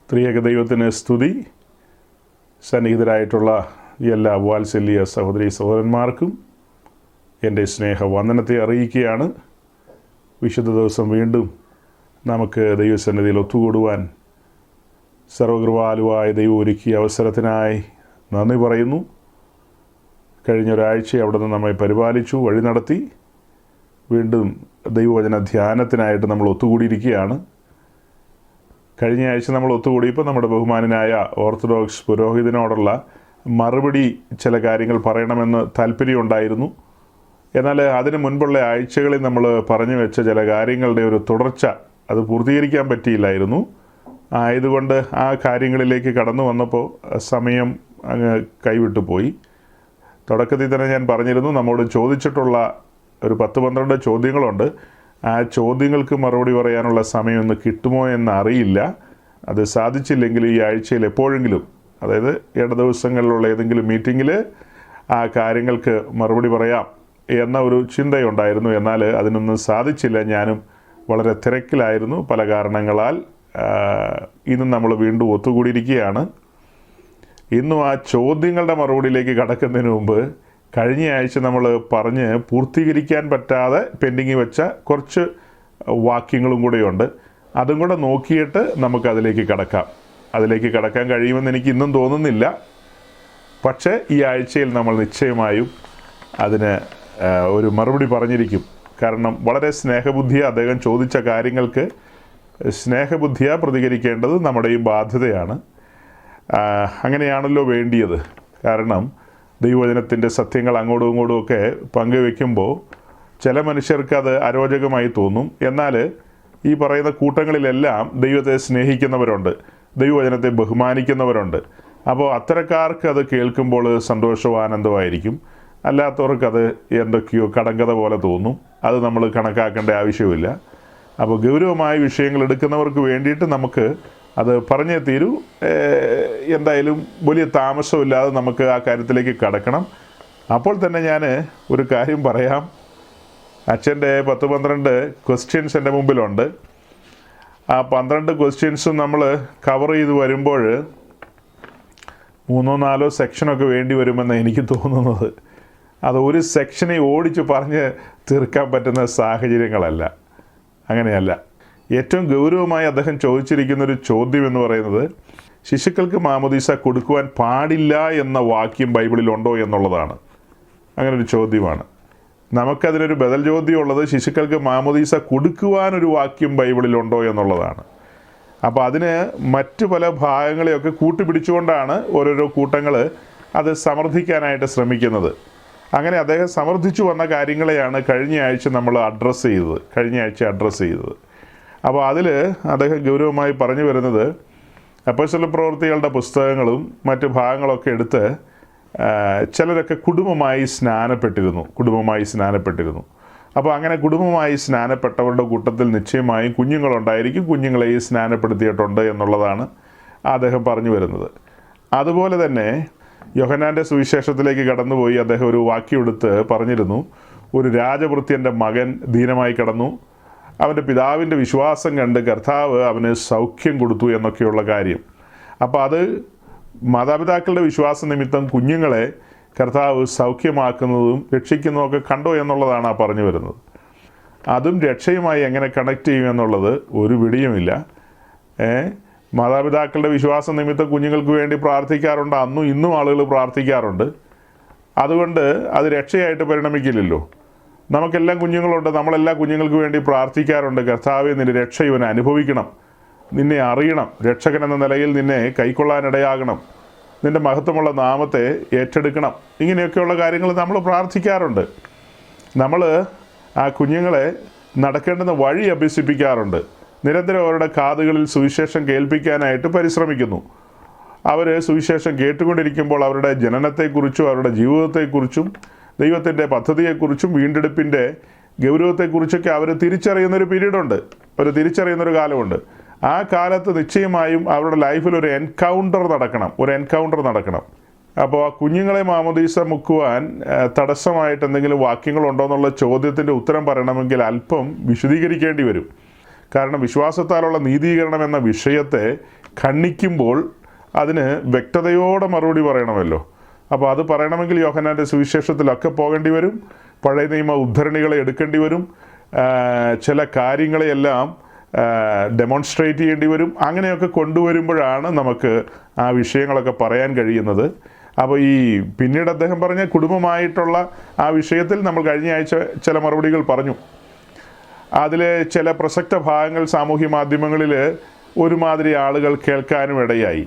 ത്രിയേക ദൈവത്തിന് സ്തുതി. സന്നിഹിതരായിട്ടുള്ള എല്ലാ വാത്സല്യ സഹോദരി സഹോദരന്മാർക്കും എൻ്റെ സ്നേഹവന്ദനത്തെ അറിയിക്കുകയാണ്. വിശുദ്ധ ദിവസം വീണ്ടും നമുക്ക് ദൈവസന്നിധിയിൽ ഒത്തുകൂടുവാൻ സർവകൃപാലുവായ ദൈവം ഒരുക്കിയ അവസരത്തിനായി നന്ദി പറയുന്നു. കഴിഞ്ഞ ഒരാഴ്ച അവിടെ നിന്ന് നമ്മെ പരിപാലിച്ചു, വഴി നടത്തി. വീണ്ടും ദൈവവചന ധ്യാനത്തിനായിട്ട് നമ്മൾ ഒത്തുകൂടിയിരിക്കുകയാണ്. കഴിഞ്ഞ ആഴ്ച നമ്മൾ ഒത്തുകൂടിയപ്പോൾ നമ്മുടെ ബഹുമാനനായ ഓർത്തഡോക്സ് പുരോഹിതനോടുള്ള മറുപടി ചില കാര്യങ്ങൾ പറയണമെന്ന് താല്പര്യമുണ്ടായിരുന്നു. എന്നാൽ അതിന് മുൻപുള്ള ആഴ്ചകളിൽ നമ്മൾ പറഞ്ഞു വെച്ച ചില കാര്യങ്ങളുടെ ഒരു തുടർച്ച അത് പൂർത്തീകരിക്കാൻ പറ്റിയില്ലായിരുന്നു. ആയതുകൊണ്ട് ആ കാര്യങ്ങളിലേക്ക് കടന്നു വന്നപ്പോൾ സമയം അങ്ങ് കൈവിട്ടു പോയി. തുടക്കത്തിൽ തന്നെ ഞാൻ പറഞ്ഞിരുന്നു, നമ്മോട് ചോദിച്ചിട്ടുള്ള ഒരു 10-12 ചോദ്യങ്ങളുണ്ട്. ആ ചോദ്യങ്ങൾക്ക് മറുപടി പറയാനുള്ള സമയം ഒന്ന് കിട്ടുമോ എന്നറിയില്ല. അത് സാധിച്ചില്ലെങ്കിൽ ഈ ആഴ്ചയിൽ എപ്പോഴെങ്കിലും, അതായത് ദിവസങ്ങളിലുള്ള ഏതെങ്കിലും മീറ്റിങ്ങിൽ ആ കാര്യങ്ങൾക്ക് മറുപടി പറയാം എന്ന ഒരു ചിന്തയുണ്ടായിരുന്നു. എന്നാൽ അതിനൊന്നും സാധിച്ചില്ല. ഞാനും വളരെ തിരക്കിലായിരുന്നു. പല കാരണങ്ങളാൽ ഇന്നും നമ്മൾ വീണ്ടും ഒത്തുകൂടിയിരിക്കുകയാണ്. ഇന്നും ആ ചോദ്യങ്ങളുടെ മറുപടിയിലേക്ക് കടക്കുന്നതിന് മുമ്പ് കഴിഞ്ഞ ആഴ്ച നമ്മൾ പറഞ്ഞ് പൂർത്തീകരിക്കാൻ പറ്റാതെ പെൻഡിങ് വെച്ച കുറച്ച് വാക്യങ്ങളും കൂടെയുണ്ട്. അതും കൂടെ നോക്കിയിട്ട് നമുക്കതിലേക്ക് കടക്കാം. അതിലേക്ക് കടക്കാൻ കഴിയുമെന്ന് എനിക്ക് ഇന്നും തോന്നുന്നില്ല. പക്ഷേ ഈ ആഴ്ചയിൽ നമ്മൾ നിശ്ചയമായും അതിന് ഒരു മറുപടി പറഞ്ഞിരിക്കും. കാരണം വളരെ സ്നേഹബുദ്ധിയ അദ്ദേഹം ചോദിച്ച കാര്യങ്ങൾക്ക് സ്നേഹബുദ്ധിയ പ്രതികരിക്കേണ്ടത് നമ്മുടെയും ബാധ്യതയാണ്. അങ്ങനെയാണല്ലോ വേണ്ടിയത്. കാരണം ദൈവവചനത്തിൻ്റെ സത്യങ്ങൾ അങ്ങോട്ടും ഇങ്ങോട്ടും ഒക്കെ പങ്കുവെക്കുമ്പോൾ ചില മനുഷ്യർക്ക് അത് അരോചകമായി തോന്നും. എന്നാൽ ഈ പറയുന്ന കൂട്ടങ്ങളിലെല്ലാം ദൈവത്തെ സ്നേഹിക്കുന്നവരുണ്ട്, ദൈവവചനത്തെ ബഹുമാനിക്കുന്നവരുണ്ട്. അപ്പോൾ അത്തരക്കാർക്ക് അത് കേൾക്കുമ്പോൾ സന്തോഷവും ആനന്ദമായിരിക്കും. അല്ലാത്തവർക്കത് എന്തൊക്കെയോ കടങ്കഥ പോലെ തോന്നും. അത് നമ്മൾ കണക്കാക്കേണ്ട ആവശ്യമില്ല. അപ്പോൾ ഗൗരവമായ വിഷയങ്ങൾ എടുക്കുന്നവർക്ക് വേണ്ടിയിട്ട് നമുക്ക് അത് പറഞ്ഞേ തീരൂ. എന്തായാലും വലിയ താമസമില്ലാതെ നമുക്ക് ആ കാര്യത്തിലേക്ക് കടക്കണം. അപ്പോൾ തന്നെ ഞാൻ ഒരു കാര്യം പറയാം. അച്ഛൻ്റെ 10-12 ക്വസ്റ്റ്യൻസ് എൻ്റെ മുമ്പിലുണ്ട്. ആ 12 ക്വസ്റ്റ്യൻസും നമ്മൾ കവർ ചെയ്ത് വരുമ്പോൾ 3-4 സെക്ഷനൊക്കെ വേണ്ടി വരുമെന്ന് എനിക്ക് തോന്നുന്നത്. അത് ഒരു സെക്ഷനെ ഓടിച്ച് പറഞ്ഞ് തീർക്കാൻ പറ്റുന്ന സാഹചര്യങ്ങളല്ല. അങ്ങനെയല്ല. ഏറ്റവും ഗൗരവമായി അദ്ദേഹം ചോദിച്ചിരിക്കുന്നൊരു ചോദ്യം എന്ന് പറയുന്നത്, ശിശുക്കൾക്ക് മാമോദീസ കൊടുക്കുവാൻ പാടില്ല എന്ന വാക്യം ബൈബിളിലുണ്ടോ എന്നുള്ളതാണ്. അങ്ങനൊരു ചോദ്യമാണ്. നമുക്കതിനൊരു ബദൽ ചോദ്യമുള്ളത്, ശിശുക്കൾക്ക് മാമോദീസ കൊടുക്കുവാനൊരു വാക്യം ബൈബിളിലുണ്ടോ എന്നുള്ളതാണ്. അപ്പോൾ അതിന് മറ്റു പല ഭാഗങ്ങളെയൊക്കെ കൂട്ടിപ്പിടിച്ചുകൊണ്ടാണ് ഓരോരോ കൂട്ടങ്ങൾ അത് സമർത്ഥിക്കാനായിട്ട് ശ്രമിക്കുന്നത്. അങ്ങനെ അദ്ദേഹം സമർത്ഥിച്ചു വന്ന കാര്യങ്ങളെയാണ് കഴിഞ്ഞ ആഴ്ച നമ്മൾ അഡ്രസ്സ് ചെയ്തത്. അപ്പോൾ അതിൽ അദ്ദേഹം ഗൗരവമായി പറഞ്ഞു വരുന്നത്, അപ്പോസ്തല പ്രവൃത്തികളുടെ പുസ്തകങ്ങളും മറ്റ് ഭാഗങ്ങളൊക്കെ എടുത്ത് ചിലരൊക്കെ കുടുംബമായി സ്നാനപ്പെട്ടിരുന്നു. അപ്പോൾ അങ്ങനെ കുടുംബമായി സ്നാനപ്പെട്ടവരുടെ കൂട്ടത്തിൽ നിശ്ചയമായും കുഞ്ഞുങ്ങളുണ്ടായിരിക്കും, കുഞ്ഞുങ്ങളെ സ്നാനപ്പെടുത്തിയിട്ടുണ്ട് എന്നുള്ളതാണ് അദ്ദേഹം പറഞ്ഞു വരുന്നത്. അതുപോലെ തന്നെ യോഹന്നാൻ്റെ സുവിശേഷത്തിലേക്ക് കടന്നുപോയി അദ്ദേഹം ഒരു വാക്യം എടുത്ത് പറഞ്ഞിരുന്നു, ഒരു രാജഭൃത്യൻ്റെ മകൻ ദീനമായി കിടന്നു, അവൻ്റെ പിതാവിൻ്റെ വിശ്വാസം കണ്ട് കർത്താവ് അവന് സൗഖ്യം കൊടുത്തു എന്നൊക്കെയുള്ള കാര്യം. അപ്പോൾ അത് മാതാപിതാക്കളുടെ വിശ്വാസ നിമിത്തം കുഞ്ഞുങ്ങളെ കർത്താവ് സൗഖ്യമാക്കുന്നതും രക്ഷിക്കുന്നതുമൊക്കെ കണ്ടോ എന്നുള്ളതാണ് ആ പറഞ്ഞു വരുന്നത്. അതും രക്ഷയുമായി എങ്ങനെ കണക്ട് ചെയ്യുമെന്നുള്ളത് ഒരു പിടിയുമില്ല. മാതാപിതാക്കളുടെ വിശ്വാസ നിമിത്തം കുഞ്ഞുങ്ങൾക്ക് വേണ്ടി പ്രാർത്ഥിക്കാറുണ്ട്. അന്നും ഇന്നും ആളുകൾ പ്രാർത്ഥിക്കാറുണ്ട്. അതുകൊണ്ട് അത് രക്ഷയായിട്ട് പരിണമിക്കില്ലല്ലോ. നമുക്കെല്ലാം കുഞ്ഞുങ്ങളുണ്ട്, നമ്മളെല്ലാ കുഞ്ഞുങ്ങൾക്ക് വേണ്ടി പ്രാർത്ഥിക്കാറുണ്ട്. കർത്താവേ, നിൻ്റെ രക്ഷ ഇവൻ അനുഭവിക്കണം, നിന്നെ അറിയണം, രക്ഷകൻ എന്ന നിലയിൽ നിന്നെ കൈക്കൊള്ളാനിടയാകണം, നിൻ്റെ മഹത്വമുള്ള നാമത്തെ ഏറ്റെടുക്കണം, ഇങ്ങനെയൊക്കെയുള്ള കാര്യങ്ങൾ നമ്മൾ പ്രാർത്ഥിക്കാറുണ്ട്. നമ്മൾ ആ കുഞ്ഞുങ്ങളെ നടക്കേണ്ടുന്ന വഴി അഭ്യസിപ്പിക്കാറുണ്ട്. നിരന്തരം അവരുടെ കാതുകളിൽ സുവിശേഷം കേൾപ്പിക്കാനായിട്ട് പരിശ്രമിക്കുന്നു. അവർ സുവിശേഷം കേട്ടുകൊണ്ടിരിക്കുമ്പോൾ അവരുടെ ജനനത്തെക്കുറിച്ചും അവരുടെ ജീവിതത്തെക്കുറിച്ചും ദൈവത്തിൻ്റെ പദ്ധതിയെക്കുറിച്ചും വീണ്ടെടുപ്പിൻ്റെ ഗൗരവത്തെക്കുറിച്ചൊക്കെ അവർ തിരിച്ചറിയുന്നൊരു പീരീഡുണ്ട്, തിരിച്ചറിയുന്നൊരു കാലമുണ്ട്. ആ കാലത്ത് നിശ്ചയമായും അവരുടെ ലൈഫിൽ ഒരു എൻകൗണ്ടർ നടക്കണം. അപ്പോൾ ആ കുഞ്ഞുങ്ങളെ മാമോദീസ മുക്കുവാൻ തടസ്സമായിട്ട് എന്തെങ്കിലും വാക്യങ്ങളുണ്ടോ എന്നുള്ള ചോദ്യത്തിൻ്റെ ഉത്തരം പറയണമെങ്കിൽ അല്പം വിശദീകരിക്കേണ്ടി വരും. കാരണം വിശ്വാസത്താലുള്ള നീതീകരണം എന്ന വിഷയത്തെ ഖണ്ഡിക്കുമ്പോൾ അതിന് വ്യക്തതയോടെ മറുപടി പറയണമല്ലോ. അപ്പോൾ അത് പറയണമെങ്കിൽ യോഹന്നാൻ്റെ സുവിശേഷത്തിലൊക്കെ പോകേണ്ടി വരും, പഴയ നിയമ ഉദ്ധരണികളെ എടുക്കേണ്ടി വരും, ചില കാര്യങ്ങളെയെല്ലാം ഡെമോൺസ്ട്രേറ്റ് ചെയ്യേണ്ടി വരും. അങ്ങനെയൊക്കെ കൊണ്ടുവരുമ്പോഴാണ് നമുക്ക് ആ വിഷയങ്ങളൊക്കെ പറയാൻ കഴിയുന്നത്. അപ്പോൾ ഈ പിന്നീട് അദ്ദേഹം പറഞ്ഞ കുടുംബമായിട്ടുള്ള ആ വിഷയത്തിൽ നമ്മൾ കഴിഞ്ഞ ആഴ്ച ചില മറുപടികൾ പറഞ്ഞു. അതിലെ ചില പ്രസക്ത ഭാഗങ്ങൾ സാമൂഹ്യ മാധ്യമങ്ങളിൽ ഒരുമാതിരി ആളുകൾ കേൾക്കാനും ഇടയായി.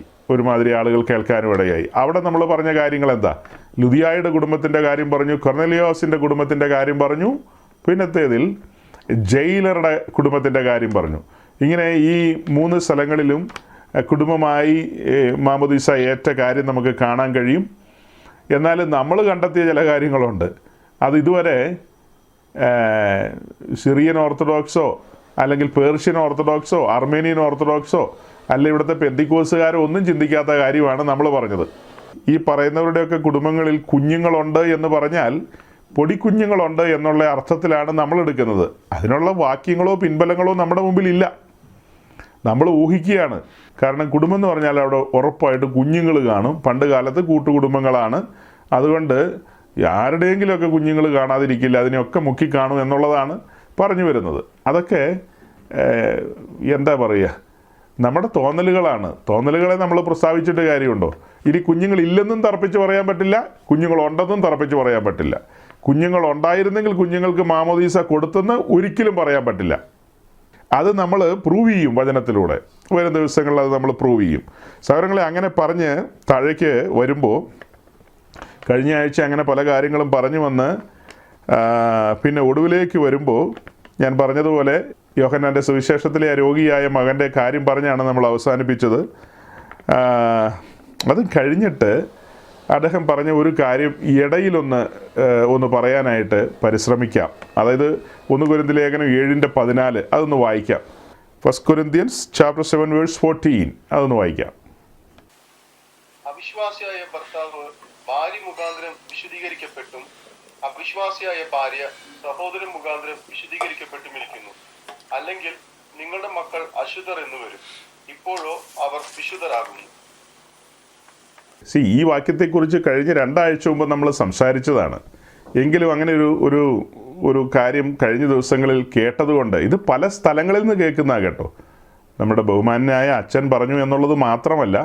അവിടെ നമ്മൾ പറഞ്ഞ കാര്യങ്ങൾ എന്താ? ലുദിയായുടെ കുടുംബത്തിൻ്റെ കാര്യം പറഞ്ഞു, കൊർനെലിയോസിൻ്റെ കുടുംബത്തിൻ്റെ കാര്യം പറഞ്ഞു, പിന്നത്തേതിൽ ജയിലറുടെ കുടുംബത്തിൻ്റെ കാര്യം പറഞ്ഞു. ഇങ്ങനെ ഈ 3 സ്ഥലങ്ങളിലും കുടുംബമായി മാമോദീസ ഏറ്റ കാര്യം നമുക്ക് കാണാൻ കഴിയും. എന്നാൽ നമ്മൾ കണ്ടെത്തിയ ചില കാര്യങ്ങളുണ്ട്. അത് ഇതുവരെ സിറിയൻ ഓർത്തഡോക്സോ അല്ലെങ്കിൽ പേർഷ്യൻ ഓർത്തഡോക്സോ അർമേനിയൻ ഓർത്തഡോക്സോ അല്ല ഇവിടുത്തെ പെന്തിക്കോസുകാരോ ഒന്നും ചിന്തിക്കാത്ത കാര്യമാണ് നമ്മൾ പറഞ്ഞത്. ഈ പറയുന്നവരുടെയൊക്കെ കുടുംബങ്ങളിൽ കുഞ്ഞുങ്ങളുണ്ട് എന്ന് പറഞ്ഞാൽ പൊടിക്കുഞ്ഞുങ്ങളുണ്ട് എന്നുള്ള അർത്ഥത്തിലാണ് നമ്മൾ എടുക്കുന്നത്. അതിനുള്ള വാക്യങ്ങളോ പിൻബലങ്ങളോ നമ്മുടെ മുമ്പിൽ ഇല്ല. നമ്മൾ ഊഹിക്കുകയാണ്. കാരണം കുടുംബം എന്ന് പറഞ്ഞാൽ അവിടെ ഉറപ്പായിട്ട് കുഞ്ഞുങ്ങൾ കാണും. പണ്ട് കാലത്ത് കൂട്ടുകുടുംബങ്ങളാണ്. അതുകൊണ്ട് ആരുടെയെങ്കിലുമൊക്കെ കുഞ്ഞുങ്ങൾ കാണാതിരിക്കില്ല, അതിനെയൊക്കെ മുക്കിക്കാണും എന്നുള്ളതാണ് പറഞ്ഞു വരുന്നത്. അതൊക്കെ എന്താ പറയുക, നമ്മുടെ തോന്നലുകളാണ്. തോന്നലുകളെ നമ്മൾ പ്രസ്താവിച്ചിട്ട് കാര്യമുണ്ടോ? ഇനി കുഞ്ഞുങ്ങളില്ലെന്നും തർപ്പിച്ച് പറയാൻ പറ്റില്ല, കുഞ്ഞുങ്ങളുണ്ടെന്നും തർപ്പിച്ച് പറയാൻ പറ്റില്ല. കുഞ്ഞുങ്ങളുണ്ടായിരുന്നെങ്കിൽ കുഞ്ഞുങ്ങൾക്ക് മാമോദീസ കൊടുത്തെന്ന് ഒരിക്കലും പറയാൻ പറ്റില്ല. അത് നമ്മൾ പ്രൂവ് ചെയ്യും വചനത്തിലൂടെ. വരും ദിവസങ്ങളിൽ അത് നമ്മൾ പ്രൂവ് ചെയ്യും. സഹോദരങ്ങളെ, അങ്ങനെ പറഞ്ഞ് താഴേക്ക് വരുമ്പോൾ കഴിഞ്ഞ ആഴ്ച അങ്ങനെ പല കാര്യങ്ങളും പറഞ്ഞു വന്ന് പിന്നെ ഒടുവിലേക്ക് വരുമ്പോൾ ഞാൻ പറഞ്ഞതുപോലെ യോഹന്നാൻ്റെ സുവിശേഷത്തിലെ ആ രോഗിയായ മകൻ്റെ കാര്യം പറഞ്ഞാണ് നമ്മൾ അവസാനിപ്പിച്ചത്. അത് കഴിഞ്ഞിട്ട് അദ്ദേഹം പറഞ്ഞ ഒരു കാര്യം ഇടയിലൊന്ന് പറയാനായിട്ട് പരിശ്രമിക്കാം. അതായത് 1 കൊരിന്ത്യർ ലേഖനം 7:14 അതൊന്ന് വായിക്കാം. 1 Corinthians chapter 7 verse 14 അതൊന്ന് വായിക്കാം. അവിശ്വാസിയായ ഭർത്താവ് ഭാര്യ മുഖാന്തരം വിശുദ്ധീകരിക്കപ്പെട്ടും അവിശ്വാസിയായ ഭാര്യ സഹോദരൻ മുഖാന്തരം വിശുദ്ധീകരിക്കപ്പെട്ടുമിരിക്കുന്നു. അല്ലെങ്കിൽ നിങ്ങളുടെ മക്കൾ അശുദ്ധർ എന്ന് വരും, ഇപ്പോഴോ അവർ വിശുദ്ധരാകുന്നു. ഈ വാക്യത്തെക്കുറിച്ച് കഴിഞ്ഞ 2 ആഴ്ച മുമ്പ് നമ്മൾ സംസാരിച്ചതാണ്. എങ്കിലും അങ്ങനെ ഒരു കാര്യം കഴിഞ്ഞ ദിവസങ്ങളിൽ കേട്ടതുകൊണ്ട്, ഇത് പല സ്ഥലങ്ങളിൽ നിന്ന് കേൾക്കുന്ന കേട്ടോ. നമ്മുടെ ബഹുമാന്യനായ അച്ഛൻ പറഞ്ഞു എന്നുള്ളത് മാത്രമല്ല,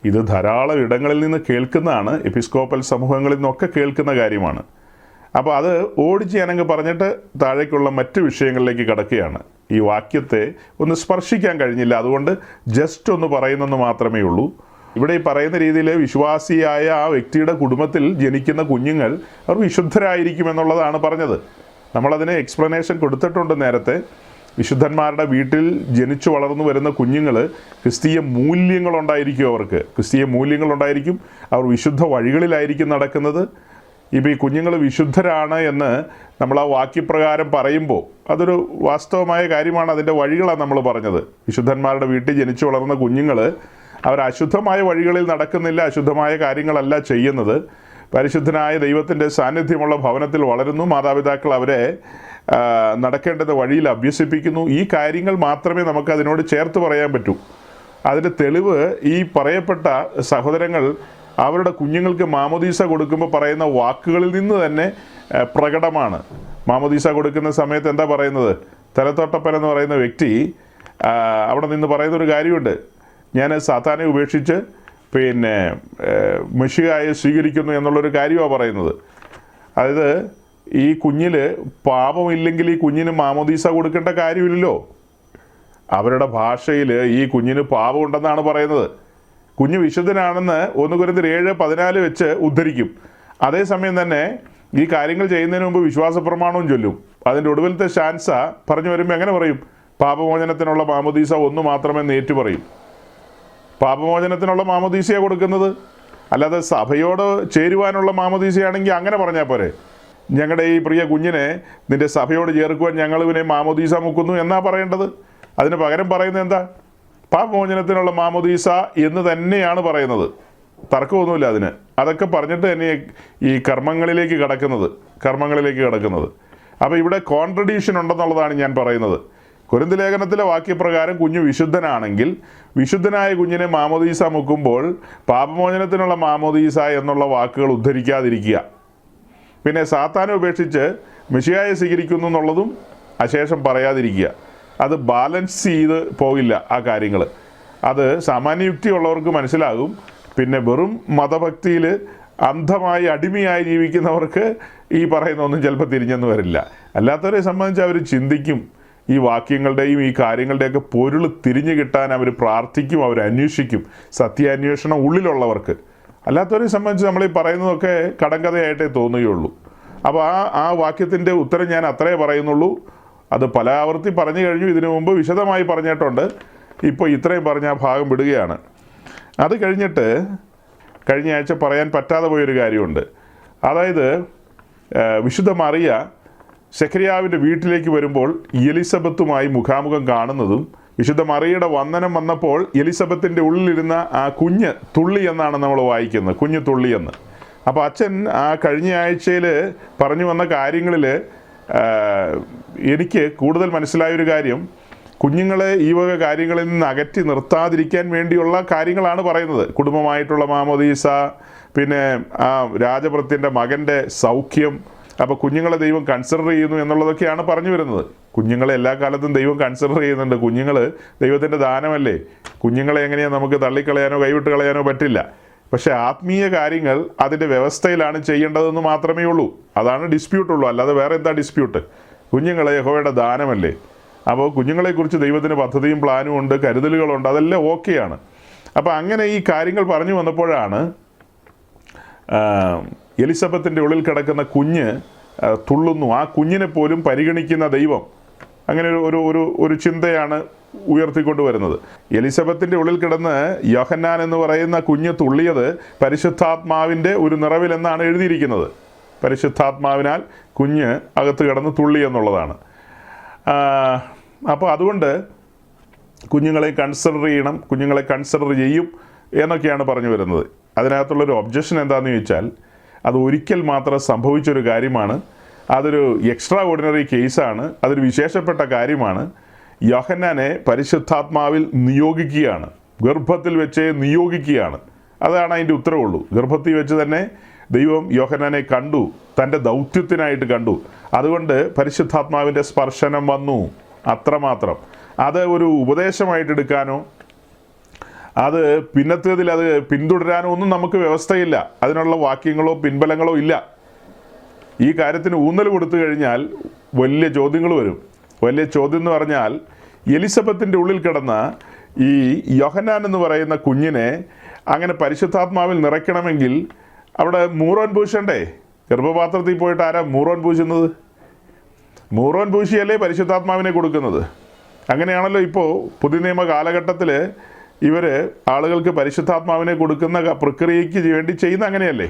ഇത് ധാരാളം ഇടങ്ങളിൽ നിന്ന് കേൾക്കുന്നതാണ്. എപ്പിസ്കോപ്പൽ സമൂഹങ്ങളിൽ നിന്നൊക്കെ കേൾക്കുന്ന കാര്യമാണ്. അപ്പോൾ അത് ഓടിച്ച് ഞാനങ്ങ് പറഞ്ഞിട്ട് താഴേക്കുള്ള മറ്റ് വിഷയങ്ങളിലേക്ക് കടക്കുകയാണ്. ഈ വാക്യത്തെ ഒന്ന് സ്പർശിക്കാൻ കഴിഞ്ഞില്ല, അതുകൊണ്ട് ജസ്റ്റ് ഒന്ന് പറയുന്നെന്ന് മാത്രമേ ഉള്ളൂ. ഇവിടെ ഈ പറയുന്ന രീതിയിൽ വിശ്വാസിയായ ആ വ്യക്തിയുടെ കുടുംബത്തിൽ ജനിക്കുന്ന കുഞ്ഞുങ്ങൾ അവർ വിശുദ്ധരായിരിക്കുമെന്നുള്ളതാണ് പറഞ്ഞത്. നമ്മളതിന് എക്സ്പ്ലനേഷൻ കൊടുത്തിട്ടുണ്ട് നേരത്തെ. വിശുദ്ധന്മാരുടെ വീട്ടിൽ ജനിച്ചു വളർന്നു വരുന്ന കുഞ്ഞുങ്ങൾ ക്രിസ്തീയ മൂല്യങ്ങളുണ്ടായിരിക്കും. അവർ വിശുദ്ധ വഴികളിലായിരിക്കും നടക്കുന്നത്. ഇപ്പോൾ ഈ കുഞ്ഞുങ്ങൾ വിശുദ്ധരാണ് എന്ന് നമ്മൾ ആ വാക്യപ്രകാരം പറയുമ്പോൾ അതൊരു വാസ്തവമായ കാര്യമാണ്. അതിൻ്റെ വഴികളാണ് നമ്മൾ പറഞ്ഞത്. വിശുദ്ധന്മാരുടെ വീട്ടിൽ ജനിച്ചു വളർന്ന കുഞ്ഞുങ്ങൾ അവർ അശുദ്ധമായ വഴികളിൽ നടക്കുന്നില്ല, അശുദ്ധമായ കാര്യങ്ങളല്ല ചെയ്യുന്നത്. പരിശുദ്ധനായ ദൈവത്തിൻ്റെ സാന്നിധ്യമുള്ള ഭവനത്തിൽ വളരുന്നു. മാതാപിതാക്കൾ അവരെ നടക്കേണ്ടത് വഴിയിൽ അഭ്യസിപ്പിക്കുന്നു. ഈ കാര്യങ്ങൾ മാത്രമേ നമുക്ക് അതിനോട് ചേർത്ത് പറയാൻ പറ്റൂ. അതിൻ്റെ തെളിവ് ഈ പറയപ്പെട്ട സഹോദരങ്ങൾ അവരുടെ കുഞ്ഞുങ്ങൾക്ക് മാമോദീസ കൊടുക്കുമ്പോൾ പറയുന്ന വാക്കുകളിൽ നിന്ന് തന്നെ പ്രകടമാണ്. മാമോദീസ കൊടുക്കുന്ന സമയത്ത് എന്താ പറയുന്നത്? തലത്തോട്ടപ്പൻ എന്ന് പറയുന്ന വ്യക്തി അവിടെ നിന്ന് പറയുന്നൊരു കാര്യമുണ്ട്. ഞാൻ സാത്താനെ ഉപേക്ഷിച്ച് മെഷിഹായെ സ്വീകരിക്കുന്നു എന്നുള്ളൊരു കാര്യമാണ് പറയുന്നത്. അതായത് ഈ കുഞ്ഞിൽ പാപമില്ലെങ്കിൽ ഈ കുഞ്ഞിന് മാമോദീസ കൊടുക്കേണ്ട കാര്യമില്ലല്ലോ. അവരുടെ ഭാഷയിൽ ഈ കുഞ്ഞിന് പാപമുണ്ടെന്നാണ് പറയുന്നത്. കുഞ്ഞ് വിശുദ്ധനാണെന്ന് 1 കൊരിന്ത്യർ 7:14 വെച്ച് ഉദ്ധരിക്കും. അതേസമയം തന്നെ ഈ കാര്യങ്ങൾ ചെയ്യുന്നതിന് മുമ്പ് വിശ്വാസ പ്രമാണവും ചൊല്ലും. അതിൻ്റെ ഒടുവിലത്തെ ശാൻസ പറഞ്ഞു വരുമ്പോൾ എങ്ങനെ പറയും? പാപമോചനത്തിനുള്ള മാമോദീസ ഒന്ന് മാത്രമേ നേറ്റു പറയും. പാപമോചനത്തിനുള്ള മാമോദീസയാണ് കൊടുക്കുന്നത്. അല്ലാതെ സഭയോട് ചേരുവാനുള്ള മാമോദീസയാണെങ്കിൽ അങ്ങനെ പറഞ്ഞാൽ പോരെ. ഞങ്ങളുടെ ഈ പ്രിയ കുഞ്ഞിനെ നിൻ്റെ സഭയോട് ചേർക്കുവാൻ ഞങ്ങൾ ഇവനെ മാമോദീസ മുക്കുന്നു എന്നാ പറയേണ്ടത്. അതിന് പകരം പറയുന്നത് എന്താ? പാപമോചനത്തിനുള്ള മാമോദീസ എന്ന് തന്നെയാണ് പറയുന്നത്. തർക്കമൊന്നുമില്ല അതിന്. അതൊക്കെ പറഞ്ഞിട്ട് തന്നെ ഈ കർമ്മങ്ങളിലേക്ക് കടക്കുന്നത്. അപ്പോൾ ഇവിടെ കോൺട്രഡിക്ഷൻ ഉണ്ടെന്നുള്ളതാണ് ഞാൻ പറയുന്നത്. കൊരിന്ത് ലേഖനത്തിലെ വാക്യപ്രകാരം കുഞ്ഞ് വിശുദ്ധനാണെങ്കിൽ വിശുദ്ധനായ കുഞ്ഞിനെ മാമോദീസ മുക്കുമ്പോൾ പാപമോചനത്തിനുള്ള മാമോദീസ എന്നുള്ള വാക്കുകൾ ഉദ്ധരിക്കാതിരിക്കുക. പിന്നെ സാത്താനെ ഉപേക്ഷിച്ച് മിശിഹായെ സ്വീകരിക്കുന്നു എന്നുള്ളതും അശേഷം പറയാതിരിക്കുക. അത് ബാലൻസ് ചെയ്ത് പോകില്ല ആ കാര്യങ്ങൾ. അത് സാമാന്യയുക്തിയുള്ളവർക്ക് മനസ്സിലാകും. പിന്നെ വെറും മതഭക്തിയിൽ അന്ധമായി അടിമയായി ജീവിക്കുന്നവർക്ക് ഈ പറയുന്നൊന്നും ചിലപ്പോൾ തിരിഞ്ഞെന്ന് വരില്ല. അല്ലാത്തവരെ സംബന്ധിച്ച് അവർ ചിന്തിക്കും, ഈ വാക്യങ്ങളുടെയും ഈ കാര്യങ്ങളുടെയൊക്കെ പൊരുൾ തിരിഞ്ഞു കിട്ടാൻ അവർ പ്രാർത്ഥിക്കും, അവർ അന്വേഷിക്കും. സത്യാന്വേഷണം ഉള്ളിലുള്ളവർക്ക്. അല്ലാത്തവരെ സംബന്ധിച്ച് നമ്മൾ ഈ പറയുന്നതൊക്കെ കടങ്കഥയായിട്ടേ തോന്നുകയുള്ളൂ. അപ്പോൾ ആ വാക്യത്തിൻ്റെ ഉത്തരം ഞാൻ അത്രേ പറയുന്നുള്ളൂ. അത് പല ആവർത്തി പറഞ്ഞു കഴിഞ്ഞു, ഇതിനു മുമ്പ് വിശദമായി പറഞ്ഞിട്ടുണ്ട്. ഇപ്പോൾ ഇത്രയും പറഞ്ഞ ആ ഭാഗം വിടുകയാണ്. അത് കഴിഞ്ഞിട്ട് കഴിഞ്ഞ ആഴ്ച പറയാൻ പറ്റാതെ പോയൊരു കാര്യമുണ്ട്. അതായത് വിശുദ്ധ മറിയ സെഖരിയാവിൻ്റെ വീട്ടിലേക്ക് വരുമ്പോൾ എലിസബത്തുമായി മുഖാമുഖം കാണുന്നതും, വിശുദ്ധ മറിയയുടെ വന്ദനം വന്നപ്പോൾ എലിസബത്തിൻ്റെ ഉള്ളിലിരുന്ന ആ കുഞ്ഞ് തുള്ളി എന്നാണ് നമ്മൾ വായിക്കുന്നത്, കുഞ്ഞ് തുള്ളി എന്ന്. അപ്പോൾ അച്ഛൻ ആ കഴിഞ്ഞ ആഴ്ചയിൽ പറഞ്ഞു വന്ന കാര്യങ്ങളിൽ എനിക്ക് കൂടുതൽ മനസ്സിലായൊരു കാര്യം, കുഞ്ഞുങ്ങളെ ഈ വക കാര്യങ്ങളിൽ നിന്ന് അകറ്റി നിർത്താതിരിക്കാൻ വേണ്ടിയുള്ള കാര്യങ്ങളാണ് പറയുന്നത്. കുടുംബമായിട്ടുള്ള മാമോദീസ, പിന്നെ ആ രാജഭൃത്യൻ്റെ മകൻ്റെ സൗഖ്യം. അപ്പോൾ കുഞ്ഞുങ്ങളെ ദൈവം കൺസിഡർ ചെയ്യുന്നു എന്നുള്ളതൊക്കെയാണ് പറഞ്ഞു വരുന്നത്. കുഞ്ഞുങ്ങളെ എല്ലാ കാലത്തും ദൈവം കൺസിഡർ ചെയ്യുന്നുണ്ട്. കുഞ്ഞുങ്ങൾ ദൈവത്തിൻ്റെ ദാനമല്ലേ. കുഞ്ഞുങ്ങളെ എങ്ങനെയാണ് നമുക്ക് തള്ളിക്കളയാനോ കൈവിട്ട് കളയാനോ പറ്റില്ല. പക്ഷേ ആത്മീയ കാര്യങ്ങൾ അതിൻ്റെ വ്യവസ്ഥയിലാണ് ചെയ്യേണ്ടതെന്ന് മാത്രമേ ഉള്ളൂ. അതാണ് ഡിസ്പ്യൂട്ടുള്ളൂ. അല്ലാതെ വേറെ എന്താ ഡിസ്പ്യൂട്ട്? കുഞ്ഞുങ്ങളെ യഹോവയുടെ ദാനമല്ലേ. അപ്പോൾ കുഞ്ഞുങ്ങളെക്കുറിച്ച് ദൈവത്തിന് പദ്ധതിയും പ്ലാനും ഉണ്ട്, കരുതലുകളുണ്ട്, അതെല്ലാം ഓക്കെയാണ്. അപ്പോൾ അങ്ങനെ ഈ കാര്യങ്ങൾ പറഞ്ഞു വന്നപ്പോഴാണ് എലിസബത്തിൻ്റെ ഉള്ളിൽ കിടക്കുന്ന കുഞ്ഞ് തുള്ളുന്നു, ആ കുഞ്ഞിനെ പോലും പരിഗണിക്കുന്ന ദൈവം. അങ്ങനെ ഒരു ചിന്തയാണ് ഉയർത്തിക്കൊണ്ട് വരുന്നത്. എലിസബത്തിൻ്റെ ഉള്ളിൽ കിടന്ന് യോഹന്നാൻ എന്ന് പറയുന്ന കുഞ്ഞ് തുള്ളിയത് പരിശുദ്ധാത്മാവിൻ്റെ ഒരു നിറവിലെന്നാണ് എഴുതിയിരിക്കുന്നത്. പരിശുദ്ധാത്മാവിനാൽ കുഞ്ഞ് അകത്ത് കിടന്ന് തുള്ളി എന്നുള്ളതാണ്. അപ്പോൾ അതുകൊണ്ട് കുഞ്ഞുങ്ങളെ കൺസിഡർ ചെയ്യണം, കുഞ്ഞുങ്ങളെ കൺസിഡർ ചെയ്യും എന്നൊക്കെയാണ് പറഞ്ഞു വരുന്നത്. അതിനകത്തുള്ളൊരു ഒബ്ജക്ഷൻ എന്താണെന്ന് ചോദിച്ചാൽ, അത് ഒരിക്കൽ മാത്രം സംഭവിച്ചൊരു കാര്യമാണ്. അതൊരു എക്സ്ട്രാ ഓർഡിനറി കേസാണ്. അതൊരു വിശേഷപ്പെട്ട കാര്യമാണ്. യോഹന്നാനെ പരിശുദ്ധാത്മാവിൽ നിയോഗിക്കുകയാണ്, ഗർഭത്തിൽ വെച്ച് നിയോഗിക്കുകയാണ്. അതാണ് അതിൻ്റെ ഉത്തരവുള്ളൂ. ഗർഭത്തിൽ വെച്ച് തന്നെ ദൈവം യോഹന്നാനെ കണ്ടു, തൻ്റെ ദൗത്യത്തിനായിട്ട് കണ്ടു. അതുകൊണ്ട് പരിശുദ്ധാത്മാവിൻ്റെ സ്പർശനം വന്നു, അത്രമാത്രം. അത് ഒരു ഉപദേശമായിട്ട് എടുക്കാനോ അത് പിന്നത്തേതിൽ അത് പിന്തുടരാനോ ഒന്നും നമുക്ക് വ്യവസ്ഥയില്ല. അതിനുള്ള വാക്യങ്ങളോ പിൻബലങ്ങളോ ഇല്ല. ഈ കാര്യത്തിന് ഊന്നൽ കൊടുത്തു കഴിഞ്ഞാൽ വലിയ ചോദ്യങ്ങൾ വരും. വലിയ ചോദ്യം എന്ന് പറഞ്ഞാൽ, എലിസബത്തിൻ്റെ ഉള്ളിൽ കിടന്ന ഈ യോഹന്നാൻ എന്ന് പറയുന്ന കുഞ്ഞിനെ അങ്ങനെ പരിശുദ്ധാത്മാവിൽ നിറയ്ക്കണമെങ്കിൽ അവിടെ മൂറോൻ പൂശണ്ടേ? ഗർഭപാത്രത്തിൽ പോയിട്ട് ആരാ മൂറോൻ പൂശുന്നത്? മൂറോൻ പൂശിയല്ലേ പരിശുദ്ധാത്മാവിനെ കൊടുക്കുന്നത്. അങ്ങനെയാണല്ലോ ഇപ്പോൾ പുതിയ നിയമ കാലഘട്ടത്തിൽ ഇവർ ആളുകൾക്ക് പരിശുദ്ധാത്മാവിനെ കൊടുക്കുന്ന പ്രക്രിയയ്ക്ക് വേണ്ടി ചെയ്യുന്ന അങ്ങനെയല്ലേ.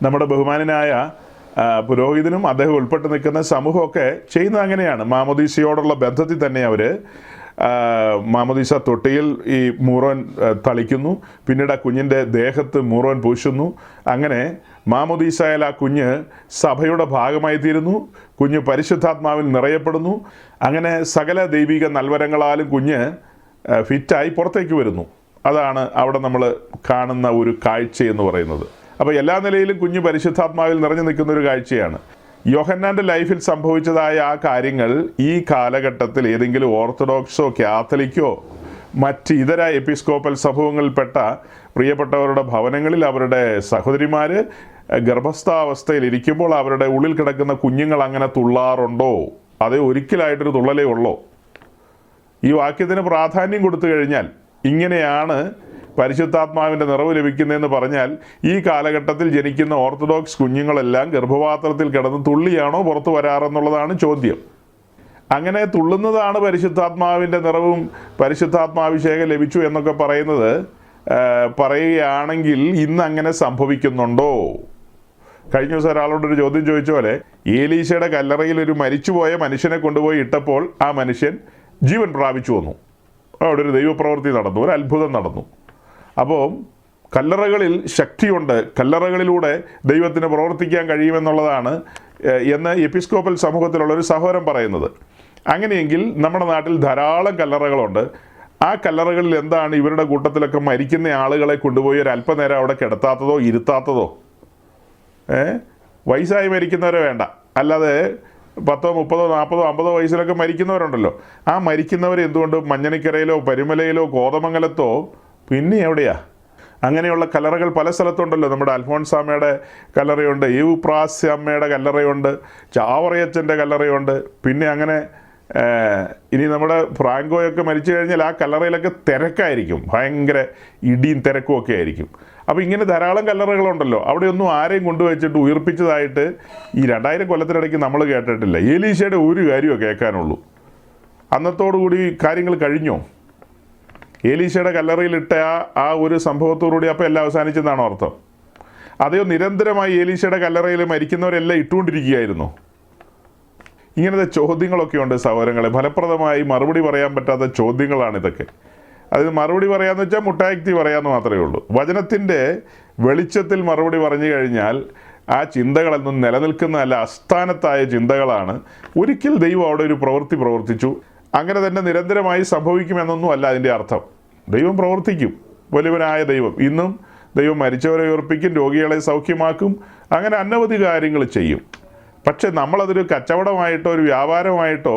നമ്മുടെ ബഹുമാനനായ പുരോഹിതനും അദ്ദേഹം ഉൾപ്പെട്ട് നിൽക്കുന്ന സമൂഹമൊക്കെ ചെയ്യുന്നത് അങ്ങനെയാണ്. മാമോദീസയോടുള്ള ബന്ധത്തിൽ തന്നെ അവർ മാമോദീസ തൊട്ടിയിൽ ഈ മൂറോൻ തളിക്കുന്നു, പിന്നീട് ആ കുഞ്ഞിൻ്റെ ദേഹത്ത് മൂറോൻ പൂശുന്നു. അങ്ങനെ മാമോദീസയിൽ ആ കുഞ്ഞ് സഭയുടെ ഭാഗമായി തീരുന്നു, കുഞ്ഞ് പരിശുദ്ധാത്മാവിൽ നിറയപ്പെടുന്നു. അങ്ങനെ സകല ദൈവിക നൽവരങ്ങളാലും കുഞ്ഞ് ഫിറ്റായി പുറത്തേക്ക് വരുന്നു. അതാണ് അവിടെ നമ്മൾ കാണുന്ന ഒരു കാഴ്ച എന്ന് പറയുന്നത്. അപ്പോൾ എല്ലാ നിലയിലും കുഞ്ഞ് പരിശുദ്ധാത്മാവിൽ നിറഞ്ഞു നിൽക്കുന്ന ഒരു കാഴ്ചയാണ്. യോഹന്നാൻ്റെ ലൈഫിൽ സംഭവിച്ചതായ ആ കാര്യങ്ങൾ ഈ കാലഘട്ടത്തിൽ ഏതെങ്കിലും ഓർത്തഡോക്സോ കാത്തലിക്കോ മറ്റ് ഇതര എപ്പിസ്കോപ്പൽ സമൂഹങ്ങളിൽപ്പെട്ട പ്രിയപ്പെട്ടവരുടെ ഭവനങ്ങളിൽ അവരുടെ സഹോദരിമാർ ഗർഭസ്ഥാവസ്ഥയിൽ ഇരിക്കുമ്പോൾ അവരുടെ ഉള്ളിൽ കിടക്കുന്ന കുഞ്ഞുങ്ങൾ അങ്ങനെ തുള്ളാറുണ്ടോ? അതേ ഒരിക്കലായിട്ടൊരു തുള്ളലേ ഉള്ളോ? ഈ വാക്യത്തിന് പ്രാധാന്യം കൊടുത്തു കഴിഞ്ഞാൽ, ഇങ്ങനെയാണ് പരിശുദ്ധാത്മാവിൻ്റെ നിറവ് ലഭിക്കുന്നതെന്ന് പറഞ്ഞാൽ, ഈ കാലഘട്ടത്തിൽ ജനിക്കുന്ന ഓർത്തഡോക്സ് കുഞ്ഞുങ്ങളെല്ലാം ഗർഭപാത്രത്തിൽ കിടന്ന് തുള്ളിയാണോ പുറത്തു വരാറെന്നുള്ളതാണ് ചോദ്യം. അങ്ങനെ തുള്ളുന്നതാണ് പരിശുദ്ധാത്മാവിൻ്റെ നിറവും പരിശുദ്ധാത്മാഭിഷേകം ലഭിച്ചു എന്നൊക്കെ പറയുകയാണെങ്കിൽ ഇന്ന് അങ്ങനെ സംഭവിക്കുന്നുണ്ടോ? കഴിഞ്ഞ ദിവസം ഒരാളോടൊരു ചോദ്യം ചോദിച്ച പോലെ, ഏലീശയുടെ കല്ലറയിൽ ഒരു മരിച്ചുപോയ മനുഷ്യനെ കൊണ്ടുപോയി ഇട്ടപ്പോൾ ആ മനുഷ്യൻ ജീവൻ പ്രാപിച്ചു വന്നു. അവിടെ ഒരു ദൈവപ്രവൃത്തി നടന്നു, ഒരു അത്ഭുതം നടന്നു. അപ്പോൾ കല്ലറകളിൽ ശക്തിയുണ്ട്, കല്ലറകളിലൂടെ ദൈവത്തിന് പ്രവർത്തിക്കാൻ കഴിയുമെന്നുള്ളതാണ് എന്ന് എപ്പിസ്കോപ്പൽ സമൂഹത്തിലുള്ളൊരു സഹോദരൻ പറയുന്നത്. അങ്ങനെയെങ്കിൽ നമ്മുടെ നാട്ടിൽ ധാരാളം കല്ലറകളുണ്ട്. ആ കല്ലറകളിൽ എന്താണ് ഇവരുടെ കൂട്ടത്തിലൊക്കെ മരിക്കുന്ന ആളുകളെ കൊണ്ടുപോയി ഒരു അല്പനേരം അവിടെ കിടത്താത്തതോ ഇരുത്താത്തതോ? വയസ്സായി മരിക്കുന്നവരെ വേണ്ട, അല്ലാതെ 10, 30, 40, 50 വയസ്സിലൊക്കെ മരിക്കുന്നവരുണ്ടല്ലോ. ആ മരിക്കുന്നവർ എന്തുകൊണ്ട് മഞ്ഞണിക്കരയിലോ പരുമലയിലോ കോതമംഗലത്തോ പിന്നെ എവിടെയാ? അങ്ങനെയുള്ള കല്ലറകൾ പല സ്ഥലത്തുണ്ടല്ലോ. നമ്മുടെ അൽഫോൺസാമ്മയുടെ കല്ലറയുണ്ട്, യൂപ്രാസ്യമ്മയുടെ കല്ലറയുണ്ട്, ചാവറയച്ചൻ്റെ കല്ലറയുണ്ട്. പിന്നെ അങ്ങനെ ഇനി നമ്മുടെ ഫ്രാങ്കോയൊക്കെ മരിച്ചു കഴിഞ്ഞാൽ ആ കല്ലറയിലൊക്കെ തിരക്കായിരിക്കും, ഭയങ്കര ഇടിയും തിരക്കും ഒക്കെ ആയിരിക്കും. അപ്പോൾ ഇങ്ങനെ ധാരാളം കല്ലറകളുണ്ടല്ലോ. അവിടെയൊന്നും ആരെയും കൊണ്ടുവച്ചിട്ട് ഉയർപ്പിച്ചതായിട്ട് ഈ 2000 കൊല്ലത്തിനിടയ്ക്ക് നമ്മൾ കേട്ടിട്ടില്ല. ഏലീശയുടെ ഒരു കാര്യമോ കേൾക്കാനുള്ളൂ. അന്നത്തോടുകൂടി കാര്യങ്ങൾ കഴിഞ്ഞോ? ഏലീശയുടെ കല്ലറയിലിട്ട ആ ഒരു സംഭവത്തോടുകൂടി അപ്പോൾ എല്ലാം അവസാനിച്ചെന്നാണോ അർത്ഥം? അതെയോ നിരന്തരമായി ഏലീശയുടെ കല്ലറയിൽ മരിക്കുന്നവരെല്ലാം ഇട്ടുകൊണ്ടിരിക്കുകയായിരുന്നു? ഇങ്ങനത്തെ ചോദ്യങ്ങളൊക്കെ ഉണ്ട് സഹോദരങ്ങളെ. ഫലപ്രദമായി മറുപടി പറയാൻ പറ്റാത്ത ചോദ്യങ്ങളാണിതൊക്കെ. അതിന് മറുപടി പറയാമെന്ന് വെച്ചാൽ മുട്ടായുക്തി പറയാമെന്ന് മാത്രമേ ഉള്ളൂ. വചനത്തിൻ്റെ വെളിച്ചത്തിൽ മറുപടി പറഞ്ഞു കഴിഞ്ഞാൽ ആ ചിന്തകളൊന്നും നിലനിൽക്കുന്നതല്ല, അസ്ഥാനത്തായ ചിന്തകളാണ്. ഒരിക്കൽ ദൈവം അവിടെ ഒരു പ്രവൃത്തി പ്രവർത്തിച്ചു, അങ്ങനെ തന്നെ നിരന്തരമായി സംഭവിക്കുമെന്നൊന്നും അല്ല അതിൻ്റെ അർത്ഥം. ദൈവം പ്രവർത്തിക്കും, വലിയവനായ ദൈവം. ഇന്നും ദൈവം മരിച്ചവരെ ഉയർപ്പിക്കും, രോഗികളെ സൗഖ്യമാക്കും, അങ്ങനെ അനവധി കാര്യങ്ങൾ ചെയ്യും. പക്ഷെ നമ്മളതൊരു കച്ചവടമായിട്ടോ ഒരു വ്യാപാരമായിട്ടോ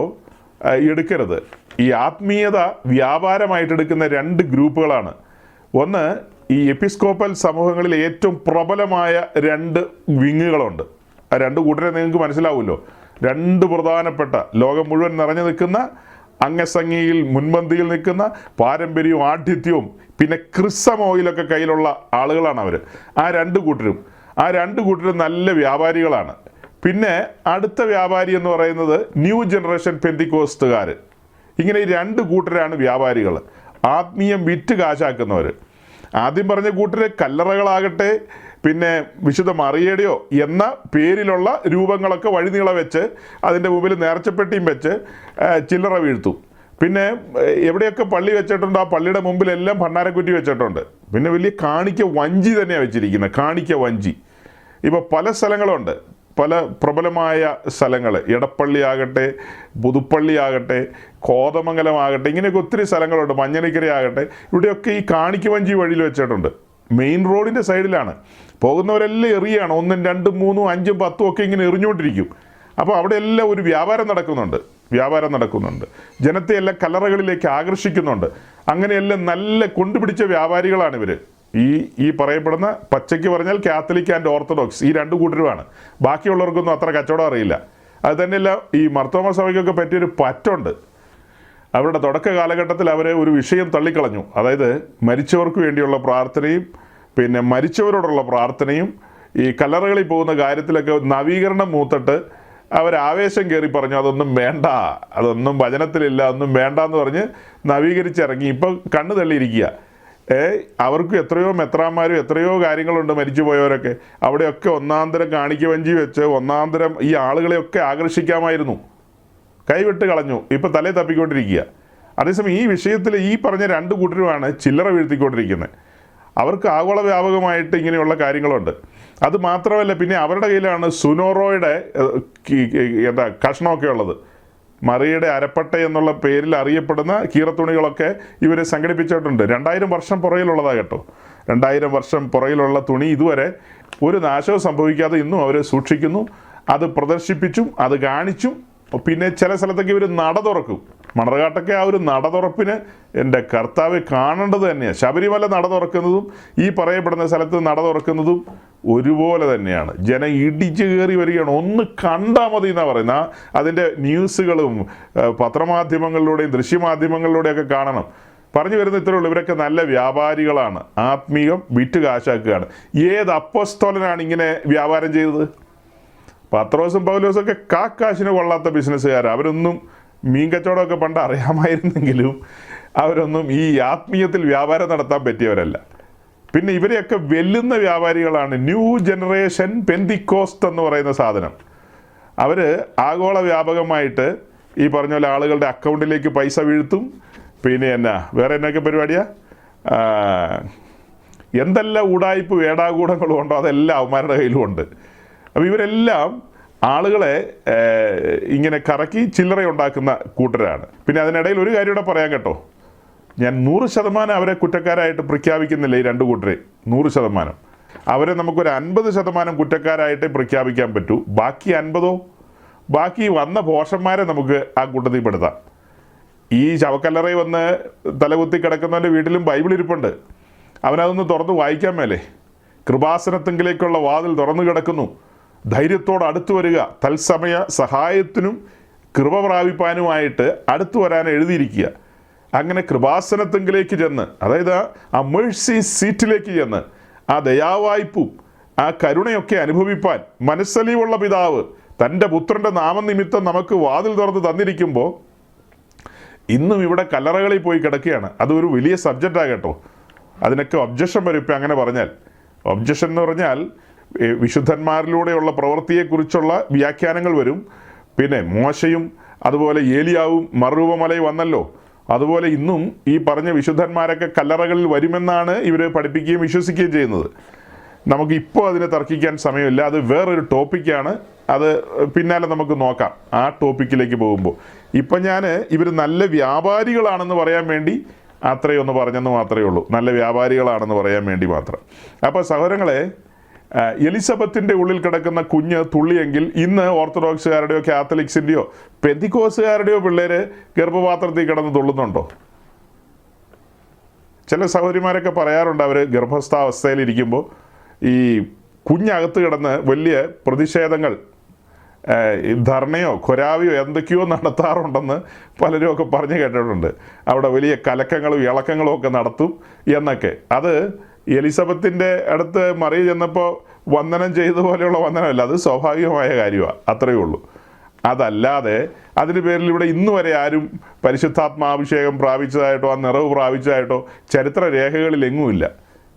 എടുക്കരുത്. ഈ ആത്മീയത വ്യാപാരമായിട്ട് എടുക്കുന്ന 2 ഗ്രൂപ്പുകളാണ്. ഒന്ന്, ഈ എപ്പിസ്കോപ്പൽ സമൂഹങ്ങളിൽ ഏറ്റവും പ്രബലമായ 2 വിങ്ങുകളുണ്ട്. ആ 2 കൂട്ടരെ നിങ്ങൾക്ക് മനസ്സിലാവുമല്ലോ. 2 പ്രധാനപ്പെട്ട, ലോകം മുഴുവൻ നിറഞ്ഞു നിൽക്കുന്ന, അംഗസംഖ്യയിൽ മുൻപന്തിയിൽ നിൽക്കുന്ന, പാരമ്പര്യവും ആഠ്യത്യവും പിന്നെ ക്രിസ്സമോയിലൊക്കെ കയ്യിലുള്ള ആളുകളാണ് അവർ. ആ 2 കൂട്ടരും നല്ല വ്യാപാരികളാണ്. പിന്നെ അടുത്ത വ്യാപാരി എന്ന് പറയുന്നത് ന്യൂ ജനറേഷൻ പെന്തിക്കോസ്തുകാർ. ഇങ്ങനെ ഈ 2 കൂട്ടരാണ് വ്യാപാരികൾ, ആത്മീയം വിറ്റ് കാശാക്കുന്നവർ. ആദ്യം പറഞ്ഞ കൂട്ടർ കല്ലറകളാകട്ടെ, പിന്നെ വിശുദ്ധ മറിയയുടെയോ എന്ന പേരിലുള്ള രൂപങ്ങളൊക്കെ വഴിനീള വെച്ച് അതിൻ്റെ മുമ്പിൽ നേർച്ചപ്പെട്ടിയും വെച്ച് ചില്ലറ വീഴ്ത്തും. പിന്നെ എവിടെയൊക്കെ പള്ളി വെച്ചിട്ടുണ്ടോ ആ പള്ളിയുടെ മുമ്പിലെല്ലാം ഭണ്ണാരക്കുറ്റി വെച്ചിട്ടുണ്ട്. പിന്നെ വലിയ കാണിക്ക വഞ്ചി തന്നെയാണ് വെച്ചിരിക്കുന്നത്, കാണിക്ക വഞ്ചി. ഇപ്പോൾ പല സ്ഥലങ്ങളുണ്ട്, പല പ്രബലമായ സ്ഥലങ്ങൾ, എടപ്പള്ളി ആകട്ടെ, പുതുപ്പള്ളി ആകട്ടെ, കോതമംഗലമാകട്ടെ, ഇങ്ങനെയൊക്കെ ഒത്തിരി സ്ഥലങ്ങളുണ്ട്, മഞ്ഞണിക്കര ആകട്ടെ. ഇവിടെയൊക്കെ ഈ കാണിക്ക വഞ്ചി വഴിയിൽ വെച്ചിട്ടുണ്ട്. മെയിൻ റോഡിൻ്റെ സൈഡിലാണ്. പോകുന്നവരെല്ലാം എറിയാണ്, 1, 2, 3, 5, 10 ഒക്കെ ഇങ്ങനെ എറിഞ്ഞുകൊണ്ടിരിക്കും. അപ്പോൾ അവിടെ എല്ലാം ഒരു വ്യാപാരം നടക്കുന്നുണ്ട്. ജനത്തെ എല്ലാം കല്ലറകളിലേക്ക് ആകർഷിക്കുന്നുണ്ട്. അങ്ങനെയെല്ലാം നല്ല കൊണ്ടുപിടിച്ച വ്യാപാരികളാണ് ഇവർ. ഈ പറയപ്പെടുന്ന, പച്ചയ്ക്ക് പറഞ്ഞാൽ കാത്തലിക് ആൻഡ് ഓർത്തഡോക്സ്, ഈ 2 കൂട്ടരുമാണ്. ബാക്കിയുള്ളവർക്കൊന്നും അത്ര കച്ചവടം അറിയില്ല. അത് തന്നെയല്ല, ഈ മർത്തോമ സഭയ്ക്കൊക്കെ പറ്റിയൊരു പറ്റുണ്ട്. അവരുടെ തുടക്ക കാലഘട്ടത്തിൽ അവരെ ഒരു വിഷയം തള്ളിക്കളഞ്ഞു. അതായത് മരിച്ചവർക്ക് വേണ്ടിയുള്ള പ്രാർത്ഥനയും പിന്നെ മരിച്ചവരോടുള്ള പ്രാർത്ഥനയും ഈ കല്ലറകളിൽ പോകുന്ന കാര്യത്തിലൊക്കെ നവീകരണം മൂത്തിട്ട് അവർ ആവേശം കയറി പറഞ്ഞു അതൊന്നും വേണ്ട, അതൊന്നും വചനത്തിലില്ല, ഒന്നും വേണ്ട എന്ന് പറഞ്ഞ് നവീകരിച്ചിറങ്ങി. ഇപ്പം കണ്ണു തള്ളിയിരിക്കുക. അവർക്ക് എത്രയോ മെത്രാന്മാരും എത്രയോ കാര്യങ്ങളുണ്ട്, മരിച്ചു പോയവരൊക്കെ. അവിടെയൊക്കെ ഒന്നാന്തരം കാണിക്ക വഞ്ചി വെച്ച് ഒന്നാന്തരം ഈ ആളുകളെയൊക്കെ ആകർഷിക്കാമായിരുന്നു. കൈവിട്ട് കളഞ്ഞു, ഇപ്പം തലേ തപ്പിക്കൊണ്ടിരിക്കുക. അതേസമയം ഈ വിഷയത്തിൽ ഈ പറഞ്ഞ 2 കൂട്ടരുമാണ് ചില്ലറ വീഴ്ത്തിക്കൊണ്ടിരിക്കുന്നത്. അവർക്ക് ആഗോള വ്യാപകമായിട്ട് ഇങ്ങനെയുള്ള കാര്യങ്ങളുണ്ട്. അത് മാത്രമല്ല, പിന്നെ അവരുടെ കയ്യിലാണ് സുനോറോയുടെ കഷ്ണമൊക്കെ ഉള്ളത്. മറിയയുടെ അരപ്പട്ട എന്നുള്ള പേരിൽ അറിയപ്പെടുന്ന കീറത്തുണികളൊക്കെ ഇവർ സംഘടിപ്പിച്ചിട്ടുണ്ട്. 2000 വർഷം പുറകിലുള്ളതാണ് കേട്ടോ. 2000 വർഷം പുറകിലുള്ള തുണി ഇതുവരെ ഒരു നാശവും സംഭവിക്കാതെ ഇന്നും അവർ സൂക്ഷിക്കുന്നു. അത് പ്രദർശിപ്പിച്ചും അത് കാണിച്ചും. പിന്നെ ചില സ്ഥലത്തൊക്കെ ഇവർ നട തുറക്കും. മണർകാട്ടൊക്കെ ആ ഒരു നട തുറപ്പിന് എൻ്റെ കർത്താവ് കാണേണ്ടത് തന്നെയാണ്. ശബരിമല നട തുറക്കുന്നതും ഈ പറയപ്പെടുന്ന സ്ഥലത്ത് നട തുറക്കുന്നതും ഒരുപോലെ തന്നെയാണ്. ജനം ഇടിച്ചു കയറി വരികയാണ്. ഒന്ന് കണ്ടാൽ മതി എന്നാണ് പറയുന്നത്. അതിൻ്റെ ന്യൂസുകളും പത്രമാധ്യമങ്ങളിലൂടെയും ദൃശ്യമാധ്യമങ്ങളിലൂടെയൊക്കെ കാണണം. പറഞ്ഞു വരുന്ന ഇത്രയേ ഉള്ളൂ, ഇവരൊക്കെ നല്ല വ്യാപാരികളാണ്, ആത്മീയം വിറ്റ് കാശാക്കുകയാണ്. ഏത് അപ്പോസ്തലനാണ് ഇങ്ങനെ വ്യാപാരം ചെയ്തത്? പത്രോസും പൗലോസൊക്കെ കാശിന് കൊള്ളാത്ത ബിസിനസ്സുകാർ. അവരൊന്നും മീൻ കച്ചവടമൊക്കെ പണ്ട് അറിയാമായിരുന്നെങ്കിലും അവരൊന്നും ഈ ആത്മീയത്തിൽ വ്യാപാരം നടത്താൻ പറ്റിയവരല്ല. പിന്നെ ഇവരെയൊക്കെ വെല്ലുന്ന വ്യാപാരികളാണ് ന്യൂ ജനറേഷൻ പെന്തിക്കോസ്ത് എന്ന് പറയുന്ന സാധനം. അവർ ആഗോള വ്യാപകമായിട്ട് ഈ പറഞ്ഞ പോലെ ആളുകളുടെ അക്കൗണ്ടിലേക്ക് പൈസ വീഴ്ത്തും. പിന്നെ വേറെ എന്നൊക്കെ പരിപാടിയാ, എന്തെല്ലാം ഉടായ്പ് വേടാകൂടങ്ങളും ഉണ്ടോ അതെല്ലാം അവന്മാരുടെ കയ്യിലും ഉണ്ട്. അപ്പോൾ ഇവരെല്ലാം ആളുകളെ ഇങ്ങനെ കറക്കി ചില്ലറയുണ്ടാക്കുന്ന കൂട്ടരാണ്. പിന്നെ അതിനിടയിൽ ഒരു കാര്യം കൂടെ പറയാൻ കേട്ടോ, ഞാൻ 100% അവരെ കുറ്റക്കാരായിട്ട് പ്രഖ്യാപിക്കുന്നില്ല. ഈ രണ്ട് കൂട്ടരെ 100%. അവരെ നമുക്കൊരു 50% കുറ്റക്കാരായിട്ടേ പ്രഖ്യാപിക്കാൻ പറ്റൂ. ബാക്കി 50 ബാക്കി വന്ന പോഷന്മാരെ നമുക്ക് ആ കൂട്ടത്തിൽ പെടുത്താം. ഈ ശവക്കല്ലറയിൽ വന്ന് തലകുത്തി കിടക്കുന്നവൻ്റെ വീട്ടിലും ബൈബിൾ ഇരിപ്പുണ്ട്. അവനതൊന്ന് തുറന്ന് വായിക്കാൻ മേലേ? കൃപാസനത്തെങ്കിലേക്കുള്ള വാതിൽ തുറന്നു കിടക്കുന്നു, ധൈര്യത്തോടെ അടുത്തു വരിക, തത്സമയ സഹായത്തിനും കൃപ പ്രാപിപ്പാനുമായിട്ട് അടുത്തു വരാൻ എഴുതിയിരിക്കുക. അങ്ങനെ കൃപാസനത്തെങ്കിലേക്ക് ചെന്ന്, അതായത് ആ മേഴ്സി സീറ്റിലേക്ക് ചെന്ന് ആ ദയാവായ്പും ആ കരുണയൊക്കെ അനുഭവിപ്പാൻ മനസ്സലിവുള്ള പിതാവ് തൻ്റെ പുത്രൻ്റെ നാമനിമിത്തം നമുക്ക് വാതിൽ തുറന്ന് തന്നിരിക്കുമ്പോൾ ഇന്നും ഇവിടെ കല്ലറകളിൽ പോയി കിടക്കുകയാണ്. അതൊരു വലിയ സബ്ജക്റ്റാണ് കേട്ടോ. അതിനൊക്കെ ഒബ്ജക്ഷൻ വരും. ഇപ്പം അങ്ങനെ പറഞ്ഞാൽ ഒബ്ജക്ഷൻ എന്ന് പറഞ്ഞാൽ വിശുദ്ധന്മാരിലൂടെയുള്ള പ്രവൃത്തിയെക്കുറിച്ചുള്ള വ്യാഖ്യാനങ്ങൾ വരും. പിന്നെ മോശയും അതുപോലെ ഏലിയാവും മറുരൂപമലയിൽ വന്നല്ലോ, അതുപോലെ ഇന്നും ഈ പറഞ്ഞ വിശുദ്ധന്മാരൊക്കെ കല്ലറകളിൽ വരുമെന്നാണ് ഇവർ പഠിപ്പിക്കുകയും വിശ്വസിക്കുകയും ചെയ്യുന്നത്. നമുക്കിപ്പോൾ അതിനെ തർക്കിക്കാൻ സമയമില്ല. അത് വേറൊരു ടോപ്പിക്കാണ്. അത് പിന്നാലെ നമുക്ക് നോക്കാം ആ ടോപ്പിക്കിലേക്ക് പോകുമ്പോൾ. ഇപ്പം ഞാൻ ഇവർ നല്ല വ്യാപാരികളാണെന്ന് പറയാൻ വേണ്ടി അത്രയൊന്ന് പറഞ്ഞെന്ന് മാത്രമേ ഉള്ളൂ. നല്ല വ്യാപാരികളാണെന്ന് പറയാൻ വേണ്ടി മാത്രം. അപ്പോൾ സഹോദരങ്ങളെ, എലിസബത്തിൻ്റെ ഉള്ളിൽ കിടക്കുന്ന കുഞ്ഞ് തുള്ളിയെങ്കിൽ ഇന്ന് ഓർത്തഡോക്സുകാരുടെയോ കാത്തലിക്സിൻ്റെയോ പെന്തിക്കോസുകാരുടെയോ പിള്ളേർ ഗർഭപാത്രത്തിൽ കിടന്ന് തുള്ളുന്നുണ്ടോ? ചില സഹോദരിമാരൊക്കെ പറയാറുണ്ട്, അവർ ഗർഭസ്ഥാവസ്ഥയിലിരിക്കുമ്പോൾ ഈ കുഞ്ഞകത്ത് കിടന്ന് വലിയ പ്രതിഷേധങ്ങൾ, ധർണയോ കൊരാവിയോ എന്തൊക്കെയോ നടത്താറുണ്ടെന്ന് പലരുമൊക്കെ പറഞ്ഞു കേട്ടിട്ടുണ്ട്. അവിടെ വലിയ കലക്കങ്ങളും ഇളക്കങ്ങളും ഒക്കെ നടത്തും എന്നൊക്കെ. അത് എലിസബത്തിൻ്റെ അടുത്ത് മറിയ ചെന്നപ്പോൾ വന്ദനം ചെയ്ത പോലെയുള്ള വന്ദനമല്ല, അത് സ്വാഭാവികമായ കാര്യമാണ്, അത്രയേ ഉള്ളൂ. അതല്ലാതെ അതിന് പേരിൽ ഇവിടെ ഇന്ന് വരെ ആരും പരിശുദ്ധാത്മാഭിഷേകം പ്രാപിച്ചതായിട്ടോ ആ നിറവ് പ്രാപിച്ചതായിട്ടോ ചരിത്ര രേഖകളിൽ എങ്ങുമില്ല.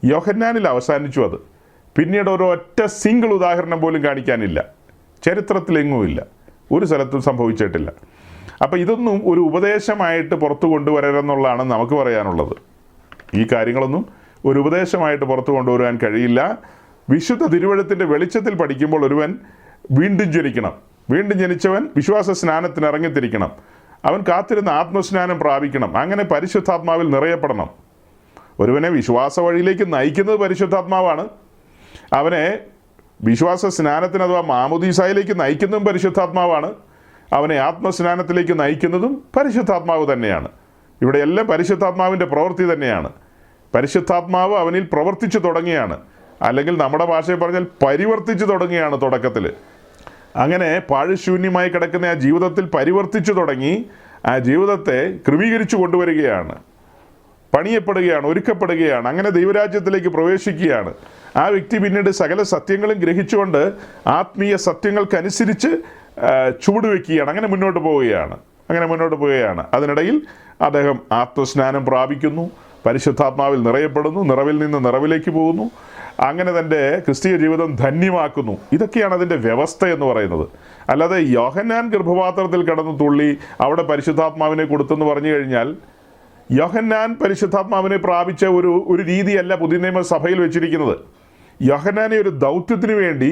യോഹന്നാനിൽ അവസാനിച്ചു അത്. പിന്നീട് ഒരു ഒറ്റ സിംഗിൾ ഉദാഹരണം പോലും കാണിക്കാനില്ല, ചരിത്രത്തിലെങ്ങുമില്ല, ഒരു സ്ഥലത്തും സംഭവിച്ചിട്ടില്ല. അപ്പം ഇതൊന്നും ഒരു ഉപദേശമായിട്ട് പുറത്തു കൊണ്ടുവരണമെന്നുള്ളതാണ് നമുക്ക് പറയാനുള്ളത്. ഈ കാര്യങ്ങളൊന്നും ഒരു ഉപദേശമായിട്ട് പുറത്തു കൊണ്ടുവരാൻ കഴിയില്ല. വിശുദ്ധ തിരുവഴുത്തിൻ്റെ വെളിച്ചത്തിൽ പഠിക്കുമ്പോൾ ഒരുവൻ വീണ്ടും ജനിക്കണം. വീണ്ടും ജനിച്ചവൻ വിശ്വാസ സ്നാനത്തിന് ഇറങ്ങിത്തിരിക്കണം. അവൻ കാത്തിരുന്ന് ആത്മസ്നാനം പ്രാപിക്കണം. അങ്ങനെ പരിശുദ്ധാത്മാവിൽ നിറയപ്പെടണം. ഒരുവനെ വിശ്വാസ വഴിയിലേക്ക് നയിക്കുന്നത് പരിശുദ്ധാത്മാവാണ്. അവനെ വിശ്വാസ സ്നാനത്തിന് അഥവാ മാമുദീസായിലേക്ക് നയിക്കുന്നതും പരിശുദ്ധാത്മാവാണ്. അവനെ ആത്മസ്നാനത്തിലേക്ക് നയിക്കുന്നതും പരിശുദ്ധാത്മാവ് തന്നെയാണ്. ഇവിടെ എല്ലാം പരിശുദ്ധാത്മാവിൻ്റെ പ്രവൃത്തി തന്നെയാണ്. പരിശുദ്ധാത്മാവ് അവനിൽ പ്രവർത്തിച്ചു തുടങ്ങിയാണ്, അല്ലെങ്കിൽ നമ്മുടെ ഭാഷയിൽ പറഞ്ഞാൽ പരിവർത്തിച്ചു തുടങ്ങിയാണ് തുടക്കത്തിൽ. അങ്ങനെ പാഴ്ശൂന്യമായി കിടക്കുന്ന ആ ജീവിതത്തിൽ പരിവർത്തിച്ചു തുടങ്ങി ആ ജീവിതത്തെ ക്രമീകരിച്ചു കൊണ്ടുവരികയാണ്, പണിയപ്പെടുകയാണ്, ഒരുക്കപ്പെടുകയാണ്. അങ്ങനെ ദൈവരാജ്യത്തിലേക്ക് പ്രവേശിക്കുകയാണ്. ആ വ്യക്തി പിന്നീട് സകല സത്യങ്ങളും ഗ്രഹിച്ചുകൊണ്ട് ആത്മീയ സത്യങ്ങൾക്കനുസരിച്ച് ചുവടുവെക്കുകയാണ്. അങ്ങനെ മുന്നോട്ട് പോവുകയാണ്. അതിനിടയിൽ അദ്ദേഹം ആത്മസ്നാനം പ്രാപിക്കുന്നു, പരിശുദ്ധാത്മാവിൽ നിറയപ്പെടുന്നു, നിറവിൽ നിന്ന് നിറവിലേക്ക് പോകുന്നു. അങ്ങനെ തൻ്റെ ക്രിസ്തീയ ജീവിതം ധന്യമാക്കുന്നു. ഇതൊക്കെയാണ് അതിൻ്റെ വ്യവസ്ഥ എന്ന് പറയുന്നത്. അല്ലാതെ യോഹന്നാൻ ഗർഭപാത്രത്തിൽ കിടന്ന് തുള്ളി അവിടെ പരിശുദ്ധാത്മാവിനെ കൊടുത്തെന്ന് പറഞ്ഞു കഴിഞ്ഞാൽ, യോഹന്നാൻ പരിശുദ്ധാത്മാവിനെ പ്രാപിച്ച ഒരു രീതിയല്ല പുതിയ നിയമസഭയിൽ വെച്ചിരിക്കുന്നത്. യോഹന്നാനെ ഒരു ദൗത്യത്തിന് വേണ്ടി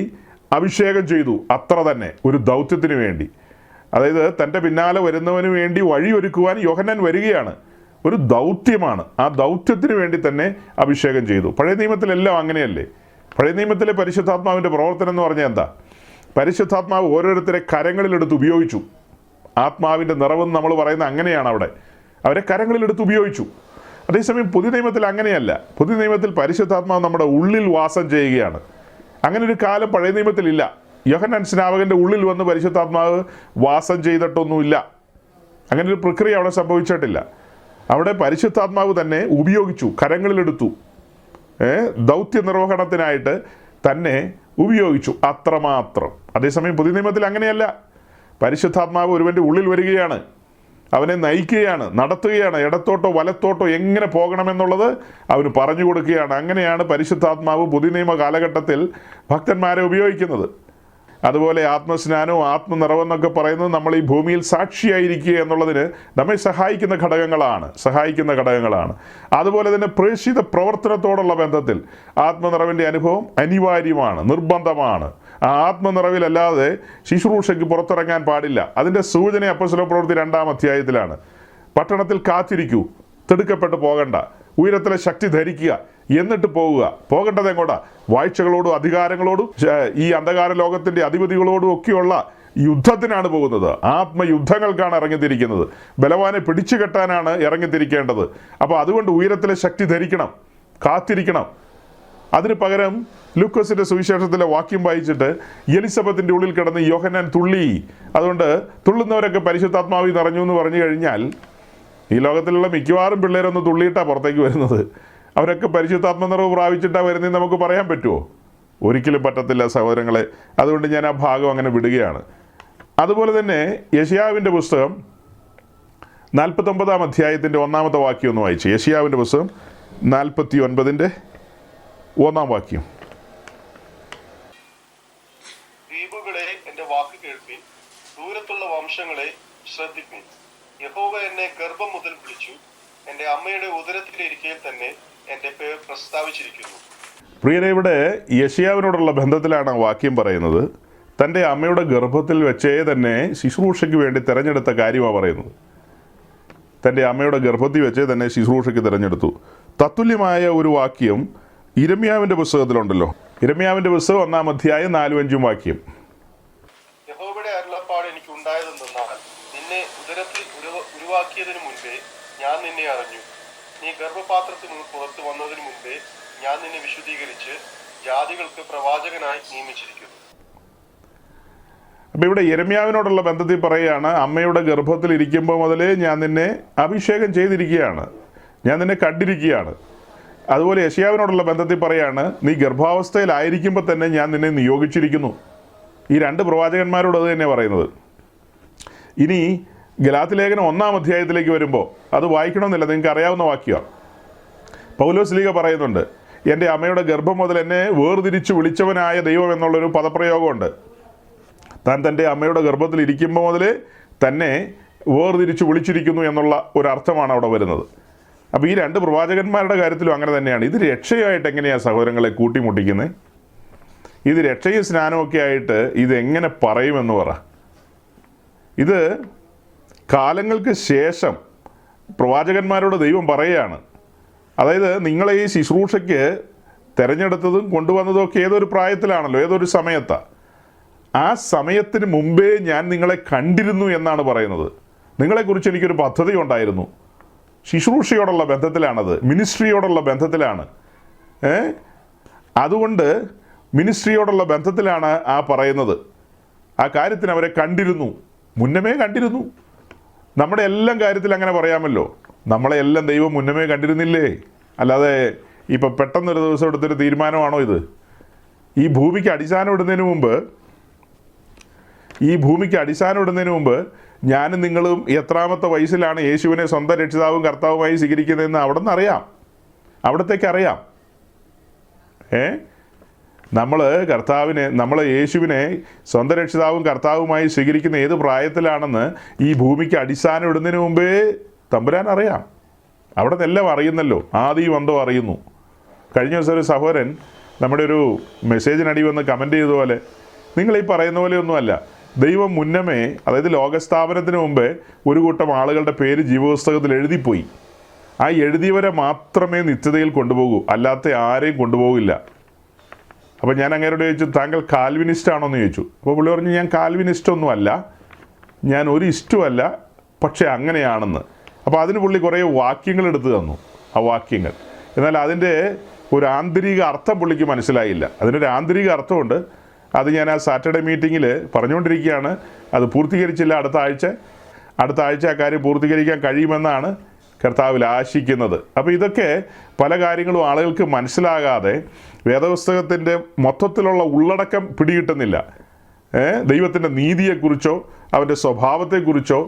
അഭിഷേകം ചെയ്തു, അത്ര തന്നെ, ഒരു ദൗത്യത്തിന് വേണ്ടി. അതായത് തൻ്റെ പിന്നാലെ വരുന്നവന് വേണ്ടി വഴിയൊരുക്കുവാൻ യോഹന്നാൻ വരികയാണ്. ഒരു ദൗത്യമാണ്. ആ ദൗത്യത്തിന് വേണ്ടി തന്നെ അഭിഷേകം ചെയ്തു. പഴയ നിയമത്തിലെല്ലാം അങ്ങനെയല്ലേ? പഴയ നിയമത്തിലെ പരിശുദ്ധാത്മാവിൻ്റെ പ്രവർത്തനം എന്ന് പറഞ്ഞാൽ എന്താ? പരിശുദ്ധാത്മാവ് ഓരോരുത്തരെ കരങ്ങളിലെടുത്ത് ഉപയോഗിച്ചു. ആത്മാവിൻ്റെ നിറവെന്ന് നമ്മൾ പറയുന്നത് അങ്ങനെയാണ്. അവരെ കരങ്ങളിലെടുത്ത് ഉപയോഗിച്ചു. അതേസമയം പുതിയ നിയമത്തിൽ അങ്ങനെയല്ല. പുതിയ നിയമത്തിൽ പരിശുദ്ധാത്മാവ് നമ്മുടെ ഉള്ളിൽ വാസം ചെയ്യുകയാണ്. അങ്ങനെ ഒരു കാലം പഴയ നിയമത്തിലില്ല. യോഹന്നാൻ സ്നാപകൻ്റെ ഉള്ളിൽ വന്ന് പരിശുദ്ധാത്മാവ് വാസം ചെയ്തിട്ടൊന്നുമില്ല. അങ്ങനെ ഒരു പ്രക്രിയ അവിടെ സംഭവിച്ചിട്ടില്ല. അവിടെ പരിശുദ്ധാത്മാവ് തന്നെ ഉപയോഗിച്ചു, കരങ്ങളിലെടുത്തു, ദൗത്യ നിർവഹണത്തിനായിട്ട് തന്നെ ഉപയോഗിച്ചു, അത്രമാത്രം. അതേസമയം പുതിയ നിയമത്തിൽ അങ്ങനെയല്ല. പരിശുദ്ധാത്മാവ് ഒരുവൻ്റെ ഉള്ളിൽ വരികയാണ്, അവനെ നയിക്കുകയാണ്, നടത്തുകയാണ്. ഇടത്തോട്ടോ വലത്തോട്ടോ എങ്ങനെ പോകണമെന്നുള്ളത് അവന് പറഞ്ഞു കൊടുക്കുകയാണ്. അങ്ങനെയാണ് പരിശുദ്ധാത്മാവ് പുതിയ നിയമ കാലഘട്ടത്തിൽ ഭക്തന്മാരെ ഉപയോഗിക്കുന്നത്. അതുപോലെ ആത്മസ്നാനവും ആത്മനിറവെന്നൊക്കെ പറയുന്നത് നമ്മൾ ഈ ഭൂമിയിൽ സാക്ഷിയായിരിക്കുക എന്നുള്ളതിന് നമ്മെ സഹായിക്കുന്ന ഘടകങ്ങളാണ്. അതുപോലെ തന്നെ പ്രേക്ഷിത പ്രവർത്തനത്തോടുള്ള ബന്ധത്തിൽ ആത്മനിറവിൻ്റെ അനുഭവം അനിവാര്യമാണ്, നിർബന്ധമാണ്. ആ ആത്മനിറവിലല്ലാതെ ശുശ്രൂഷയ്ക്ക് പുറത്തിറങ്ങാൻ പാടില്ല. അതിൻ്റെ സൂചന അപ്പോസ്തല പ്രവൃത്തി 2-ാം അധ്യായത്തിലാണ്. പട്ടണത്തിൽ കാത്തിരിക്കൂ, തിടുക്കപ്പെട്ട് പോകണ്ട, ഉയരത്തിലെ ശക്തി ധരിക്കുക, എന്നിട്ട് പോകേണ്ടത് എങ്ങോട്ടാ? വാഴ്ചകളോടും അധികാരങ്ങളോടും ഈ അന്ധകാര ലോകത്തിൻ്റെ അധിപതികളോടും ഒക്കെയുള്ള യുദ്ധത്തിനാണ് പോകുന്നത്. ആത്മയുദ്ധങ്ങൾക്കാണ് ഇറങ്ങിത്തിരിക്കുന്നത്. ബലവാനെ പിടിച്ചു കെട്ടാനാണ് ഇറങ്ങിത്തിരിക്കേണ്ടത്. അപ്പോൾ അതുകൊണ്ട് ഉയരത്തിലെ ശക്തി ധരിക്കണം, കാത്തിരിക്കണം. അതിന് പകരം ലൂക്കോസിൻ്റെ സുവിശേഷത്തിലെ വാക്യം വായിച്ചിട്ട് എലിസബത്തിൻ്റെ ഉള്ളിൽ കിടന്ന് യോഹന്നാൻ തുള്ളി, അതുകൊണ്ട് തുള്ളുന്നവരൊക്കെ പരിശുദ്ധാത്മാവിൽ നിറഞ്ഞു എന്ന് പറഞ്ഞു കഴിഞ്ഞാൽ ഈ ലോകത്തിലുള്ള മിക്കവാറും പിള്ളേരൊന്ന് തുള്ളിയിട്ടാണ് പുറത്തേക്ക് വരുന്നത്. അവരൊക്കെ പരിശുദ്ധാത്മ നിറവ് പ്രാപിച്ചിട്ടാണ് വരുന്നതെന്ന് നമുക്ക് പറയാൻ പറ്റുമോ? ഒരിക്കലും പറ്റത്തില്ല സഹോദരങ്ങളെ. അതുകൊണ്ട് ഞാൻ ആ ഭാഗം അങ്ങനെ വിടുകയാണ്. അതുപോലെ തന്നെ യെശയ്യാവിൻ്റെ പുസ്തകം 49-ാം അധ്യായത്തിൻ്റെ 1-ാമത്തെ വാക്യം ഒന്ന് വായിച്ചു. യെശയ്യാവിൻ്റെ പുസ്തകം 49-ന്റെ 1-ാം വാക്യം. ദ്വീപുകളെ എന്റെ വാക്ക് കേൾപ്പിൻ, ദൂരത്തുള്ള വംശങ്ങളെ ശ്രദ്ധിപ്പിൻ. യഹോവ എന്നെ ഗർഭം മുതൽ വിളിച്ചു, എന്റെ അമ്മയുടെ ഉദരത്തിലിരിക്കയിൽ തന്നെ എന്റെ പേർ പ്രസ്താവിച്ചിരിക്കുന്നു. പ്രിയരെ, ഇവിടെ യെശയ്യാവിനോടുള്ള ബന്ധത്തിലാണ് ആ വാക്യം പറയുന്നത്. തൻ്റെ അമ്മയുടെ ഗർഭത്തിൽ വെച്ചേ തന്നെ ശുശ്രൂഷയ്ക്ക് വേണ്ടി തിരഞ്ഞെടുത്ത കാര്യമാണ് പറയുന്നത്. തൻ്റെ അമ്മയുടെ ഗർഭത്തിൽ വെച്ചേ തന്നെ ശുശ്രൂഷയ്ക്ക് തിരഞ്ഞെടുത്തു. തത്തുല്യമായ ഒരു വാക്യം യിരെമ്യാവിൻ്റെ പുസ്തകത്തിലുണ്ടല്ലോ. യിരെമ്യാവിൻ്റെ പുസ്തകം 1-ാം അധ്യായം 4-5 വാക്യം. യഹോവയുടെ അരുളപ്പാട് എനിക്ക് ഉണ്ടായതെന്നാൽ, നിന്നെ ഉദരത്തിൽ ഉരുവാക്കിയതിനു മുൻപേ ഞാൻ നിന്നെ അറിഞ്ഞു. നീ ഗർഭപാത്രത്തിൽ പുറത്തു വന്നതിന് മുൻപേ ഞാൻ നിന്നെ വിശുദ്ധീകരിച്ച് ജാതികൾക്ക് പ്രവാചകനായി നിയമിച്ചിരിക്കുന്നു. അപ്പം ഇവിടെ യിരെമ്യാവിനോടുള്ള ബന്ധത്തിൽ പറയുകയാണ്, അമ്മയുടെ ഗർഭത്തിൽ ഇരിക്കുമ്പോൾ മുതലേ ഞാൻ നിന്നെ അഭിഷേകം ചെയ്തിരിക്കുകയാണ്, ഞാൻ നിന്നെ കണ്ടിരിക്കുകയാണ്. അതുപോലെ യെശയ്യാവിനോടുള്ള ബന്ധത്തിൽ പറയാണ്, നീ ഗർഭാവസ്ഥയിലായിരിക്കുമ്പോൾ തന്നെ ഞാൻ നിന്നെ നിയോഗിച്ചിരിക്കുന്നു. ഈ 2 പ്രവാചകന്മാരോട് അത് തന്നെ പറയുന്നത്. ഇനി ഗലാത്യ ലേഖനം 1-ാം അധ്യായത്തിലേക്ക് വരുമ്പോൾ അത് വായിക്കണമെന്നില്ല, നിങ്ങൾക്ക് അറിയാവുന്ന വാക്യമാണ്. പൗലോസ് ലീഗ പറയുന്നുണ്ട്, എൻ്റെ അമ്മയുടെ ഗർഭം മുതൽ എന്നെ വേർതിരിച്ച് വിളിച്ചവനായ ദൈവം എന്നുള്ളൊരു പദപ്രയോഗമുണ്ട്. താൻ തൻ്റെ അമ്മയുടെ ഗർഭത്തിൽ ഇരിക്കുമ്പോൾ മുതലേ തന്നെ വേർതിരിച്ച് വിളിച്ചിരിക്കുന്നു എന്നുള്ള ഒരർത്ഥമാണ് അവിടെ വരുന്നത്. അപ്പോൾ ഈ 2 പ്രവാചകന്മാരുടെ കാര്യത്തിലും അങ്ങനെ തന്നെയാണ്. ഇത് രക്ഷയായിട്ട് എങ്ങനെയാണ് സഹോദരങ്ങളെ കൂട്ടിമുട്ടിക്കുന്നത്? ഇത് രക്ഷയും സ്നാനമൊക്കെ ആയിട്ട് ഇതെങ്ങനെ പറയുമെന്ന് പറ. ഇത് കാലങ്ങൾക്ക് ശേഷം പ്രവാചകന്മാരോട് ദൈവം പറയുകയാണ്. അതായത് നിങ്ങളെ ഈ ശുശ്രൂഷയ്ക്ക് തിരഞ്ഞെടുത്തതും കൊണ്ടുവന്നതും ഒക്കെ ഏതൊരു പ്രായത്തിലാണല്ലോ, ഏതൊരു സമയത്താണ്. ആ സമയത്തിന് മുമ്പേ ഞാൻ നിങ്ങളെ കണ്ടിരുന്നു എന്നാണ് പറയുന്നത്. നിങ്ങളെക്കുറിച്ച് എനിക്കൊരു പദ്ധതി ഉണ്ടായിരുന്നു. ശുശ്രൂഷയോടുള്ള ബന്ധത്തിലാണത്, മിനിസ്ട്രിയോടുള്ള ബന്ധത്തിലാണ്. അതുകൊണ്ട് മിനിസ്ട്രിയോടുള്ള ബന്ധത്തിലാണ് ആ പറയുന്നത്. ആ കാര്യത്തിന് അവരെ കണ്ടിരുന്നു, മുന്നമേ കണ്ടിരുന്നു. നമ്മുടെ എല്ലാം കാര്യത്തിൽ അങ്ങനെ പറയാമല്ലോ, നമ്മളെ എല്ലാം ദൈവം മുന്നമേ കണ്ടിരുന്നില്ലേ? അല്ലാതെ ഇപ്പം പെട്ടെന്നൊരു ദിവസം എടുത്തൊരു തീരുമാനമാണോ ഇത്? ഈ ഭൂമിക്ക് അടിസ്ഥാനം ഇടുന്നതിന് മുമ്പ് ഞാനും നിങ്ങളും എത്രാമത്തെ വയസ്സിലാണ് യേശുവിനെ സ്വന്തം രക്ഷിതാവും കർത്താവുമായി സ്വീകരിക്കുന്നതെന്ന് അവിടത്തേക്ക് അറിയാം. നമ്മൾ യേശുവിനെ സ്വന്തം രക്ഷിതാവും കർത്താവുമായി സ്വീകരിക്കുന്ന ഏത് പ്രായത്തിലാണെന്ന് ഈ ഭൂമിക്ക് അടിസ്ഥാനം ഇടുന്നതിന് മുമ്പേ തമ്പുരാൻ അറിയാം. അവിടെ നിന്നെല്ലാം അറിയുന്നല്ലോ, ആദിയും അന്തവും അറിയുന്നു. കഴിഞ്ഞ ദിവസം ഒരു സഹോദരൻ നമ്മുടെ ഒരു മെസ്സേജിനടി വന്ന് കമൻറ്റ് ചെയ്ത പോലെ, നിങ്ങൾ ഈ പറയുന്ന പോലെയൊന്നുമല്ല. ദൈവം മുന്നമേ, അതായത് ലോകസ്ഥാപനത്തിന് മുമ്പേ ഒരു കൂട്ടം ആളുകളുടെ പേര് ജീവപുസ്തകത്തിൽ എഴുതിപ്പോയി. ആ എഴുതിയവരെ മാത്രമേ നിത്യതയിൽ കൊണ്ടുപോകൂ, അല്ലാത്ത ആരെയും കൊണ്ടുപോകില്ല. അപ്പോൾ ഞാൻ അങ്ങേരോട് ചോദിച്ചു, താങ്കൾ കാൽവിനിസ്റ്റ് ആണോ എന്ന് ചോദിച്ചു. അപ്പോൾ പുള്ളി പറഞ്ഞു, ഞാൻ കാൽവിനിസ്റ്റൊന്നുമല്ല, ഞാൻ ഒരു ഇഷ്ടമല്ല, പക്ഷേ അങ്ങനെയാണെന്ന്. അപ്പോൾ അതിന് പുള്ളി കുറേ വാക്യങ്ങൾ എടുത്തു തന്നു. ആ വാക്യങ്ങൾ, എന്നാൽ അതിൻ്റെ ഒരു ആന്തരിക അർത്ഥം പുള്ളിക്ക് മനസ്സിലായില്ല. അതിനൊരു ആന്തരിക അർത്ഥമുണ്ട്. അത് ഞാൻ ആ സാറ്റർഡേ മീറ്റിങ്ങിൽ പറഞ്ഞുകൊണ്ടിരിക്കുകയാണ്. അത് പൂർത്തീകരിച്ചില്ല. അടുത്ത ആഴ്ച ആ കാര്യം പൂർത്തീകരിക്കാൻ കഴിയുമെന്നാണ് കർത്താവിൽ ആശിക്കുന്നത്. അപ്പോൾ ഇതൊക്കെ പല കാര്യങ്ങളും ആളുകൾക്ക് മനസ്സിലാകാതെ വേദപുസ്തകത്തിൻ്റെ മൊത്തത്തിലുള്ള ഉള്ളടക്കം പിടികിട്ടുന്നില്ല. ദൈവത്തിൻ്റെ നീതിയെക്കുറിച്ചോ അവൻ്റെ സ്വഭാവത്തെക്കുറിച്ചോ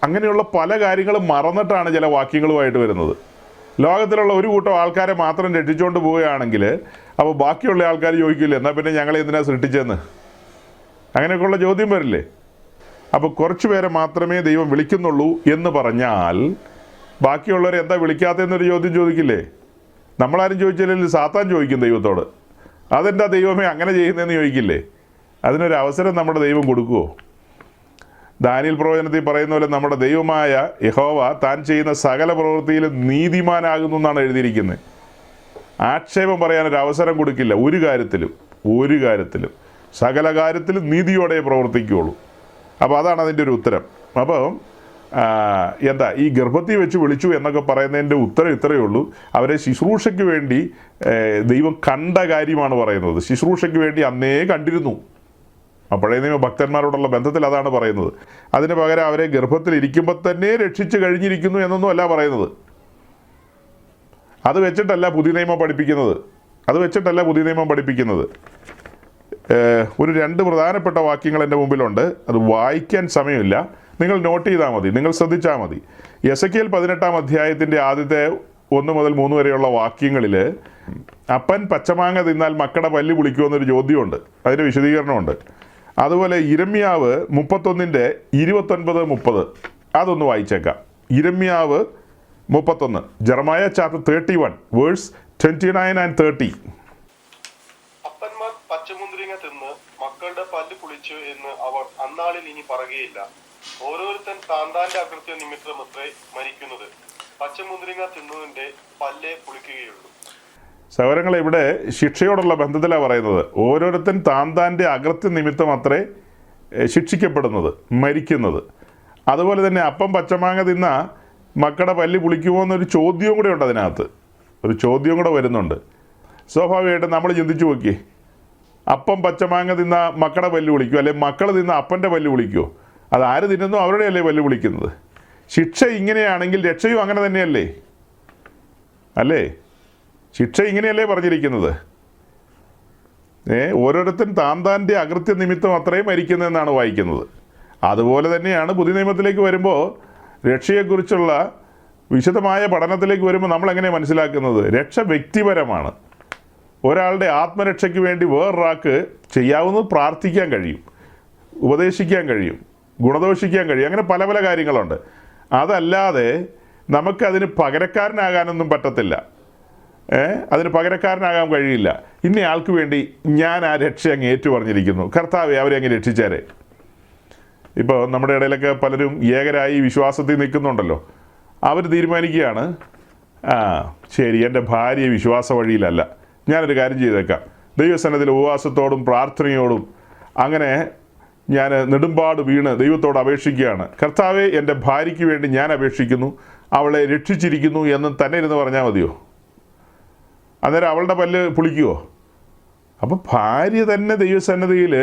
അങ്ങനെയുള്ള പല കാര്യങ്ങളും മറന്നിട്ടാണ് ചില വാക്യങ്ങളുമായിട്ട് വരുന്നത്. ലോകത്തിലുള്ള ഒരു കൂട്ടം ആൾക്കാരെ മാത്രം രക്ഷിച്ചുകൊണ്ട് പോവുകയാണെങ്കിൽ അപ്പോൾ ബാക്കിയുള്ള ആൾക്കാർ ചോദിക്കില്ലേ, എന്നാൽ പിന്നെ ഞങ്ങളെ എന്തിനാ സൃഷ്ടിച്ചെന്ന്? അങ്ങനെയൊക്കെയുള്ള ചോദ്യം വരില്ലേ? അപ്പോൾ കുറച്ച് പേരെ മാത്രമേ ദൈവം വിളിക്കുന്നുള്ളൂ എന്ന് പറഞ്ഞാൽ ബാക്കിയുള്ളവരെ എന്താ വിളിക്കാത്തതെന്നൊരു ചോദ്യം ചോദിക്കില്ലേ? നമ്മളാരും ചോദിച്ചില്ലെങ്കിൽ സാത്താൻ ചോദിക്കും ദൈവത്തോട്. അതെന്താ ദൈവമേ അങ്ങനെ ചെയ്യുന്നതെന്ന് ചോദിക്കില്ലേ? അതിനൊരു അവസരം നമ്മുടെ ദൈവം കൊടുക്കുമോ? ദാനിയേൽ പ്രവചനത്തിൽ പറയുന്ന പോലെ നമ്മുടെ ദൈവമായ യഹോവ താൻ ചെയ്യുന്ന സകല പ്രവൃത്തിയിലും നീതിമാനാകുന്നു എന്നാണ് എഴുതിയിരിക്കുന്നത്. ആക്ഷേപം പറയാനൊരു അവസരം കൊടുക്കില്ല ഒരു കാര്യത്തിലും സകല കാര്യത്തിലും നീതിയോടെ പ്രവർത്തിക്കുകയുള്ളൂ. അപ്പോൾ അതാണ് അതിൻ്റെ ഒരു ഉത്തരം. അപ്പം എന്താ ഈ ഗർഭത്തിൽ വെച്ച് വിളിച്ചു എന്നൊക്കെ പറയുന്നതിൻ്റെ ഉത്തരം ഇത്രയേ ഉള്ളൂ. അവരെ ശുശ്രൂഷയ്ക്ക് വേണ്ടി ദൈവം കണ്ട കാര്യമാണ് പറയുന്നത്. ശുശ്രൂഷയ്ക്ക് വേണ്ടി അന്നേ കണ്ടിരുന്നു. പഴയ നിയമ ഭക്തന്മാരോടുള്ള ബന്ധത്തിൽ അതാണ് പറയുന്നത്. അതിന് പകരം അവരെ ഗർഭത്തിൽ ഇരിക്കുമ്പോൾ തന്നെ രക്ഷിച്ച് കഴിഞ്ഞിരിക്കുന്നു എന്നൊന്നും അല്ല പറയുന്നത്. അത് വെച്ചിട്ടല്ല പുതിയ നിയമം പഠിപ്പിക്കുന്നത്. ഒരു 2 പ്രധാനപ്പെട്ട വാക്യങ്ങൾ എൻ്റെ മുമ്പിലുണ്ട്. അത് വായിക്കാൻ സമയമില്ല, നിങ്ങൾ നോട്ട് ചെയ്താൽ മതി, നിങ്ങൾ ശ്രദ്ധിച്ചാൽ മതി. എസെക്കിയേൽ 18-ാം അധ്യായത്തിൻ്റെ ആദ്യത്തെ 1 മുതൽ 3 വരെയുള്ള വാക്യങ്ങളിൽ അപ്പൻ പച്ചമാങ്ങ തിന്നാൽ മക്കളുടെ പല്ല് പുളിക്കുമെന്നൊരു ചോദ്യമുണ്ട്, അതിൻ്റെ വിശദീകരണമുണ്ട്. അതുപോലെ യിരെമ്യാവ് 31-ന്റെ 29-30 അതൊന്ന് വായിച്ചേക്കാം. യിരെമ്യാവ് 31, ജെറമയ ചാപ്റ്റർ 31 വേഴ്സ് 29 and 30. അപ്പന്മാർ പച്ചമുന്തിരിങ്ങ തിന്ന് മക്കളുടെ പല്ല് പുളിച്ചു എന്ന് അവർ അന്നാളിൽ ഇനി പറയുകയില്ല. ഓരോരുത്തൻ താന്താന്റെ അകൃത്യ നിമിത്തമത്രേ മരിക്കുന്നത്. പച്ചമുന്തിരിങ്ങ തിന്നതിന്റെ പല്ലേ പുളിക്കുകയുള്ളൂ. സഹോദരങ്ങളെ, ഇവിടെ ശിക്ഷയോടുള്ള ബന്ധത്തിലാണ് പറയുന്നത്. ഓരോരുത്തൻ താന്താൻ്റെ അകൃത്യ നിമിത്തം അത്രേ ശിക്ഷിക്കപ്പെടുന്നത്, മരിക്കുന്നത്. അതുപോലെ തന്നെ അപ്പം പച്ചമാങ്ങ തിന്ന മക്കളുടെ പല്ല് പുളിക്കുമോ എന്നൊരു ചോദ്യവും കൂടെ ഉണ്ട്. അതിനകത്ത് ഒരു ചോദ്യം കൂടെ വരുന്നുണ്ട്. സ്വാഭാവികമായിട്ടും നമ്മൾ ചിന്തിച്ചു നോക്കി, അപ്പം പച്ചമാങ്ങ തിന്ന മക്കളുടെ പല്ല് പുളിക്കുമോ, അല്ലെങ്കിൽ മക്കൾ തിന്ന അപ്പൻ്റെ പല്ല് പുളിക്കുമോ? അത് ആര് തിന്നുന്നോ അവരുടെ അല്ലേ പല്ല് പുളിക്കുന്നത്? ശിക്ഷ ഇങ്ങനെയാണെങ്കിൽ രക്ഷയും അങ്ങനെ തന്നെയല്ലേ? അല്ലേ? ശിക്ഷ ഇങ്ങനെയല്ലേ പറഞ്ഞിരിക്കുന്നത്? ഓരോരുത്തൻ താന്താൻ്റെ അകൃത്യ നിമിത്തം അത്രയും മരിക്കുന്നതെന്നാണ് വായിക്കുന്നത്. അതുപോലെ തന്നെയാണ് പുതിയ നിയമത്തിലേക്ക് വരുമ്പോൾ രക്ഷയെക്കുറിച്ചുള്ള വിശദമായ പഠനത്തിലേക്ക് വരുമ്പോൾ നമ്മൾ എങ്ങനെ മനസ്സിലാക്കുന്നത്? രക്ഷ വ്യക്തിപരമാണ്. ഒരാളുടെ ആത്മരക്ഷയ്ക്ക് വേണ്ടി വേറൊരാൾക്ക് ചെയ്യാവുന്നത് പ്രാർത്ഥിക്കാൻ കഴിയും, ഉപദേശിക്കാൻ കഴിയും, ഗുണദോഷിക്കാൻ കഴിയും, അങ്ങനെ പല പല കാര്യങ്ങളുണ്ട്. അതല്ലാതെ നമുക്കതിന് പകരക്കാരനാകാനൊന്നും പറ്റത്തില്ല. അതിന് പകരക്കാരനാകാൻ കഴിയില്ല. ഇന്നയാൾക്ക് വേണ്ടി ഞാൻ ആ രക്ഷ അങ്ങ് ഏറ്റു പറഞ്ഞിരിക്കുന്നു, കർത്താവെ അവരെ അങ്ങ് രക്ഷിച്ചാരെ. ഇപ്പോൾ നമ്മുടെ ഇടയിലൊക്കെ പലരും ഏകരായി വിശ്വാസത്തിൽ നിൽക്കുന്നുണ്ടല്ലോ. അവർ തീരുമാനിക്കുകയാണ്, ശരി, എൻ്റെ ഭാര്യ വിശ്വാസ വഴിയിലല്ല, ഞാനൊരു കാര്യം ചെയ്തേക്കാം, ദൈവസന്നിധിയിൽ ഉപവാസത്തോടും പ്രാർത്ഥനയോടും അങ്ങനെ ഞാൻ നെടുമ്പാട് വീണ് ദൈവത്തോട് അപേക്ഷിക്കുകയാണ്, കർത്താവെ എൻ്റെ ഭാര്യയ്ക്ക് വേണ്ടി ഞാൻ അപേക്ഷിക്കുന്നു, അവളെ രക്ഷിച്ചിരിക്കുന്നു എന്ന് തന്നെ ഇരുന്ന് പറഞ്ഞാൽ മതിയോ? അന്നേരം അവളുടെ പല്ല് പുളിക്കുമോ? അപ്പോൾ ഭാര്യ തന്നെ ദൈവസന്നിധിയിൽ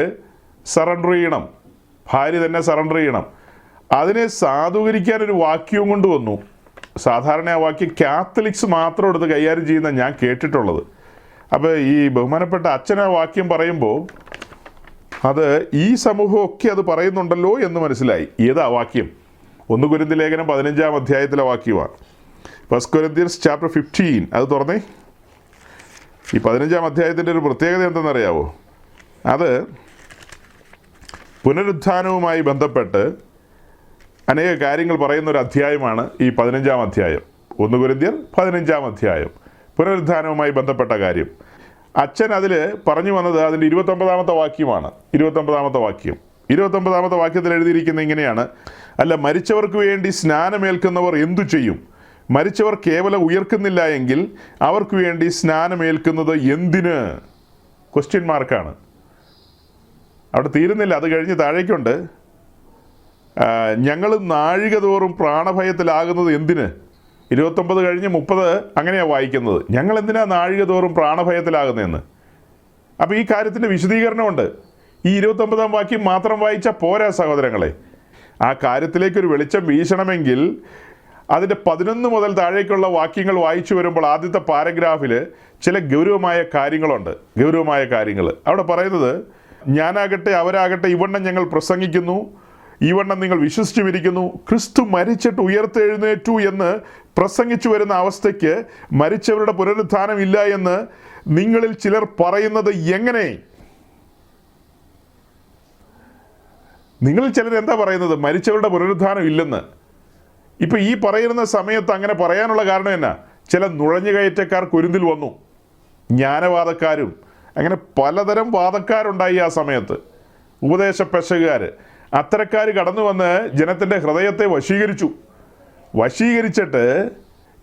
സറണ്ടർ ചെയ്യണം. അതിനെ സാധൂകരിക്കാനൊരു വാക്യവും കൊണ്ടുവന്നു. സാധാരണ ആ വാക്യം കാത്തലിക്സ് മാത്രം എടുത്ത് കൈകാര്യം ചെയ്യുന്ന ഞാൻ കേട്ടിട്ടുള്ളത്. അപ്പോൾ ഈ ബഹുമാനപ്പെട്ട അച്ഛൻ ആ വാക്യം പറയുമ്പോൾ അത് ഈ സമൂഹമൊക്കെ അത് പറയുന്നുണ്ടല്ലോ എന്ന് മനസ്സിലായി. ഏതാ വാക്യം? 1 കൊരിന്ത്യർ ലേഖനം 15-ാം അധ്യായത്തിലെ വാക്യമാണ്. 1 Corinthians chapter 15. അത് തുറന്നേ. ഈ 15-ാം അധ്യായത്തിൻ്റെ ഒരു പ്രത്യേകത എന്തെന്നറിയാവോ? അത് പുനരുത്ഥാനവുമായി ബന്ധപ്പെട്ട് അനേക കാര്യങ്ങൾ പറയുന്ന ഒരു അധ്യായമാണ് ഈ 15-ാം അധ്യായം. 1 കൊരിന്ത്യർ 15-ാം അധ്യായം, പുനരുത്ഥാനവുമായി ബന്ധപ്പെട്ട കാര്യം. അച്ഛൻ അതിൽ പറഞ്ഞു വന്നത് അതിൻ്റെ 29-ാമത്തെ വാക്യമാണ്. 29-ാമത്തെ വാക്യം. 29-ാമത്തെ വാക്യത്തിൽ എഴുതിയിരിക്കുന്നത് ഇങ്ങനെയാണ്: അല്ല, മരിച്ചവർക്ക് വേണ്ടി സ്നാനമേൽക്കുന്നവർ എന്തു ചെയ്യും? മരിച്ചവർ കേവലം ഉയർക്കുന്നില്ല എങ്കിൽ അവർക്ക് വേണ്ടി സ്നാനമേൽക്കുന്നത് എന്തിന്? ക്വസ്റ്റ്യൻ മാർക്കാണ്. അവിടെ തീരുന്നില്ല, അത് കഴിഞ്ഞ് താഴേക്കുണ്ട്. ഞങ്ങൾ നാഴിക തോറും പ്രാണഭയത്തിലാകുന്നത് എന്തിന്? 29 കഴിഞ്ഞ് 30 അങ്ങനെയാണ് വായിക്കുന്നത്. ഞങ്ങൾ എന്തിനാ നാഴിക തോറും പ്രാണഭയത്തിലാകുന്നതെന്ന്. അപ്പോൾ ഈ കാര്യത്തിൻ്റെ വിശദീകരണമുണ്ട്. ഈ 29-ാം വാക്യം മാത്രം വായിച്ചാൽ പോരാ സഹോദരങ്ങളെ. ആ കാര്യത്തിലേക്കൊരു വെളിച്ചം വീശണമെങ്കിൽ അതിൻ്റെ 11 മുതൽ താഴേക്കുള്ള വാക്യങ്ങൾ വായിച്ചു വരുമ്പോൾ ആദ്യത്തെ പാരഗ്രാഫിൽ ചില ഗൗരവമായ കാര്യങ്ങളുണ്ട്. അവിടെ പറയുന്നത്, ഞാനാകട്ടെ അവരാകട്ടെ ഇവണ്ണം ഞങ്ങൾ പ്രസംഗിക്കുന്നു, ഇവണ്ണം നിങ്ങൾ വിശ്വസിച്ചുമിരിക്കുന്നു, ക്രിസ്തു മരിച്ചിട്ട് ഉയർത്തെഴുന്നേറ്റു എന്ന് പ്രസംഗിച്ചു വരുന്ന അവസ്ഥയ്ക്ക് മരിച്ചവരുടെ പുനരുത്ഥാനം ഇല്ല എന്ന് നിങ്ങളിൽ ചിലർ പറയുന്നത് എങ്ങനെ? നിങ്ങളിൽ ചിലർ എന്താ പറയുന്നത്? മരിച്ചവരുടെ പുനരുത്ഥാനം ഇല്ലെന്ന്. ഇപ്പം ഈ പറയുന്ന സമയത്ത് അങ്ങനെ പറയാനുള്ള കാരണം എന്നാ? ചില നുഴഞ്ഞുകയറ്റക്കാർ കുരുന്തിൽ വന്നു, ജ്ഞാനവാദക്കാരും അങ്ങനെ പലതരം വാദക്കാരുണ്ടായി ആ സമയത്ത്. ഉപദേശ പെശകുകാർ, അത്തരക്കാർ കടന്നു വന്ന് ജനത്തിൻ്റെ ഹൃദയത്തെ വശീകരിച്ചിട്ട്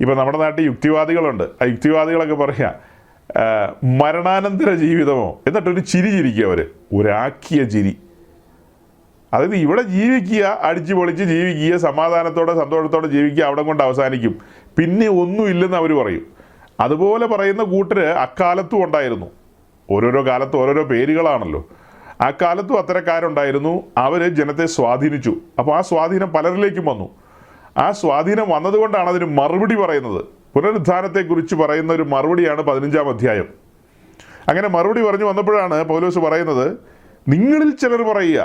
ഇപ്പം നമ്മുടെ നാട്ടിൽ യുക്തിവാദികളുണ്ട്. ആ യുക്തിവാദികളൊക്കെ പറയുക മരണാനന്തര ജീവിതമോ, എന്നിട്ടൊരു ചിരി ചിരിക്കുക അവർ, ഒരാക്കിയ ചിരി. അതായത് ഇവിടെ ജീവിക്കുക, അടിച്ചു പൊളിച്ച് ജീവിക്കുക, സമാധാനത്തോടെ സന്തോഷത്തോടെ ജീവിക്കുക, അവിടെ കൊണ്ട് അവസാനിക്കും, പിന്നെ ഒന്നുമില്ലെന്ന് അവർ പറയും. അതുപോലെ പറയുന്ന കൂട്ടര് അക്കാലത്തും ഉണ്ടായിരുന്നു. ഓരോരോ കാലത്തും ഓരോരോ പേരുകളാണല്ലോ. ആ കാലത്തും അത്തരക്കാരുണ്ടായിരുന്നു. അവർ ജനത്തെ സ്വാധീനിച്ചു. അപ്പോൾ ആ സ്വാധീനം പലരിലേക്കും വന്നു. ആ സ്വാധീനം വന്നതുകൊണ്ടാണ് അതിന് മറുപടി പറയുന്നത്. പുനരുത്ഥാനത്തെക്കുറിച്ച് പറയുന്ന ഒരു മറുപടിയാണ് 15-ാം അധ്യായം. അങ്ങനെ മറുപടി പറഞ്ഞു വന്നപ്പോഴാണ് പൗലോസ് പറയുന്നത്, നിങ്ങളിൽ ചിലർ പറയുക.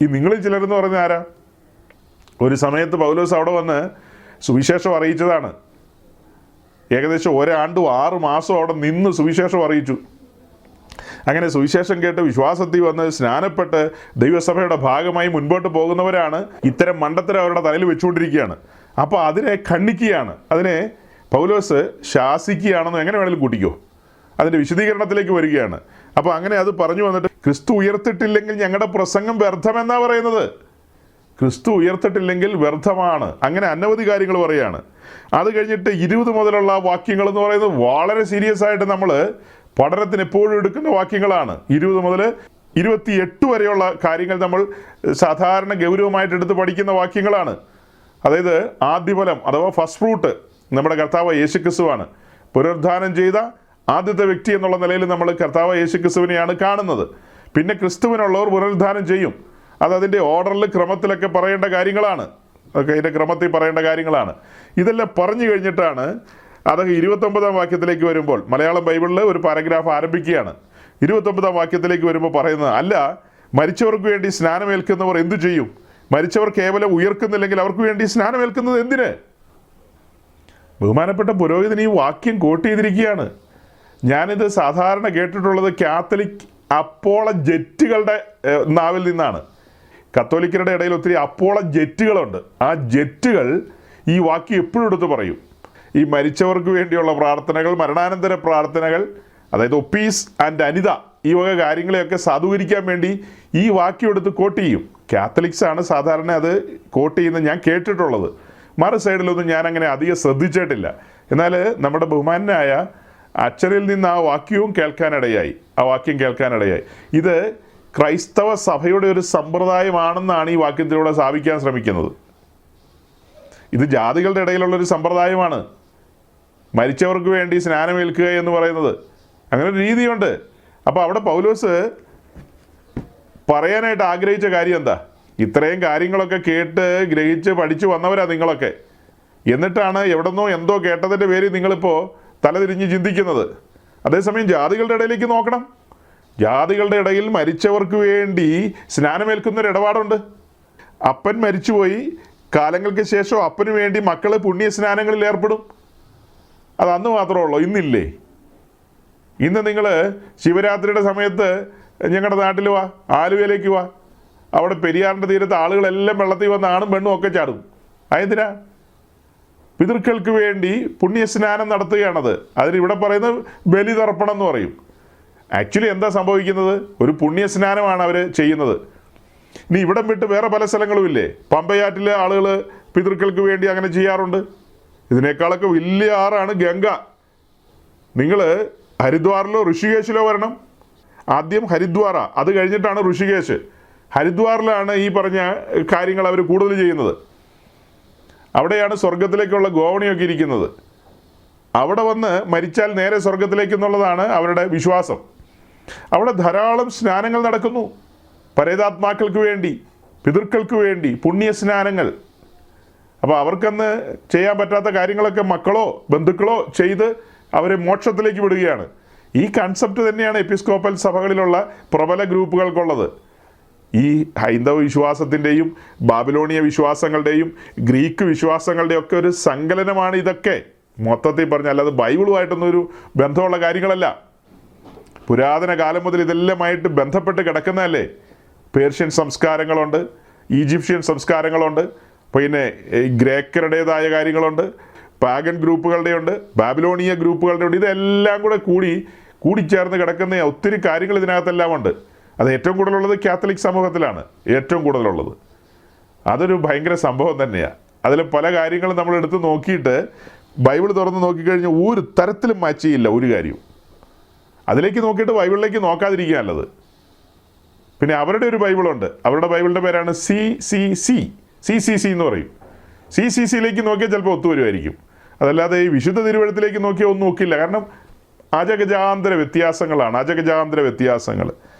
ഈ നിങ്ങളിൽ ചിലരെന്ന് പറയുന്നത് ആരാ? ഒരു സമയത്ത് പൗലോസ് അവിടെ വന്ന് സുവിശേഷം അറിയിച്ചതാണ്. ഏകദേശം 1 ആണ്ടും 6 മാസവും അവിടെ നിന്ന് സുവിശേഷം അറിയിച്ചു. അങ്ങനെ സുവിശേഷം കേട്ട് വിശ്വാസത്തിൽ വന്ന് സ്നാനപ്പെട്ട് ദൈവസഭയുടെ ഭാഗമായി മുൻപോട്ട് പോകുന്നവരാണ് ഇത്തരം മണ്ടത്തരം അവരുടെ തലയിൽ വെച്ചുകൊണ്ടിരിക്കുകയാണ്. അപ്പോൾ അതിനെ ഖണ്ഡിക്കുകയാണ്, അതിനെ പൗലോസ് ശാസിക്കുകയാണെന്ന് എങ്ങനെ വേണമെങ്കിലും കൂട്ടിക്കോ. അതിൻ്റെ വിശദീകരണത്തിലേക്ക് വരികയാണ്. അപ്പോൾ അങ്ങനെ അത് പറഞ്ഞു വന്നിട്ട്, ക്രിസ്തു ഉയർത്തിട്ടില്ലെങ്കിൽ ഞങ്ങളുടെ പ്രസംഗം വ്യർത്ഥമെന്നാണ് പറയുന്നത്. ക്രിസ്തു ഉയർത്തിട്ടില്ലെങ്കിൽ വ്യർത്ഥമാണ്. അങ്ങനെ അനവധി കാര്യങ്ങൾ പറയുകയാണ്. അത് കഴിഞ്ഞിട്ട് 20 മുതലുള്ള വാക്യങ്ങൾ എന്ന് പറയുന്നത് വളരെ സീരിയസ് ആയിട്ട് നമ്മൾ പഠനത്തിന് എപ്പോഴും എടുക്കുന്ന വാക്യങ്ങളാണ്. 20 മുതൽ 28 വരെയുള്ള കാര്യങ്ങൾ നമ്മൾ സാധാരണ ഗൗരവമായിട്ട് എടുത്ത് പഠിക്കുന്ന വാക്യങ്ങളാണ്. അതായത് ആദ്യഫലം അഥവാ ഫസ്റ്റ് ഫ്രൂട്ട് നമ്മുടെ കർത്താവ് യേശുക്രിസ്തുവാണ്. പുനരുദ്ധാനം ചെയ്ത ആദ്യത്തെ വ്യക്തി എന്നുള്ള നിലയിൽ നമ്മൾ കർത്താവ് യേശുക്രിസ്തുവിനെയാണ് കാണുന്നത്. പിന്നെ ക്രിസ്തുവിനുള്ളവർ പുനരുദ്ധാനം ചെയ്യും. അതിൻ്റെ ഓർഡറിൽ ക്രമത്തിലൊക്കെ പറയേണ്ട കാര്യങ്ങളാണ്. അതൊക്കെ അതിൻ്റെ ക്രമത്തിൽ പറയേണ്ട കാര്യങ്ങളാണ്. ഇതെല്ലാം പറഞ്ഞു കഴിഞ്ഞിട്ടാണ് അതൊക്കെ 29-ാം വാക്യത്തിലേക്ക് വരുമ്പോൾ, മലയാളം ബൈബിളിൽ ഒരു പാരഗ്രാഫ് ആരംഭിക്കുകയാണ്. 29-ാം വാക്യത്തിലേക്ക് വരുമ്പോൾ പറയുന്നത്, അല്ല മരിച്ചവർക്ക് വേണ്ടി സ്നാനമേൽക്കുന്നവർ എന്തു ചെയ്യും? മരിച്ചവർ കേവലം ഉയർക്കുന്നില്ലെങ്കിൽ അവർക്ക് വേണ്ടി സ്നാനമേൽക്കുന്നത് എന്തിന്? ബഹുമാനപ്പെട്ട പുരോഹിതൻ ഈ വാക്യം കോട്ട് ചെയ്തിരിക്കുകയാണ്. ഞാനിത് സാധാരണ കേട്ടിട്ടുള്ളത് കാത്തലിക് അപ്പോളജറ്റുകളുടെ നാവിൽ നിന്നാണ്. കത്തോലിക്കരുടെ ഇടയിൽ ഒത്തിരി അപ്പോളജറ്റുകളുണ്ട്. ആ ജറ്റുകൾ ഈ വാക്യം എപ്പോഴും എടുത്ത് പറയും. ഈ മരിച്ചവർക്ക് വേണ്ടിയുള്ള പ്രാർത്ഥനകൾ, മരണാനന്തര പ്രാർത്ഥനകൾ, അതായത് ഒപ്പീസ് ആൻഡ് അനിത, ഈ വക കാര്യങ്ങളെയൊക്കെ സാധൂകരിക്കാൻ വേണ്ടി ഈ വാക്യം എടുത്ത് കോട്ട് ചെയ്യും. കാത്തലിക്സ് ആണ് സാധാരണ അത് കോട്ട് ചെയ്യുന്നത് ഞാൻ കേട്ടിട്ടുള്ളത്. മറു സൈഡിലൊന്നും ഞാൻ അങ്ങനെ അധികം ശ്രദ്ധിച്ചിട്ടില്ല. എന്നാൽ നമ്മുടെ ബഹുമാനായ അച്ഛനിൽ നിന്ന് ആ വാക്യം കേൾക്കാനിടയായി. ഇത് ക്രൈസ്തവ സഭയുടെ ഒരു സമ്പ്രദായമാണെന്നാണ് ഈ വാക്യത്തിലൂടെ സ്ഥാപിക്കാൻ ശ്രമിക്കുന്നത്. ഇത് ജാതികളുടെ ഇടയിലുള്ളൊരു സമ്പ്രദായമാണ് മരിച്ചവർക്ക് വേണ്ടി സ്നാനമേൽക്കുക എന്ന് പറയുന്നത്. അങ്ങനെ ഒരു രീതിയുണ്ട്. അപ്പോൾ അവിടെ പൗലോസ് പറയാനായിട്ട് ആഗ്രഹിച്ച കാര്യം എന്താ? ഇത്രയും കാര്യങ്ങളൊക്കെ കേട്ട് ഗ്രഹിച്ച് പഠിച്ചു വന്നവരാ നിങ്ങളൊക്കെ. എന്നിട്ടാണ് എവിടെന്നോ എന്തോ കേട്ടതിൻ്റെ പേരിൽ നിങ്ങളിപ്പോൾ തലതിരിഞ്ഞ് ചിന്തിക്കുന്നത്. അതേസമയം ജാതികളുടെ ഇടയിലേക്ക് നോക്കണം. ജാതികളുടെ ഇടയിൽ മരിച്ചവർക്ക് വേണ്ടി സ്നാനമേൽക്കുന്നൊരു ഇടപാടുണ്ട്. അപ്പൻ മരിച്ചുപോയി, കാലങ്ങൾക്ക് ശേഷം അപ്പന് വേണ്ടി മക്കൾ പുണ്യ സ്നാനങ്ങളിൽ ഏർപ്പെടും. അത് അന്ന് മാത്രമേ ഉള്ളൂ, ഇന്നില്ലേ? ഇന്ന് നിങ്ങൾ ശിവരാത്രിയുടെ സമയത്ത് ഞങ്ങളുടെ നാട്ടിൽ വാ, ആലുവയിലേക്ക് വാ. അവിടെ പെരിയാറിൻ്റെ തീരത്ത് ആളുകളെല്ലാം വെള്ളത്തിൽ വന്ന് ആണും പെണ്ണും ഒക്കെ ചാടും. അതെന്തിനാ? പിതൃക്കൾക്ക് വേണ്ടി പുണ്യസ്നാനം നടത്തുകയാണത്. അതിനിവിടെ പറയുന്നത് ബലിതർപ്പണം എന്ന് പറയും. ആക്ച്വലി എന്താ സംഭവിക്കുന്നത്? ഒരു പുണ്യസ്നാനമാണ് അവർ ചെയ്യുന്നത്. ഇനി ഇവിടം വിട്ട് വേറെ പല സ്ഥലങ്ങളുമില്ലേ? പമ്പയാറ്റിലെ ആളുകൾ പിതൃക്കൾക്ക് വേണ്ടി അങ്ങനെ ചെയ്യാറുണ്ട്. ഇതിനേക്കാളൊക്കെ വലിയ ആറാണ് ഗംഗ. നിങ്ങൾ ഹരിദ്വാറിലോ ഋഷികേശിലോ വരണം. ആദ്യം ഹരിദ്വാറാ, അത് കഴിഞ്ഞിട്ടാണ് ഋഷികേശ്. ഹരിദ്വാറിലാണ് ഈ പറഞ്ഞ കാര്യങ്ങൾ അവർ കൂടുതൽ ചെയ്യുന്നത്. അവിടെയാണ് സ്വർഗത്തിലേക്കുള്ള ഗോവണിയൊക്കെ ഇരിക്കുന്നത്. അവിടെ വന്ന് മരിച്ചാൽ നേരെ സ്വർഗത്തിലേക്ക് എന്നുള്ളതാണ് അവരുടെ വിശ്വാസം. അവിടെ ധാരാളം സ്നാനങ്ങൾ നടക്കുന്നു. പരേതാത്മാക്കൾക്ക് വേണ്ടി, പിതൃക്കൾക്ക് വേണ്ടി പുണ്യസ്നാനങ്ങൾ. അപ്പോൾ അവർക്കന്ന് ചെയ്യാൻ പറ്റാത്ത കാര്യങ്ങളൊക്കെ മക്കളോ ബന്ധുക്കളോ ചെയ്ത് അവരെ മോക്ഷത്തിലേക്ക് വിടുകയാണ്. ഈ കൺസെപ്റ്റ് തന്നെയാണ് എപ്പിസ്കോപ്പൽ സഭകളിലുള്ള പ്രബല ഗ്രൂപ്പുകൾക്കുള്ളത്. ഈ ഹൈന്ദവ വിശ്വാസത്തിൻ്റെയും ബാബിലോണിയ വിശ്വാസങ്ങളുടെയും ഗ്രീക്ക് വിശ്വാസങ്ങളുടെയും ഒക്കെ ഒരു സങ്കലനമാണ് ഇതൊക്കെ. മൊത്തത്തിൽ പറഞ്ഞാൽ അല്ലാതെ ബൈബിളുമായിട്ടൊന്നും ഒരു ബന്ധമുള്ള കാര്യങ്ങളല്ല. പുരാതന കാലം മുതൽ ഇതെല്ലാമായിട്ട് ബന്ധപ്പെട്ട് കിടക്കുന്നതല്ലേ. പേർഷ്യൻ സംസ്കാരങ്ങളുണ്ട്, ഈജിപ്ഷ്യൻ സംസ്കാരങ്ങളുണ്ട്, പിന്നെ ഗ്രേക്കരുടേതായ കാര്യങ്ങളുണ്ട്, പാഗൻ ഗ്രൂപ്പുകളുടെയുണ്ട്, ബാബിലോണിയ ഗ്രൂപ്പുകളുടെ ഉണ്ട്. ഇതെല്ലാം കൂടി കൂടിച്ചേർന്ന് കിടക്കുന്ന ഒത്തിരി കാര്യങ്ങൾ ഇതിനകത്തെല്ലാം ഉണ്ട്. അത് ഏറ്റവും കൂടുതലുള്ളത് കാത്തലിക് സമൂഹത്തിലാണ്, ഏറ്റവും കൂടുതലുള്ളത്. അതൊരു ഭയങ്കര സംഭവം തന്നെയാണ്. അതിൽ പല കാര്യങ്ങളും നമ്മൾ എടുത്ത് നോക്കിയിട്ട് ബൈബിൾ തുറന്ന് നോക്കിക്കഴിഞ്ഞാൽ ഒരു തരത്തിലും മാച്ച് ചെയ്യില്ല ഒരു കാര്യവും. അതിലേക്ക് നോക്കിയിട്ട് ബൈബിളിലേക്ക് നോക്കാതിരിക്കുക നല്ലത്. പിന്നെ അവരുടെ ഒരു ബൈബിളുണ്ട്, അവരുടെ ബൈബിളിൻ്റെ പേരാണ് CCC എന്ന് പറയും. CCCയിലേക്ക് നോക്കിയാൽ ചിലപ്പോൾ ഒത്തുവരുമായിരിക്കും. അതല്ലാതെ ഈ വിശുദ്ധ തിരുവഴുത്തിലേക്ക് നോക്കിയാൽ ഒന്നും നോക്കില്ല. കാരണം അജഗജാന്തര വ്യത്യാസങ്ങൾ.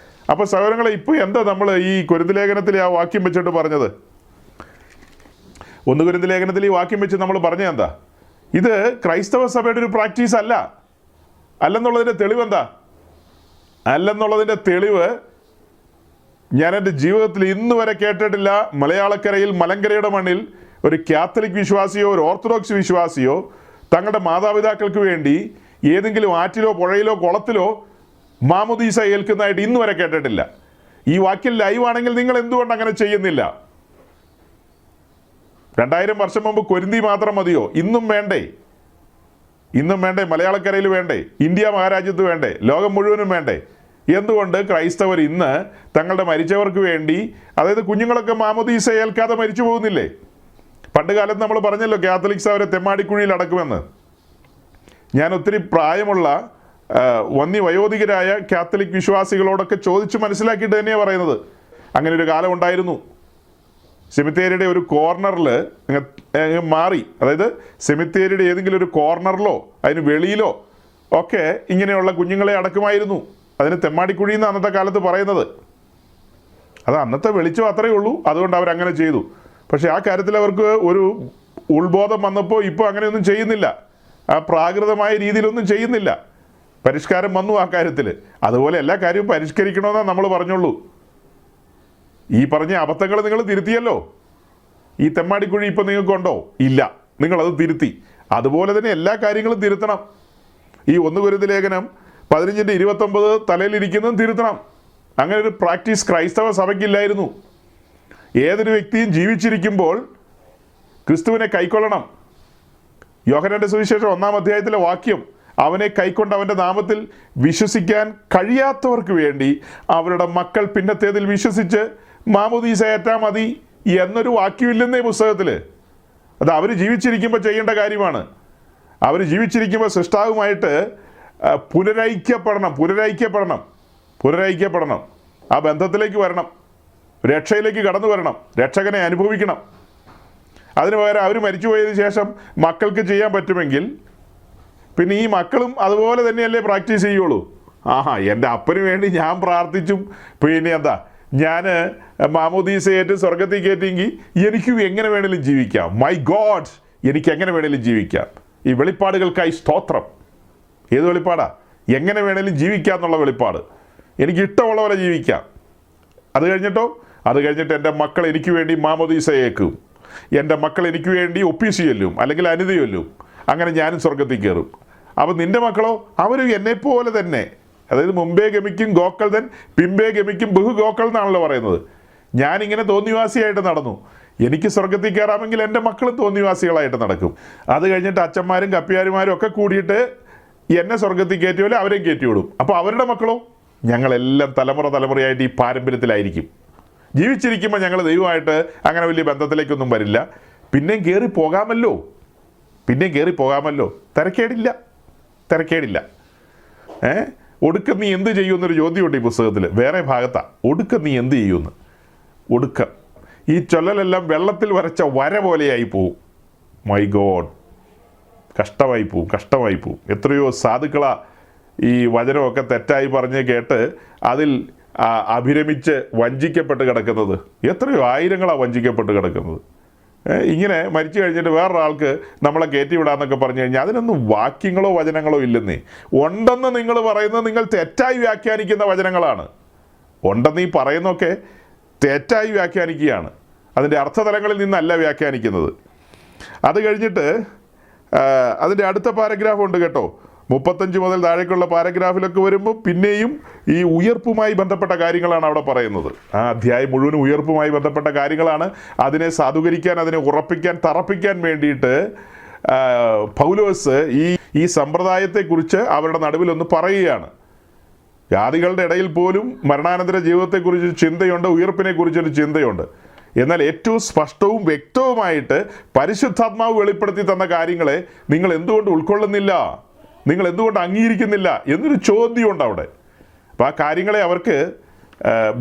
അപ്പോൾ സഹോദരങ്ങളെ, ഇപ്പോൾ എന്താ നമ്മൾ ഈ കൊരിന്ത് ലേഖനത്തിലെ ആ വാക്യം വെച്ചിട്ട് പറഞ്ഞത്? 1 കൊരിന്ത് ലേഖനത്തിൽ ഈ വാക്യം വെച്ച് നമ്മൾ പറഞ്ഞത് എന്താ? ഇത് ക്രൈസ്തവ സഭയുടെ ഒരു പ്രാക്ടീസ് അല്ലെന്നുള്ളതിൻ്റെ തെളിവ് എന്താ? അല്ലെന്നുള്ളതിൻ്റെ തെളിവ് ഞാൻ എൻ്റെ ജീവിതത്തിൽ ഇന്ന് വരെ കേട്ടിട്ടില്ല. മലയാളക്കരയിൽ, മലങ്കരയുടെ മണ്ണിൽ ഒരു കാത്തലിക് വിശ്വാസിയോ ഒരു ഓർത്തഡോക്സ് വിശ്വാസിയോ തങ്ങളുടെ മാതാപിതാക്കൾക്ക് വേണ്ടി ഏതെങ്കിലും ആറ്റിലോ പുഴയിലോ കുളത്തിലോ മാമുദീസ ഏൽക്കുന്നതായിട്ട് ഇന്ന് വരെ കേട്ടിട്ടില്ല. ഈ വാക്യം ലൈവാണെങ്കിൽ നിങ്ങൾ എന്തുകൊണ്ട് അങ്ങനെ ചെയ്യുന്നില്ല? 2000 വർഷം മുമ്പ് കൊരിന്തി മാത്രം മതിയോ? ഇന്നും വേണ്ടേ? മലയാളക്കരയിൽ വേണ്ടേ? ഇന്ത്യ മഹാരാജ്യത്ത് വേണ്ടേ? ലോകം മുഴുവനും വേണ്ടേ? എന്തുകൊണ്ട് ക്രൈസ്തവർ ഇന്ന് തങ്ങളുടെ മരിച്ചവർക്ക് വേണ്ടി, അതായത് കുഞ്ഞുങ്ങളൊക്കെ മാമുദീസ ഏൽക്കാതെ മരിച്ചു പോകുന്നില്ലേ? പണ്ട് കാലത്ത് നമ്മൾ പറഞ്ഞല്ലോ കാത്തലിക്സ് അവരെ തെമ്മാടിക്കുഴിയിൽ അടക്കുമെന്ന്. ഞാൻ ഒത്തിരി പ്രായമുള്ള വയോധികരായ കാത്തലിക് വിശ്വാസികളോടൊക്കെ ചോദിച്ച് മനസ്സിലാക്കിയിട്ട് തന്നെയാണ് പറയുന്നത്. അങ്ങനെ ഒരു കാലം ഉണ്ടായിരുന്നു. സെമിത്തേരിയുടെ ഒരു കോർണറിൽ മാറി, അതായത് സെമിത്തേരിയുടെ ഏതെങ്കിലും ഒരു കോർണറിലോ അതിന് വെളിയിലോ ഒക്കെ ഇങ്ങനെയുള്ള കുഞ്ഞുങ്ങളെ അടക്കുമായിരുന്നു. അതിന് തെമ്മാടിക്കുഴി എന്ന് അന്നത്തെ കാലത്ത് പറയുന്നത്. അത് അന്നത്തെ വെളിച്ചം അത്രയേ ഉള്ളൂ, അതുകൊണ്ട് അവരങ്ങനെ ചെയ്തു. പക്ഷേ ആ കാര്യത്തിൽ അവർക്ക് ഒരു ഉത്ബോധം വന്നപ്പോൾ ഇപ്പോൾ അങ്ങനെയൊന്നും ചെയ്യുന്നില്ല. ആ പ്രാകൃതമായ രീതിയിലൊന്നും ചെയ്യുന്നില്ല. പരിഷ്കാരം വന്നു ആ കാര്യത്തിൽ. അതുപോലെ എല്ലാ കാര്യവും പരിഷ്കരിക്കണമെന്നാണ് നമ്മൾ പറഞ്ഞുള്ളൂ. ഈ പറഞ്ഞ അബദ്ധങ്ങൾ നിങ്ങൾ തിരുത്തിയല്ലോ. ഈ തെമ്മാടിക്കുഴി ഇപ്പം നിങ്ങൾക്കുണ്ടോ? ഇല്ല, നിങ്ങളത് തിരുത്തി. അതുപോലെ തന്നെ എല്ലാ കാര്യങ്ങളും തിരുത്തണം. ഈ 1 കൊരിന്ത് ലേഖനം 15:29 തലയിലിരിക്കുന്നതും തിരുത്തണം. അങ്ങനെ ഒരു പ്രാക്ടീസ് ക്രൈസ്തവ സഭയ്ക്കില്ലായിരുന്നു. ഏതൊരു വ്യക്തിയും ജീവിച്ചിരിക്കുമ്പോൾ ക്രിസ്തുവിനെ കൈക്കൊള്ളണം. യോഹന്നാന്റെ സുവിശേഷം 1-ാം അധ്യായത്തിലെ വാക്യം, അവനെ കൈക്കൊണ്ട് അവൻ്റെ നാമത്തിൽ വിശ്വസിക്കാൻ കഴിയാത്തവർക്ക് വേണ്ടി അവരുടെ മക്കൾ പിന്നത്തേതിൽ വിശ്വസിച്ച് മാമുദീസ ഏറ്റാ മതി എന്നൊരു വാക്യമില്ലെന്നേ പുസ്തകത്തിൽ. അത് അവർ ജീവിച്ചിരിക്കുമ്പോൾ ചെയ്യേണ്ട കാര്യമാണ്. അവർ ജീവിച്ചിരിക്കുമ്പോൾ സൃഷ്ടാവുമായിട്ട് പുനരൈക്യപ്പെടണം. ആ ബന്ധത്തിലേക്ക് വരണം, രക്ഷയിലേക്ക് കടന്നു വരണം, രക്ഷകനെ അനുഭവിക്കണം. അതിന് പകരം അവർ മരിച്ചുപോയതിനു ശേഷം മക്കൾക്ക് ചെയ്യാൻ പറ്റുമെങ്കിൽ പിന്നെ ഈ മക്കളും അതുപോലെ തന്നെയല്ലേ പ്രാക്ടീസ് ചെയ്യുള്ളൂ. എൻ്റെ അപ്പന് വേണ്ടി ഞാൻ പ്രാർത്ഥിച്ചും പിന്നെ എന്താ ഞാൻ മാമോദീസയേറ്റ് സ്വർഗത്തിൽ കയറ്റിയെങ്കിൽ എനിക്കും എങ്ങനെ വേണേലും ജീവിക്കാം. മൈ ഗോഡ്, എനിക്ക് എങ്ങനെ വേണേലും ജീവിക്കാം. ഈ വെളിപ്പാടുകൾക്കായി സ്തോത്രം. ഏത് വെളിപ്പാടാ? എങ്ങനെ വേണേലും ജീവിക്കാം എന്നുള്ള വെളിപ്പാട്. എനിക്ക് ഇഷ്ടമുള്ള പോലെ ജീവിക്കാം. അത് കഴിഞ്ഞിട്ട് എൻ്റെ മക്കൾ എനിക്ക് വേണ്ടി മാമോദീസയേക്കും, എൻ്റെ മക്കൾ എനിക്ക് വേണ്ടി ഒപ്പീസ് ചെല്ലും, അല്ലെങ്കിൽ അനിത ചൊല്ലും. അങ്ങനെ ഞാനും സ്വർഗത്തിൽ കയറും. അപ്പോൾ നിൻ്റെ മക്കളോ? അവരും എന്നെപ്പോലെ തന്നെ, അതായത് മുമ്പേ ഗമിക്കും ഗോക്കൾ തൻ, പിമ്പേ ഗമിക്കും ബഹു ഗോക്കൾ എന്നാണല്ലോ പറയുന്നത്. ഞാനിങ്ങനെ തോന്നിവാസിയായിട്ട് നടന്നു. എനിക്ക് സ്വർഗത്തിൽ കയറാമെങ്കിൽ എൻ്റെ മക്കളും തോന്നിവാസികളായിട്ട് നടക്കും. അത് കഴിഞ്ഞിട്ട് അച്ഛന്മാരും കപ്പിയാരുമാരും ഒക്കെ കൂടിയിട്ട് എന്നെ സ്വർഗത്തിൽ കയറ്റിയോലെ അവരെയും കയറ്റിവിടും. അപ്പോൾ അവരുടെ മക്കളോ? ഞങ്ങളെല്ലാം തലമുറയായിട്ട് ഈ പാരമ്പര്യത്തിലായിരിക്കും. ജീവിച്ചിരിക്കുമ്പോൾ ഞങ്ങൾ ദൈവമായിട്ട് അങ്ങനെ വലിയ ബന്ധത്തിലേക്കൊന്നും വരില്ല. പിന്നെയും കയറി പോകാമല്ലോ. തിരക്കേടില്ല. ഒടുക്കം നീ എന്ത് ചെയ്യുമെന്നൊരു ചോദ്യമുണ്ട് ഈ പുസ്തകത്തിൽ. വേറെ ഭാഗത്താണ് ഒടുക്കം നീ എന്ത് ചെയ്യുമെന്ന്. ഒടുക്കം ഈ ചൊല്ലലെല്ലാം വെള്ളത്തിൽ വരച്ച വര പോലെയായി പോവും. മൈ ഗോഡ്, കഷ്ടമായി പോവും. എത്രയോ സാധുക്കളാ ഈ വചനമൊക്കെ തെറ്റായി പറഞ്ഞ് കേട്ട് അതിൽ അഭിരമിച്ച് വഞ്ചിക്കപ്പെട്ട് കിടക്കുന്നത്. എത്രയോ ആയിരങ്ങളാണ് വഞ്ചിക്കപ്പെട്ട് കിടക്കുന്നത്. ഇങ്ങനെ മരിച്ചു കഴിഞ്ഞിട്ട് വേറൊരാൾക്ക് നമ്മളെ കയറ്റിവിടാന്നൊക്കെ പറഞ്ഞു കഴിഞ്ഞാൽ അതിനൊന്നും വാക്യങ്ങളോ വചനങ്ങളോ ഇല്ലെന്നേ. ഉണ്ടെന്ന് നിങ്ങൾ പറയുന്നത് നിങ്ങൾ തെറ്റായി വ്യാഖ്യാനിക്കുന്ന വചനങ്ങളാണ്. ഉണ്ടെന്ന് ഈ പറയുന്നതൊക്കെ തെറ്റായി വ്യാഖ്യാനിക്കുകയാണ്. അതിൻ്റെ അർത്ഥതലങ്ങളിൽ നിന്നല്ല വ്യാഖ്യാനിക്കുന്നത്. അത് കഴിഞ്ഞിട്ട് അതിൻ്റെ അടുത്ത പാരഗ്രാഫ് ഉണ്ട് കേട്ടോ. 35 മുതൽ താഴേക്കുള്ള പാരഗ്രാഫിലൊക്കെ വരുമ്പോൾ പിന്നെയും ഈ ഉയർപ്പുമായി ബന്ധപ്പെട്ട കാര്യങ്ങളാണ് അവിടെ പറയുന്നത്. ആ അധ്യായം മുഴുവനും ഉയർപ്പുമായി ബന്ധപ്പെട്ട കാര്യങ്ങളാണ്. അതിനെ സാധൂകരിക്കാൻ, അതിനെ ഉറപ്പിക്കാൻ, തറപ്പിക്കാൻ വേണ്ടിയിട്ട് പൗലോസ് ഈ സമ്പ്രദായത്തെക്കുറിച്ച് അവരുടെ നടുവിലൊന്ന് പറയുകയാണ്. ജാതികളുടെ ഇടയിൽ പോലും മരണാനന്തര ജീവിതത്തെക്കുറിച്ച് ചിന്തയുണ്ട്, ഉയർപ്പിനെ കുറിച്ചൊരു ചിന്തയുണ്ട്. എന്നാൽ ഏറ്റവും സ്പഷ്ടവും വ്യക്തവുമായിട്ട് പരിശുദ്ധാത്മാവ് വെളിപ്പെടുത്തി തന്ന കാര്യങ്ങളെ നിങ്ങൾ എന്തുകൊണ്ട് ഉൾക്കൊള്ളുന്നില്ല, നിങ്ങൾ എന്തുകൊണ്ട് അംഗീകരിക്കുന്നില്ല എന്നൊരു ചോദ്യമുണ്ട് അവിടെ. അപ്പോൾ ആ കാര്യങ്ങളെ അവർക്ക്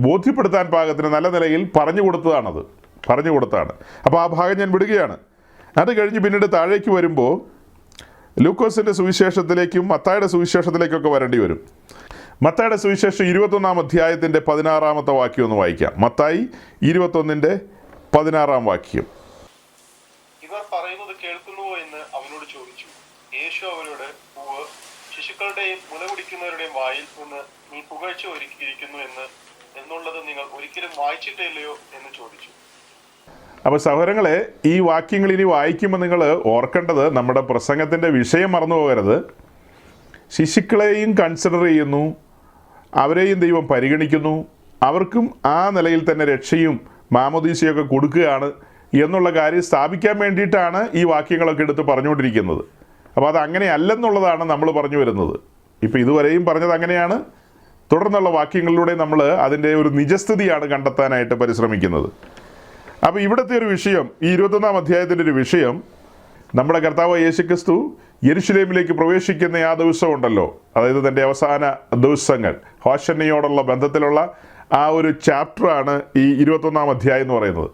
ബോധ്യപ്പെടുത്താൻ പാകത്തിന് നല്ല നിലയിൽ പറഞ്ഞു കൊടുത്തതാണ്. അപ്പോൾ ആ ഭാഗം ഞാൻ വിടുകയാണ്. അത് കഴിഞ്ഞ് പിന്നീട് താഴേക്ക് വരുമ്പോൾ ലൂക്കോസിൻ്റെ സുവിശേഷത്തിലേക്കും മത്തായിയുടെ സുവിശേഷത്തിലേക്കൊക്കെ വരേണ്ടി വരും. മത്തായിയുടെ സുവിശേഷം 21-ാം അധ്യായത്തിൻ്റെ 16-ാമത്തെ വാക്യം ഒന്ന് വായിക്കാം. മത്തായി 21-ന്റെ 16-ാം വാക്യം. ഇവർ പറയുന്നത് കേൾക്കുന്നുവോ എന്ന് അവനോട് ചോദിച്ചു. യേശു അവരോട്, പൂവ് ശിശുക്കളുടെയും മുലകുടിക്കുന്നവരുടെയും വായിൽ നിന്ന് നീ പുകഴ്ച ഒരുക്കിയിരിക്കുന്നു എന്നുള്ളത് നിങ്ങൾ ഒരിക്കലും വായിച്ചിട്ടില്ലയോ എന്ന് ചോദിച്ചു. അപ്പോൾ സഹോദരങ്ങളെ, ഈ വാക്യങ്ങൾ ഇനി വായിക്കുമ്പോൾ നിങ്ങൾ ഓർക്കേണ്ടത്, നമ്മുടെ പ്രസംഗത്തിൻ്റെ വിഷയം മറന്നു പോകരുത്. ശിശുക്കളെയും കൺസിഡർ ചെയ്യുന്നു, അവരെയും ദൈവം പരിഗണിക്കുന്നു, അവർക്കും ആ നിലയിൽ തന്നെ രക്ഷയും മാമോദീസയൊക്കെ കൊടുക്കുകയാണ് എന്നുള്ള കാര്യം സ്ഥാപിക്കാൻ വേണ്ടിയിട്ടാണ് ഈ വാക്യങ്ങളൊക്കെ എടുത്ത് പറഞ്ഞുകൊണ്ടിരിക്കുന്നത്. അപ്പോൾ അത് അങ്ങനെയല്ലെന്നുള്ളതാണ് നമ്മൾ പറഞ്ഞു വരുന്നത്. ഇപ്പോൾ ഇതുവരെയും പറഞ്ഞത് അങ്ങനെയാണ്. തുടർന്നുള്ള വാക്യങ്ങളിലൂടെ നമ്മൾ അതിൻ്റെ ഒരു നിജസ്ഥിതിയാണ് കണ്ടെത്താനായിട്ട് പരിശ്രമിക്കുന്നത്. അപ്പോൾ ഇവിടുത്തെ ഒരു വിഷയം, ഈ 21-ാം അധ്യായത്തിൻ്റെ ഒരു വിഷയം, നമ്മുടെ കർത്താവ് യേശുക്രിസ്തു യെരുശലേമിലേക്ക് പ്രവേശിക്കുന്ന ആ ദിവസം ഉണ്ടല്ലോ, അതായത് തൻ്റെ അവസാന ദിവസങ്ങൾ, ഹോശന്നയോടുള്ള ബന്ധത്തിലുള്ള ആ ഒരു ചാപ്റ്ററാണ് ഈ 21-ാം അധ്യായം എന്ന് പറയുന്നത്.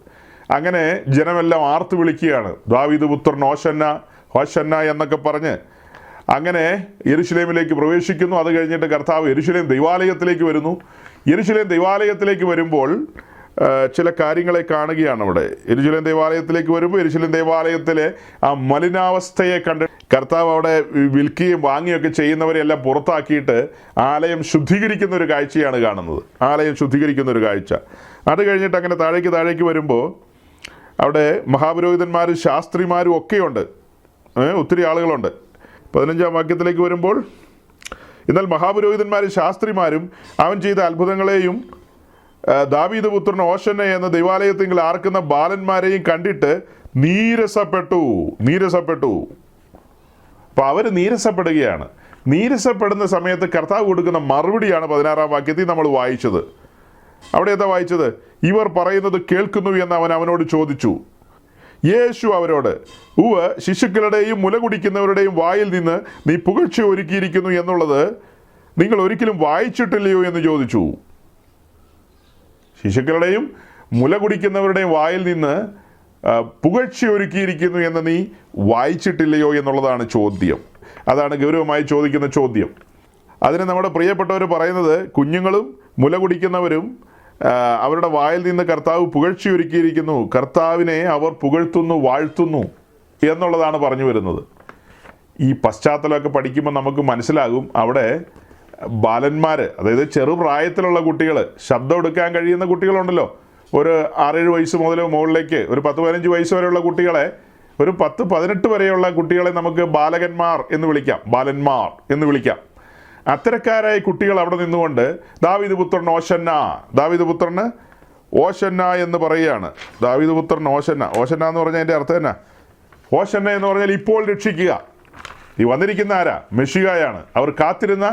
അങ്ങനെ ജനമെല്ലാം ആർത്തു വിളിക്കുകയാണ്, ദാവീദ് പുത്രൻ ഹോശന്ന ഹോശന്ന എന്നൊക്കെ പറഞ്ഞ് അങ്ങനെ യെരുശലേമിലേക്ക് പ്രവേശിക്കുന്നു. അത് കഴിഞ്ഞിട്ട് കർത്താവ് യെരുശലേം ദൈവാലയത്തിലേക്ക് വരുന്നു. യെരുശലേം ദൈവാലയത്തിലേക്ക് വരുമ്പോൾ ചില കാര്യങ്ങളെ കാണുകയാണ് അവിടെ. യെരുശലേം ദേവാലയത്തിലേക്ക് വരുമ്പോൾ യെരുശലേം ദേവാലയത്തിലെ ആ മലിനാവസ്ഥയെ കണ്ട് കർത്താവ് അവിടെ വിൽക്കുകയും വാങ്ങുകയൊക്കെ ചെയ്യുന്നവരെല്ലാം പുറത്താക്കിയിട്ട് ആലയം ശുദ്ധീകരിക്കുന്ന ഒരു കാഴ്ചയാണ് കാണുന്നത്. ആലയം ശുദ്ധീകരിക്കുന്ന ഒരു കാഴ്ച. അത് കഴിഞ്ഞിട്ട് അങ്ങനെ താഴേക്ക് വരുമ്പോൾ അവിടെ മഹാപുരോഹിതന്മാരും ശാസ്ത്രിമാരും ഒക്കെയുണ്ട്, ഒത്തിരി ആളുകളുണ്ട്. 15-ാം വാക്യത്തിലേക്ക് വരുമ്പോൾ, എന്നാൽ മഹാപുരോഹിതന്മാരും ശാസ്ത്രിമാരും അവൻ ചെയ്ത അത്ഭുതങ്ങളെയും ദാവീദ് പുത്രൻ ഹോശന്ന എന്ന ദൈവാലയത്തിൽ ആർക്കുന്ന ബാലന്മാരെയും കണ്ടിട്ട് നീരസപ്പെട്ടു. അപ്പോൾ അവർ നീരസപ്പെടുകയാണ്. നീരസപ്പെടുന്ന സമയത്ത് കർത്താവ് കൊടുക്കുന്ന മറുപടിയാണ് 16-ാം വാക്യത്തിൽ നമ്മൾ വായിച്ചത്. അവിടെ എന്താ വായിച്ചത്? ഇവർ പറയുന്നത് കേൾക്കുന്നു എന്ന് അവനോട് ചോദിച്ചു. യേശു അവരോട്, ഉവ്വ് ശിശുക്കളുടെയും മുല കുടിക്കുന്നവരുടെയും വായിൽ നിന്ന് നീ പുകഴ്ച ഒരുക്കിയിരിക്കുന്നു എന്നുള്ളത് നിങ്ങൾ ഒരിക്കലും വായിച്ചിട്ടില്ലയോ എന്ന് ചോദിച്ചു. ശിശുക്കളുടെയും മുല കുടിക്കുന്നവരുടെയും വായിൽ നിന്ന് പുകഴ്ച ഒരുക്കിയിരിക്കുന്നു എന്ന് നീ വായിച്ചിട്ടില്ലയോ എന്നുള്ളതാണ് ചോദ്യം. അതാണ് ഗൗരവമായി ചോദിക്കുന്ന ചോദ്യം. അതിന് നമ്മുടെ പ്രിയപ്പെട്ടവർ പറയുന്നത്, കുഞ്ഞുങ്ങളും മുല കുടിക്കുന്നവരും അവരുടെ വായിൽ നിന്ന് കർത്താവ് പുകഴ്ച ഒരുക്കിയിരിക്കുന്നു, കർത്താവിനെ അവർ പുകഴ്ത്തുന്നു, വാഴ്ത്തുന്നു എന്നുള്ളതാണ് പറഞ്ഞു വരുന്നത്. ഈ പശ്ചാത്തലമൊക്കെ പഠിക്കുമ്പോൾ നമുക്ക് മനസ്സിലാകും, അവിടെ ബാലന്മാർ, അതായത് ചെറുപ്രായത്തിലുള്ള കുട്ടികൾ, ശബ്ദം എടുക്കാൻ കഴിയുന്ന കുട്ടികളുണ്ടല്ലോ, ഒരു 6-7 വയസ്സ് മുതൽ മുകളിലേക്ക് ഒരു 10-15 വയസ്സ് വരെയുള്ള കുട്ടികളെ, ഒരു 10-18 വരെയുള്ള കുട്ടികളെ നമുക്ക് ബാലകന്മാർ എന്ന് വിളിക്കാം. അത്തരക്കാരായ കുട്ടികൾ അവിടെ നിന്നുകൊണ്ട് ദാവീദ് പുത്രൻ ഹോശന്ന, ദാവീദ് പുത്രന് ഹോശന്ന എന്ന് പറയുകയാണ്. ദാവീദ് പുത്രൻ ഹോശന്ന എന്ന് പറഞ്ഞാൽ അതിൻ്റെ അർത്ഥം എന്നാ? ഹോശന്ന എന്ന് പറഞ്ഞാൽ ഇപ്പോൾ രക്ഷിക്കുക. ഈ വന്നിരിക്കുന്ന ആരാ? മെഷിഹയാണ്. അവർ കാത്തിരുന്ന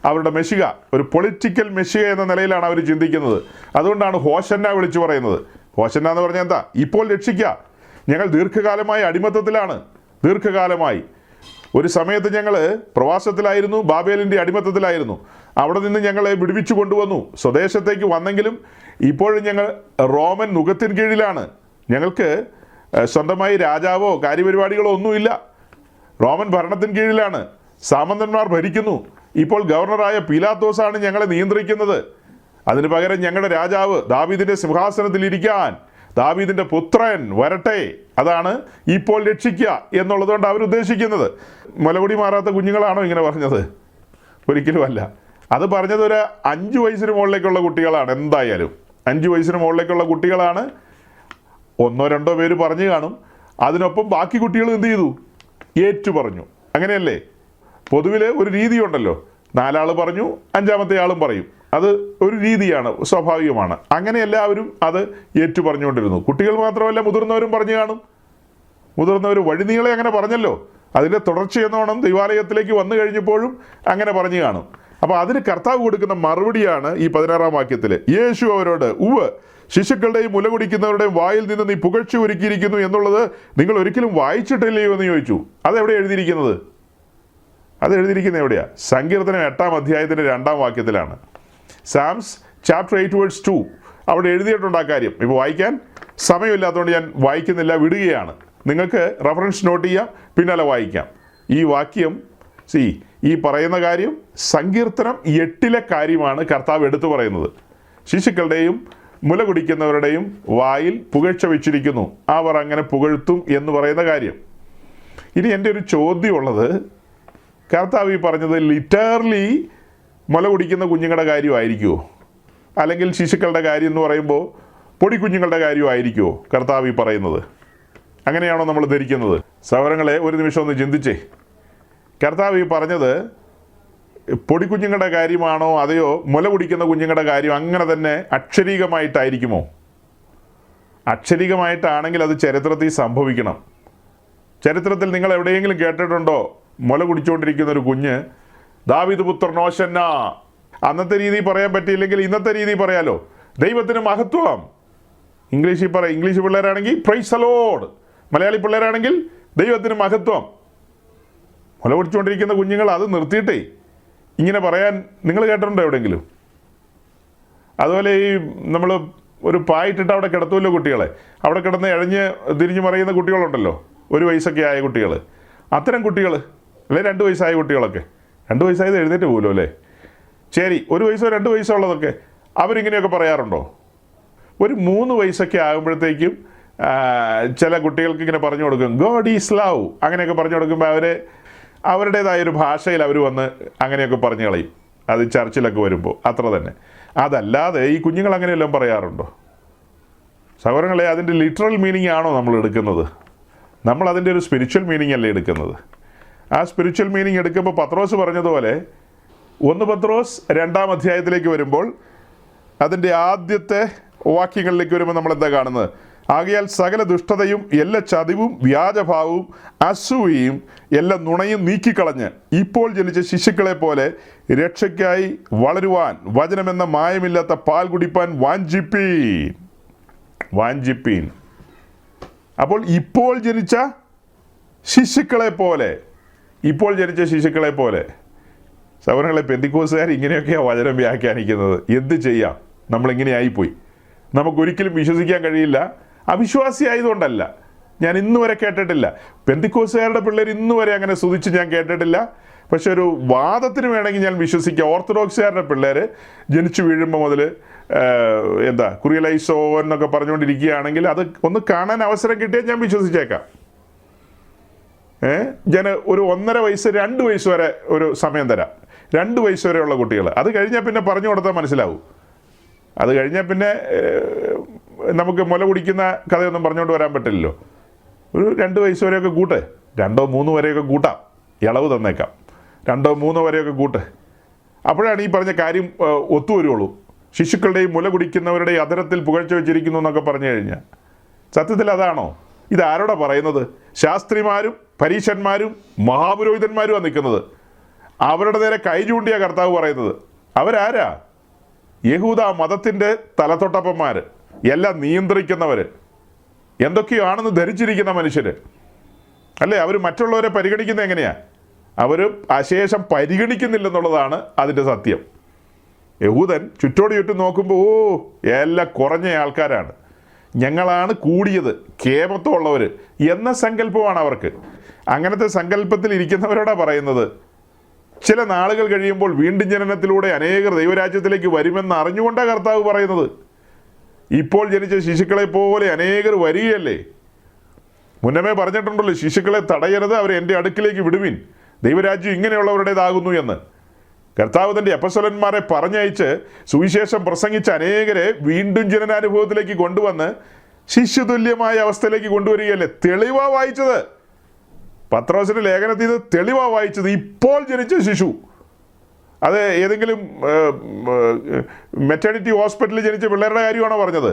അവരുടെ മെഷിഹ, ഒരു പൊളിറ്റിക്കൽ മെഷിഹ എന്ന നിലയിലാണ് അവർ ചിന്തിക്കുന്നത്. അതുകൊണ്ടാണ് ഹോശന്ന വിളിച്ചു പറയുന്നത്. ഹോശന്ന എന്ന് പറഞ്ഞാൽ എന്താ? ഇപ്പോൾ രക്ഷിക്കുക. ഞങ്ങൾ ദീർഘകാലമായി അടിമത്തത്തിലാണ്. ദീർഘകാലമായി ഒരു സമയത്ത് ഞങ്ങൾ പ്രവാസത്തിലായിരുന്നു, ബാബേലിൻ്റെ അടിമത്തത്തിലായിരുന്നു. അവിടെ നിന്ന് ഞങ്ങളെ വിടുവിച്ചു കൊണ്ടുവന്നു, സ്വദേശത്തേക്ക് വന്നെങ്കിലും ഇപ്പോഴും ഞങ്ങൾ റോമൻ നുകത്തിന് കീഴിലാണ്. ഞങ്ങൾക്ക് സ്വന്തമായി രാജാവോ കാര്യപരിപാടികളോ ഒന്നുമില്ല. റോമൻ ഭരണത്തിന് കീഴിലാണ്. സാമന്തന്മാർ ഭരിക്കുന്നു. ഇപ്പോൾ ഗവർണറായ പീലാത്തോസാണ് ഞങ്ങളെ നിയന്ത്രിക്കുന്നത്. അതിന് പകരം ഞങ്ങളുടെ രാജാവ് ദാവീദിൻ്റെ സിംഹാസനത്തിലിരിക്കാൻ ദാവീദിൻ്റെ പുത്രൻ വരട്ടെ, അതാണ് ഇപ്പോൾ രക്ഷിക്കുക എന്നുള്ളതുകൊണ്ട് അവരുദ്ദേശിക്കുന്നത്. മുലകുടി മാറാത്ത കുഞ്ഞുങ്ങളാണോ ഇങ്ങനെ പറഞ്ഞത്? ഒരിക്കലുമല്ല. അത് പറഞ്ഞത് ഒരു 5 വയസ്സിന് മുകളിലേക്കുള്ള കുട്ടികളാണ്. എന്തായാലും 5 വയസ്സിന് മുകളിലേക്കുള്ള കുട്ടികളാണ്. 1-2 പേര് പറഞ്ഞു കാണും. അതിനൊപ്പം ബാക്കി കുട്ടികൾ എന്ത് ചെയ്തു? ഏറ്റു പറഞ്ഞു. അങ്ങനെയല്ലേ? പൊതുവിൽ ഒരു രീതിയുണ്ടല്ലോ, 4 ആൾ പറഞ്ഞു, 5-ാമത്തെ ആളും പറയും. അത് ഒരു രീതിയാണ്, സ്വാഭാവികമാണ്. അങ്ങനെ എല്ലാവരും അത് ഏറ്റു പറഞ്ഞുകൊണ്ടിരുന്നു. കുട്ടികൾ മാത്രമല്ല, മുതിർന്നവരും പറഞ്ഞു കാണും. മുതിർന്നവർ വഴിനീളെ അങ്ങനെ പറഞ്ഞല്ലോ. അതിൻ്റെ തുടർച്ചയെന്നോണം ദൈവാലയത്തിലേക്ക് വന്നു കഴിഞ്ഞപ്പോഴും അങ്ങനെ പറഞ്ഞു കാണും. അപ്പോൾ അതിന് കർത്താവ് കൊടുക്കുന്ന മറുപടിയാണ് ഈ 16-ാം വാക്യത്തിൽ. യേശു അവരോട്, ഉവ്വ്, ശിശുക്കളുടെയും മുല കുടിക്കുന്നവരുടെയും വായിൽ നിന്ന് നീ പുകഴ്ച ഒരുക്കിയിരിക്കുന്നു എന്നുള്ളത് നിങ്ങൾ ഒരിക്കലും വായിച്ചിട്ടില്ലയോ എന്ന് ചോദിച്ചു. അതെവിടെ എഴുതിയിരിക്കുന്നത്? അത് എഴുതിയിരിക്കുന്നത് എവിടെയാണ്? സങ്കീർത്തനം 8-ാം അധ്യായത്തിൻ്റെ 2-ാം വാക്യത്തിലാണ്. സാംസ് ചാപ്റ്റർ 8:2 അവിടെ എഴുതിയിട്ടുണ്ട് ആ കാര്യം. ഇപ്പോൾ വായിക്കാൻ സമയമില്ലാത്തതുകൊണ്ട് ഞാൻ വായിക്കുന്നില്ല, വിടുകയാണ്. നിങ്ങൾക്ക് റെഫറൻസ് നോട്ട് ചെയ്യാം, പിന്നാലെ വായിക്കാം. ഈ വാക്യം ഈ പറയുന്ന കാര്യം സങ്കീർത്തനം 8-ലെ കാര്യമാണ് കർത്താവ് എടുത്തു പറയുന്നത്. ശിശുക്കളുടെയും മുല കുടിക്കുന്നവരുടെയും വായിൽ പുകഴ്ച വെച്ചിരിക്കുന്നു, അവർ അങ്ങനെ പുകഴ്ത്തും എന്ന് പറയുന്ന കാര്യം. ഇനി എൻ്റെ ഒരു ചോദ്യമുള്ളത്, കർത്താവ് ഈ പറഞ്ഞത് ലിറ്ററലി മുല കുടിക്കുന്ന കുഞ്ഞുങ്ങളുടെ കാര്യമായിരിക്കുമോ? അല്ലെങ്കിൽ ശിശുക്കളുടെ കാര്യം എന്ന് പറയുമ്പോൾ പൊടിക്കുഞ്ഞുങ്ങളുടെ കാര്യമായിരിക്കുമോ കർത്താവ് ഈ പറയുന്നത്? അങ്ങനെയാണോ നമ്മൾ ധരിക്കുന്നത്? സഹോദരങ്ങളെ, ഒരു നിമിഷം ഒന്ന് ചിന്തിച്ചേ. കർത്താവ് ഈ പറഞ്ഞത് പൊടിക്കുഞ്ഞുങ്ങളുടെ കാര്യമാണോ അതെയോ മുല കുടിക്കുന്ന കുഞ്ഞുങ്ങളുടെ കാര്യം അങ്ങനെ തന്നെ അക്ഷരീകമായിട്ടായിരിക്കുമോ? അക്ഷരീകമായിട്ടാണെങ്കിൽ അത് ചരിത്രത്തിൽ സംഭവിക്കണം. ചരിത്രത്തിൽ നിങ്ങൾ എവിടെയെങ്കിലും കേട്ടിട്ടുണ്ടോ മുല കുടിച്ചുകൊണ്ടിരിക്കുന്ന ഒരു കുഞ്ഞ് ദാവീദ് പുത്രൻ ഓശന്ന? അന്നത്തെ രീതി പറയാൻ പറ്റിയില്ലെങ്കിൽ ഇന്നത്തെ രീതി പറയാലോ, ദൈവത്തിന് മഹത്വം. ഇംഗ്ലീഷ് പിള്ളേരാണെങ്കിൽ പ്രൈസ് ദി ലോർഡ്, മലയാളി പിള്ളേരാണെങ്കിൽ ദൈവത്തിന് മഹത്വം. മുല കുടിച്ചുകൊണ്ടിരിക്കുന്ന കുഞ്ഞുങ്ങൾ അത് നിർത്തിയിട്ടേ ഇങ്ങനെ പറയാൻ നിങ്ങൾ കേട്ടിട്ടുണ്ടോ എവിടെയെങ്കിലും? അതുപോലെ ഈ നമ്മൾ ഒരു പായിട്ടിട്ട് അവിടെ കിടത്തുമല്ലോ കുട്ടികളെ, അവിടെ കിടന്ന് ഇഴഞ്ഞ് തിരിഞ്ഞു മറിയുന്ന കുട്ടികളുണ്ടല്ലോ, 1 വയസ്സൊക്കെ ആയ കുട്ടികൾ. അത്തരം കുട്ടികൾ, അല്ലെ 2 വയസ്സായ കുട്ടികളൊക്കെ, 2 വയസ്സായത് എഴുന്നേറ്റ് പോലും അല്ലേ, ശരി, 1 വയസ്സോ 2 വയസ്സോ ഉള്ളതൊക്കെ അവരിങ്ങനെയൊക്കെ പറയാറുണ്ടോ? ഒരു 3 വയസ്സൊക്കെ ആകുമ്പോഴത്തേക്കും ചില കുട്ടികൾക്ക് ഇങ്ങനെ പറഞ്ഞു കൊടുക്കും, ഗോഡ് ഈസ് ലവ്, അങ്ങനെയൊക്കെ പറഞ്ഞു കൊടുക്കുമ്പോൾ അവരുടേതായൊരു ഭാഷയിൽ അവർ വന്ന് അങ്ങനെയൊക്കെ പറഞ്ഞു കളയും. അത് ചർച്ചിലൊക്കെ വരുമ്പോൾ അത്ര തന്നെ. അതല്ലാതെ ഈ കുഞ്ഞുങ്ങൾ അങ്ങനെയെല്ലാം പറയാറുണ്ടോ? സഹോദരങ്ങളെ, അതിൻ്റെ ലിറ്ററൽ മീനിങ് ആണോ നമ്മൾ എടുക്കുന്നത്? നമ്മൾ അതിൻ്റെ ഒരു സ്പിരിച്വൽ മീനിങ് അല്ലേ എടുക്കുന്നത്? ആ സ്പിരിച്വൽ മീനിങ് എടുക്കുമ്പോൾ പത്രോസ് പറഞ്ഞതുപോലെ 1 പത്രോസ് 2-ാം അധ്യായത്തിലേക്ക് വരുമ്പോൾ അതിൻ്റെ ആദ്യത്തെ വാക്യങ്ങളിലേക്ക് വരുമ്പോൾ നമ്മൾ എന്താ കാണുന്നത്? ആകയാൽ സകല ദുഷ്ടതയും എല്ലാ ചതിവും വ്യാജഭാവവും അസൂയയും എല്ലാ നുണയും നീക്കിക്കളഞ്ഞ് ഇപ്പോൾ ജനിച്ച ശിശുക്കളെ പോലെ രക്ഷയ്ക്കായി വളരുവാൻ വചനമെന്ന മായമില്ലാത്ത പാൽ കുടിപ്പാൻ വാഞ്ചിപ്പീൻ. അപ്പോൾ ഇപ്പോൾ ജനിച്ച ശിശുക്കളെ പോലെ. സഹോദരങ്ങളെ, പെന്തിക്കോസുകാർ ഇങ്ങനെയൊക്കെയാണ് വചനം വ്യാഖ്യാനിക്കുന്നത്. എന്ത് ചെയ്യാം, നമ്മളിങ്ങനെ ആയിപ്പോയി. നമുക്കൊരിക്കലും വിശ്വസിക്കാൻ കഴിയില്ല. അവിശ്വാസിയായതുകൊണ്ടല്ല, ഞാൻ ഇന്ന് വരെ കേട്ടിട്ടില്ല. പെന്തിക്കോസുകാരുടെ പിള്ളേർ ഇന്ന് വരെ അങ്ങനെ സ്തുതിച്ച് ഞാൻ കേട്ടിട്ടില്ല. പക്ഷെ ഒരു വാദത്തിന് വേണമെങ്കിൽ ഞാൻ വിശ്വസിക്കാം. ഓർത്തഡോക്സുകാരുടെ പിള്ളേർ ജനിച്ചു വീഴുമ്പോൾ മുതൽ കുറിയലൈസോ എന്നൊക്കെ പറഞ്ഞുകൊണ്ടിരിക്കുകയാണെങ്കിൽ അത് ഒന്ന് കാണാൻ അവസരം കിട്ടിയാൽ ഞാൻ വിശ്വസിച്ചേക്കാം. ഞാൻ ഒരു 1.5 വയസ്സ് 2 വയസ്സ് വരെ ഒരു സമയം തരാം. 2 വയസ്സ് വരെയുള്ള കുട്ടികൾ, അത് കഴിഞ്ഞാൽ പിന്നെ പറഞ്ഞു കൊടുത്താൽ മനസ്സിലാവും. അത് കഴിഞ്ഞാൽ പിന്നെ നമുക്ക് മുല കുടിക്കുന്ന കഥയൊന്നും പറഞ്ഞുകൊണ്ട് വരാൻ പറ്റില്ലല്ലോ. ഒരു 2 വയസ്സ് വരെയൊക്കെ കൂട്ട്, 2-3 വരെയൊക്കെ കൂട്ടാം, ഇളവ് തന്നേക്കാം. 2-3 വരെയൊക്കെ കൂട്ട്. അപ്പോഴാണ് ഈ പറഞ്ഞ കാര്യം ഒത്തുവരുള്ളൂ. ശിശുക്കളുടെയും മുല കുടിക്കുന്നവരുടെയും അധരത്തിൽ പുകഴ്ച വെച്ചിരിക്കുന്നു എന്നൊക്കെ പറഞ്ഞു കഴിഞ്ഞാൽ സത്യത്തിൽ അതാണോ? ഇതാരോടാ പറയുന്നത്? ശാസ്ത്രിമാരും പരീശന്മാരും മഹാപുരോഹിതന്മാരുമാണ് നിൽക്കുന്നത്. അവരുടെ നേരെ കൈ ചൂണ്ടിയ കർത്താവ് പറയുന്നത്. അവരാരാ? യഹൂദ മതത്തിൻ്റെ തലതൊട്ടപ്പന്മാർ, എല്ലാം നിയന്ത്രിക്കുന്നവർ, എന്തൊക്കെയാണെന്ന് ധരിച്ചിരിക്കുന്ന മനുഷ്യർ അല്ലേ? അവർ മറ്റുള്ളവരെ പരിഗണിക്കുന്നത് എങ്ങനെയാണ്? അവർ അശേഷം പരിഗണിക്കുന്നില്ലെന്നുള്ളതാണ് അതിൻ്റെ സത്യം. യഹൂദൻ ചുറ്റോട് ചുറ്റും നോക്കുമ്പോൾ എല്ലാം കുറഞ്ഞ ആൾക്കാരാണ്, ഞങ്ങളാണ് കൂടിയത്, കേമത്വമുള്ളവർ എന്ന സങ്കല്പമാണ് അവർക്ക്. അങ്ങനത്തെ സങ്കല്പത്തിൽ ഇരിക്കുന്നവരോടാണ് പറയുന്നത്, ചില നാളുകൾ കഴിയുമ്പോൾ വീണ്ടും ജനനത്തിലൂടെ അനേകർ ദൈവരാജ്യത്തിലേക്ക് വരുമെന്ന് അറിഞ്ഞുകൊണ്ടാണ് കർത്താവ് പറയുന്നത്. ഇപ്പോൾ ജനിച്ച ശിശുക്കളെ പോലെ അനേകർ വരികയല്ലേ. മുന്നമേ പറഞ്ഞിട്ടുണ്ടല്ലോ, ശിശുക്കളെ തടയരുത്, അവരെ എൻ്റെ അടുക്കിലേക്ക് വിടുവിൻ, ദൈവരാജ്യം ഇങ്ങനെയുള്ളവരുടേതാകുന്നു എന്ന്. കർത്താവ് തൻ്റെ അപ്പസ്വലന്മാരെ പറഞ്ഞയച്ച് സുവിശേഷം പ്രസംഗിച്ച അനേകരെ വീണ്ടും ജനനാനുഭവത്തിലേക്ക് കൊണ്ടുവന്ന് ശിശുതുല്യമായ അവസ്ഥയിലേക്ക് കൊണ്ടുവരികയല്ലേ. തെളിവാ വായിച്ചത്, പത്രോസിൻ്റെ ലേഖനത്തിൽ നിന്ന് തെളിവാ വായിച്ചത്. ഇപ്പോൾ ജനിച്ച ശിശു, അത് ഏതെങ്കിലും മെറ്റേണിറ്റി ഹോസ്പിറ്റലിൽ ജനിച്ച പിള്ളേരുടെ കാര്യമാണോ പറഞ്ഞത്?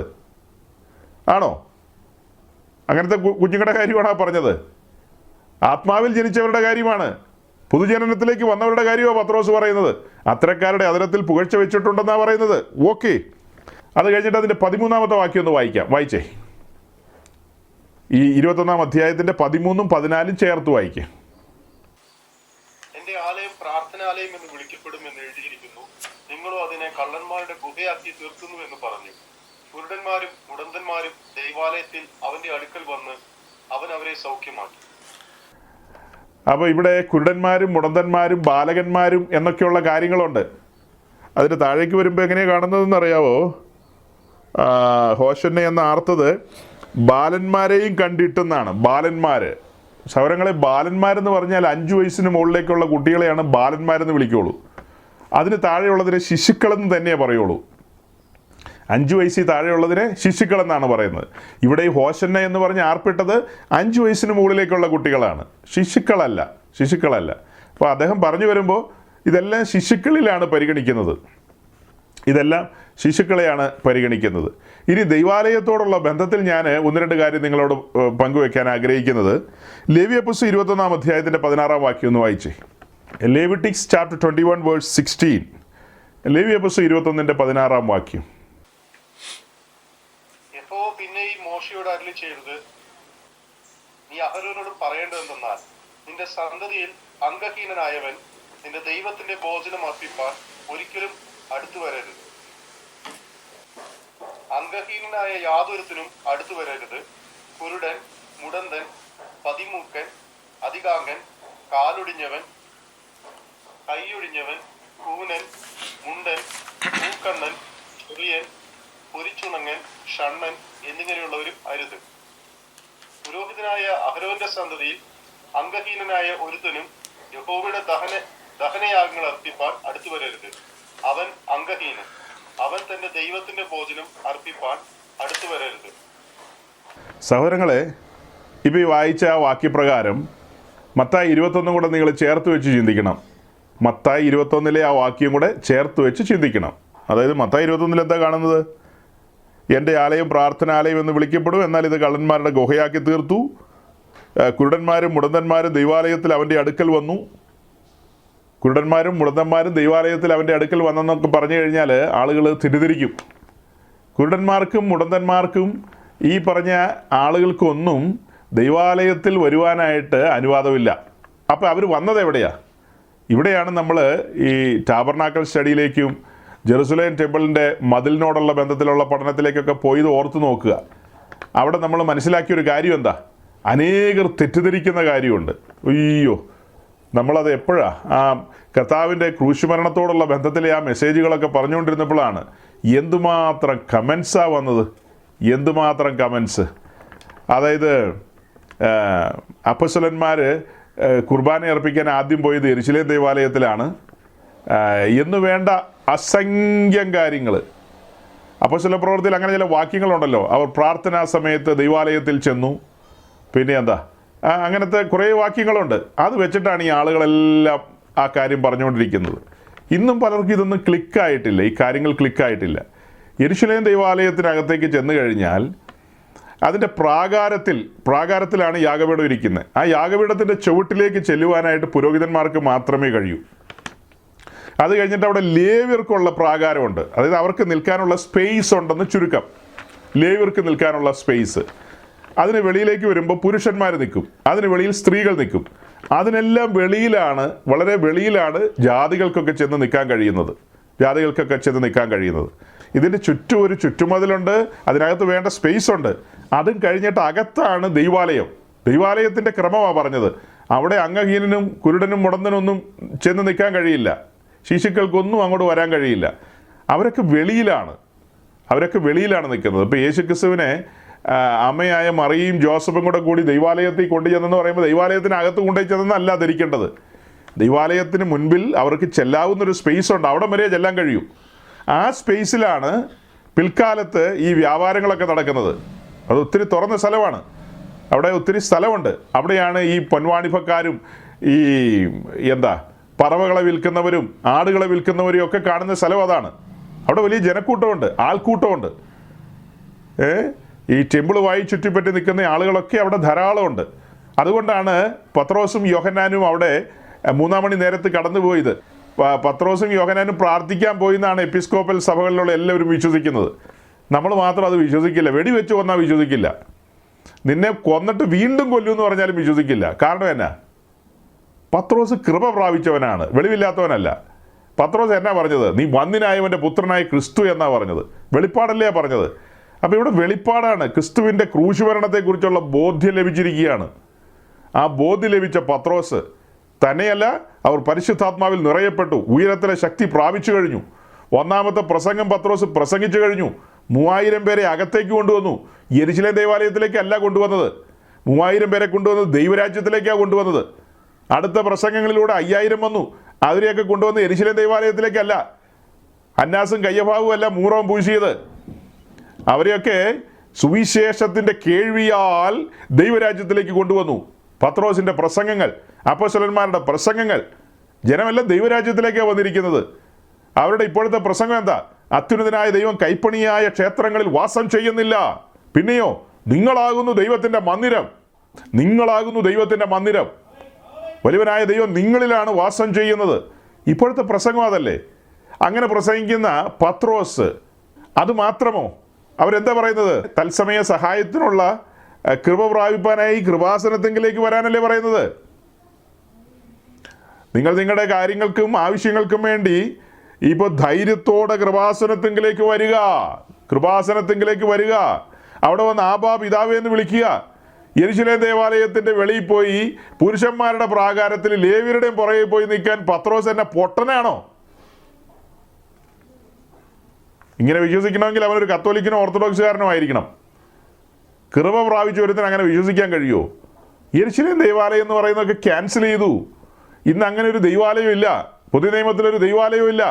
ആണോ? അങ്ങനത്തെ കുഞ്ഞുങ്ങളുടെ കാര്യമാണോ പറഞ്ഞത്? ആത്മാവിൽ ജനിച്ചവരുടെ കാര്യമാണ് പുതുജനനത്തിലേക്ക് വന്നവരുടെ കാര്യമാണ് പത്രോസ് പറയുന്നത്. അത്തരക്കാരുടെ അതിരത്തിൽ പുകഴ്ച വെച്ചിട്ടുണ്ടെന്നാണ് പറയുന്നത്. ഓക്കെ, അത് കഴിഞ്ഞിട്ട് അതിൻ്റെ 13-ാമത്തെ വാക്യം ഒന്ന് വായിച്ചേ. ഈ 21-ാം അധ്യായത്തിൻ്റെ 13ഉം 14ഉം ചേർത്ത് വായിക്കുക. എന്റെ ആലയം പ്രാർത്ഥനാലയം എന്ന് വിളിക്കപ്പെടും എന്ന് എഴുതിയിരിക്കുന്നു, നിങ്ങളും അതിനെ കള്ളന്മാരുടെ ഗുഹയാക്കി തീർക്കുന്നു എന്ന് പറഞ്ഞു. കുരുടന്മാരും മുടന്തന്മാരും ദൈവാലയത്തിൽ അവന്റെ അടുക്കൽ വന്ന് അവൻ അവരെ സൗഖ്യമാക്കി. അപ്പോൾ ഇവിടെ കുരുടന്മാരും മുടന്തന്മാരും ബാലകന്മാരും എന്നൊക്കെയുള്ള കാര്യങ്ങളുണ്ട്. അതിന് താഴേക്ക് വരുമ്പോൾ എങ്ങനെയാണ് കാണുന്നതെന്ന് അറിയാവോ? ഹോശന്നെ എന്ന ആർത്തത് ബാലന്മാരെയും കണ്ടിട്ടെന്നാണ്. ബാലന്മാർ, സൗരങ്ങളെ ബാലന്മാരെന്ന് പറഞ്ഞാൽ 5 വയസ്സിന് മുകളിലേക്കുള്ള കുട്ടികളെയാണ് ബാലന്മാരെന്ന് വിളിക്കുള്ളൂ. അതിന് താഴെയുള്ളതിനെ ശിശുക്കളെന്ന് തന്നെ പറയുള്ളൂ. 5 വയസ്സിൽ താഴെയുള്ളതിനെ ശിശുക്കളെന്നാണ് പറയുന്നത്. ഇവിടെ ഈ ഹോശന്ന എന്ന് പറഞ്ഞ് ആർപ്പിട്ടത് 5 വയസ്സിന് മുകളിലേക്കുള്ള കുട്ടികളാണ്, ശിശുക്കളല്ല. അപ്പോൾ അദ്ദേഹം പറഞ്ഞു വരുമ്പോൾ ഇതെല്ലാം ശിശുക്കളിലാണ് പരിഗണിക്കുന്നത്, ഇതെല്ലാം ശിശുക്കളെയാണ് പരിഗണിക്കുന്നത്. ഇനി ദൈവാലയത്തോടുള്ള ബന്ധത്തിൽ ഞാൻ 1-2 കാര്യം നിങ്ങളോട് പങ്കുവെക്കാൻ ആഗ്രഹിക്കുന്നത്. ലേവ്യ പുസ്തകം 21-ാം അധ്യായത്തിൻ്റെ 16-ാം വാക്യം ഒന്ന് വായിച്ചേ. ലേവിറ്റിക്സ് ചാപ്റ്റർ 21 വേഴ്സ് 16. ലേവ്യ പുസ്തകം 21-ന്റെ 16-ാം വാക്യം. യഹോവ പിന്നെയും മോശയോട് അരുളി ചെയ്തത്, നീ അഹരോനോട് പറയേണ്ടതെന്നാൽ, നിന്റെ സന്തതിയിൽ അംഗഹീനനായവൻ നിന്റെ ദൈവത്തിന്റെ ഭോജനം അർപ്പിപ്പാൻ ഒരിക്കലും അടുത്തു വരരുത്. അംഗഹീനനായ യാതൊരുത്തിനും അടുത്തു വരരുത്. കുരുടൻ, മുടന്തൻ, പതിമൂക്കൻ, അധികാംഗൻ, കാലൊടിഞ്ഞവൻ, കൈയൊടിഞ്ഞവൻ, കൂനൻ, മുണ്ടൻ, മൂക്കണ്ണൻ, ചെറിയൻ, പൊരിച്ചുണങ്ങൻ, ഷണ്ണൻ എന്നിങ്ങനെയുള്ളവരും അരുത്. പുരോഹിതനായ അഹരോന്റെ സന്തതിയിൽ അംഗഹീനനായ ഒരുത്തനും യഹോവയുടെ ദഹനയാഗങ്ങൾ അർപ്പിപ്പാൻ അടുത്തു വരരുത്. അവൻ അംഗഹീനൻ, അവൻ തന്റെ ദൈവത്തിന്റെ ഭോജനം അർപ്പിപ്പാൻ അടുത്തു വരരുത്. സഹോദരങ്ങളെ, ഇപ്പം ഈ വായിച്ച ആ വാക്യപ്രകാരം മത്തായി 21 കൂടെ നിങ്ങൾ ചേർത്ത് വെച്ച് ചിന്തിക്കണം. മത്തായി 21-ലെ ആ വാക്യം കൂടെ ചേർത്ത് വെച്ച് ചിന്തിക്കണം. അതായത് മത്തായി 21-ൽ എന്താ കാണുന്നത്? എൻ്റെ ആലയം പ്രാർത്ഥനാലയം എന്ന് വിളിക്കപ്പെടും, എന്നാൽ ഇത് കള്ളന്മാരുടെ ഗുഹയാക്കി തീർത്തു. കുരുടന്മാരും മുടന്തന്മാരും ദൈവാലയത്തിൽ അവൻ്റെ അടുക്കൽ വന്നു. കുരുടന്മാരും മുടന്തന്മാരും ദൈവാലയത്തിൽ അവൻ്റെ അടുക്കൽ വന്നെന്നൊക്കെ പറഞ്ഞു കഴിഞ്ഞാൽ ആളുകൾ തെറ്റിദ്ധരിക്കും. കുരുടന്മാർക്കും മുടന്തന്മാർക്കും ഈ പറഞ്ഞ ആളുകൾക്കൊന്നും ദൈവാലയത്തിൽ വരുവാനായിട്ട് അനുവാദമില്ല. അപ്പോൾ അവർ വന്നത് എവിടെയാണ്? ഇവിടെയാണ് നമ്മൾ ഈ ടാബർനാക്കൽ സ്റ്റഡിയിലേക്കും ജെറുസലേം ടെമ്പിളിൻ്റെ മതിലിനോടുള്ള ബന്ധത്തിലുള്ള പഠനത്തിലേക്കൊക്കെ പോയത് ഓർത്ത് നോക്കുക. അവിടെ നമ്മൾ മനസ്സിലാക്കിയൊരു കാര്യം എന്താ? അനേകർ തെറ്റിദ്ധരിക്കുന്ന കാര്യമുണ്ട്. അയ്യോ, നമ്മളത് എപ്പോഴാണ് ആ കർത്താവിൻ്റെ ക്രൂശുമരണത്തോടുള്ള ബന്ധത്തിലെ ആ മെസ്സേജുകളൊക്കെ പറഞ്ഞുകൊണ്ടിരുന്നപ്പോഴാണ് എന്തുമാത്രം കമൻസാണ് വന്നത്, എന്തുമാത്രം കമൻസ്. അതായത് അപ്പോസ്തലന്മാർ കുർബാന അർപ്പിക്കാൻ ആദ്യം പോയത് യെരുശലേം ദേവാലയത്തിലാണ് എന്ന് വേണ്ട അസംഖ്യം കാര്യങ്ങൾ. അപ്പോസ്തല പ്രവൃത്തിയിൽ അങ്ങനെ ചില വാക്യങ്ങളുണ്ടല്ലോ, അവർ പ്രാർത്ഥനാ സമയത്ത് ദൈവാലയത്തിൽ ചെന്നു, പിന്നെ എന്താ അങ്ങനത്തെ കുറേ വാക്യങ്ങളുണ്ട്. അത് വെച്ചിട്ടാണ് ഈ ആളുകളെല്ലാം ആ കാര്യം പറഞ്ഞുകൊണ്ടിരിക്കുന്നത്. ഇന്നും പലർക്കും ഇതൊന്നും ക്ലിക്കായിട്ടില്ല, ഈ കാര്യങ്ങൾ ക്ലിക്കായിട്ടില്ല. യെരുശലേം ദൈവാലയത്തിനകത്തേക്ക് ചെന്ന് കഴിഞ്ഞാൽ അതിൻ്റെ പ്രാകാരത്തിലാണ് യാഗപീഠം ഇരിക്കുന്നത്. ആ യാഗപീഠത്തിൻ്റെ ചുവട്ടിലേക്ക് ചെല്ലുവാനായിട്ട് പുരോഹിതന്മാർക്ക് മാത്രമേ കഴിയൂ. അത് കഴിഞ്ഞിട്ട് അവിടെ ലേവ്യർക്കുള്ള പ്രാകാരമുണ്ട്, അതായത് അവർക്ക് നിൽക്കാനുള്ള സ്പേസ് ഉണ്ടെന്ന് ചുരുക്കം. ലേവ്യർക്ക് നിൽക്കാനുള്ള സ്പേസ്. അതിന് വെളിയിലേക്ക് വരുമ്പോൾ പുരുഷന്മാർ നിൽക്കും, അതിന് വെളിയിൽ സ്ത്രീകൾ നിൽക്കും. അതിനെല്ലാം വെളിയിലാണ്, വളരെ വെളിയിലാണ് ജാതികൾക്കൊക്കെ ചെന്ന് നിൽക്കാൻ കഴിയുന്നത്. ഇതിൻ്റെ ചുറ്റും ഒരു ചുറ്റുമതിലുണ്ട്, അതിനകത്ത് വേണ്ട സ്പേസ് ഉണ്ട്. അതും കഴിഞ്ഞിട്ട് അകത്താണ് ദൈവാലയത്തിൻ്റെ ക്രമമാണ് പറഞ്ഞത്. അവിടെ അംഗഹീനനും കുരുടനും മുടന്തനൊന്നും ചെന്ന് നിൽക്കാൻ കഴിയില്ല, ശിശുക്കൾക്കൊന്നും അങ്ങോട്ട് വരാൻ കഴിയില്ല. അവരൊക്കെ വെളിയിലാണ് നിൽക്കുന്നത്. ഇപ്പോൾ യേശുക്രിസ്തുവിനെ അമ്മയായ മറിയയും ജോസഫും കൂടി ദൈവാലയത്തിൽ കൊണ്ടുചെന്നെന്ന് പറയുമ്പോൾ ദൈവാലയത്തിനകത്ത് കൊണ്ടുപോയി ചെന്നല്ല ധരിക്കേണ്ടത്. ദൈവാലയത്തിന് മുൻപിൽ അവർക്ക് ചെല്ലാവുന്നൊരു സ്പേസ് ഉണ്ട്, അവിടെ വരെ ചെല്ലാൻ കഴിയും. ആ സ്പേസിലാണ് പിൽക്കാലത്ത് ഈ വ്യാപാരങ്ങളൊക്കെ നടക്കുന്നത്. അത് ഒത്തിരി തുറന്ന സ്ഥലമാണ്, അവിടെ ഒത്തിരി സ്ഥലമുണ്ട്. അവിടെയാണ് ഈ പൊൻവാണിഭക്കാരും ഈ പറവകളെ വിൽക്കുന്നവരും ആടുകളെ വിൽക്കുന്നവരും ഒക്കെ കാണുന്ന സ്ഥലം അതാണ്. അവിടെ വലിയ ജനക്കൂട്ടമുണ്ട്, ആൾക്കൂട്ടമുണ്ട്. ഈ ടെമ്പിളുമായി ചുറ്റിപ്പറ്റി നിൽക്കുന്ന ആളുകളൊക്കെ അവിടെ ധാരാളമുണ്ട്. അതുകൊണ്ടാണ് പത്രോസും യോഹന്നാനും അവിടെ 3-ാം മണി നേരത്ത് കടന്നുപോയത്. പത്രോസും യോഹന്നാനും പ്രാർത്ഥിക്കാൻ പോയി എന്നാണ് എപ്പിസ്കോപ്പൽ സഭകളിലുള്ള എല്ലാവരും വിശ്വസിക്കുന്നത്. നമ്മൾ മാത്രം അത് വിശ്വസിക്കില്ല. വെടിവെച്ച് കൊന്നാൽ വിശ്വസിക്കില്ല. നിന്നെ കൊന്നിട്ട് വീണ്ടും കൊല്ലുമെന്ന് പറഞ്ഞാലും വിശ്വസിക്കില്ല. കാരണം എന്നാ? പത്രോസ് കൃപ പ്രാപിച്ചവനാണ്, വെളിവില്ലാത്തവനല്ല. പത്രോസ് എന്നാ പറഞ്ഞത്? നീ വന്ദിനായവൻ്റെ പുത്രനായ ക്രിസ്തു എന്നാ പറഞ്ഞത്. വെളിപ്പാടല്ലേ പറഞ്ഞത്. അപ്പോൾ ഇവിടെ വെളിപ്പാടാണ്. ക്രിസ്തുവിൻ്റെ ക്രൂശുമരണത്തെക്കുറിച്ചുള്ള ബോധ്യം ലഭിച്ചിരിക്കുകയാണ്. ആ ബോധ്യം ലഭിച്ച പത്രോസ് തന്നെയല്ല, അവർ പരിശുദ്ധാത്മാവിൽ നിറയപ്പെട്ടു, ഉയരത്തിലെ ശക്തി പ്രാപിച്ചു കഴിഞ്ഞു. 1-ാമത്തെ പ്രസംഗം പത്രോസ് പ്രസംഗിച്ചു കഴിഞ്ഞു. 3000 പേരെ അകത്തേക്ക് കൊണ്ടുവന്നു. യെരുശലേം ദേവാലയത്തിലേക്കല്ല കൊണ്ടുവന്നത്. 3000 പേരെ കൊണ്ടുവന്നത് ദൈവരാജ്യത്തിലേക്കാണ് കൊണ്ടുവന്നത്. അടുത്ത പ്രസംഗങ്ങളിലൂടെ 5000 വന്നു. അവരെയൊക്കെ കൊണ്ടുവന്ന് യെരുശലേം ദേവാലയത്തിലേക്കല്ല, അന്നാസും കയ്യഫാവും അല്ല മൂറവും പൂശിയത്. അവരെയൊക്കെ സുവിശേഷത്തിൻ്റെ കേൾവിയാൽ ദൈവരാജ്യത്തിലേക്ക് കൊണ്ടുവന്നു. പത്രോസിൻ്റെ പ്രസംഗങ്ങൾ, അപ്പോസ്തലന്മാരുടെ പ്രസംഗങ്ങൾ, ജനമെല്ലാം ദൈവരാജ്യത്തിലേക്കാണ് വന്നിരിക്കുന്നത്. അവരുടെ ഇപ്പോഴത്തെ പ്രസംഗം എന്താ? അത്യുന്നതനായ ദൈവം കൈപ്പണിയായ ക്ഷേത്രങ്ങളിൽ വാസം ചെയ്യുന്നില്ല. പിന്നെയോ നിങ്ങളാകുന്നു ദൈവത്തിൻ്റെ മന്ദിരം. നിങ്ങളാകുന്നു ദൈവത്തിൻ്റെ മന്ദിരം. വലിയവനായ ദൈവം നിങ്ങളിലാണ് വാസം ചെയ്യുന്നത്. ഇപ്പോഴത്തെ പ്രസംഗം അതല്ലേ? അങ്ങനെ പ്രസംഗിക്കുന്ന പത്രോസ് അതുമാത്രമോ? അവരെന്താ പറയുന്നത്? തത്സമയ സഹായത്തിനുള്ള കൃപ പ്രാപിപ്പാനായി കൃപാസനത്തെങ്കിലേക്ക് വരാനല്ലേ പറയുന്നത്. നിങ്ങൾ നിങ്ങളുടെ കാര്യങ്ങൾക്കും ആവശ്യങ്ങൾക്കും വേണ്ടി ഇപ്പോൾ ധൈര്യത്തോടെ കൃപാസനത്തെങ്കിലേക്ക് വരിക. കൃപാസനത്തെങ്കിലേക്ക് വരിക. അവിടെ വന്ന് ആബാ പിതാവേ എന്ന് വിളിക്കുക. യെരുശലേം ദേവാലയത്തിൻ്റെ വെളിയിൽ പോയി പുരുഷന്മാരുടെ പ്രാകാരത്തിൽ ലേവ്യരുടെയും പുറകെ പോയി നിൽക്കാൻ പത്രോസ് എന്നെ പൊട്ടനാണോ? ഇങ്ങനെ വിശ്വസിക്കണമെങ്കിൽ അവനൊരു കത്തോലിക്കനോ ഓർത്തഡോക്സുകാരനോ ആയിരിക്കണം. കൃപ പ്രാപിച്ച ഒരുത്തിന് അങ്ങനെ വിശ്വസിക്കാൻ കഴിയുമോ? യെരുശലേം ദേവാലയം എന്ന് പറയുന്നതൊക്കെ ക്യാൻസൽ ചെയ്തു. ഇന്ന് അങ്ങനെ ഒരു ദൈവാലയം ഇല്ല. പുതിയ നിയമത്തിലൊരു ദൈവാലയവും ഇല്ല.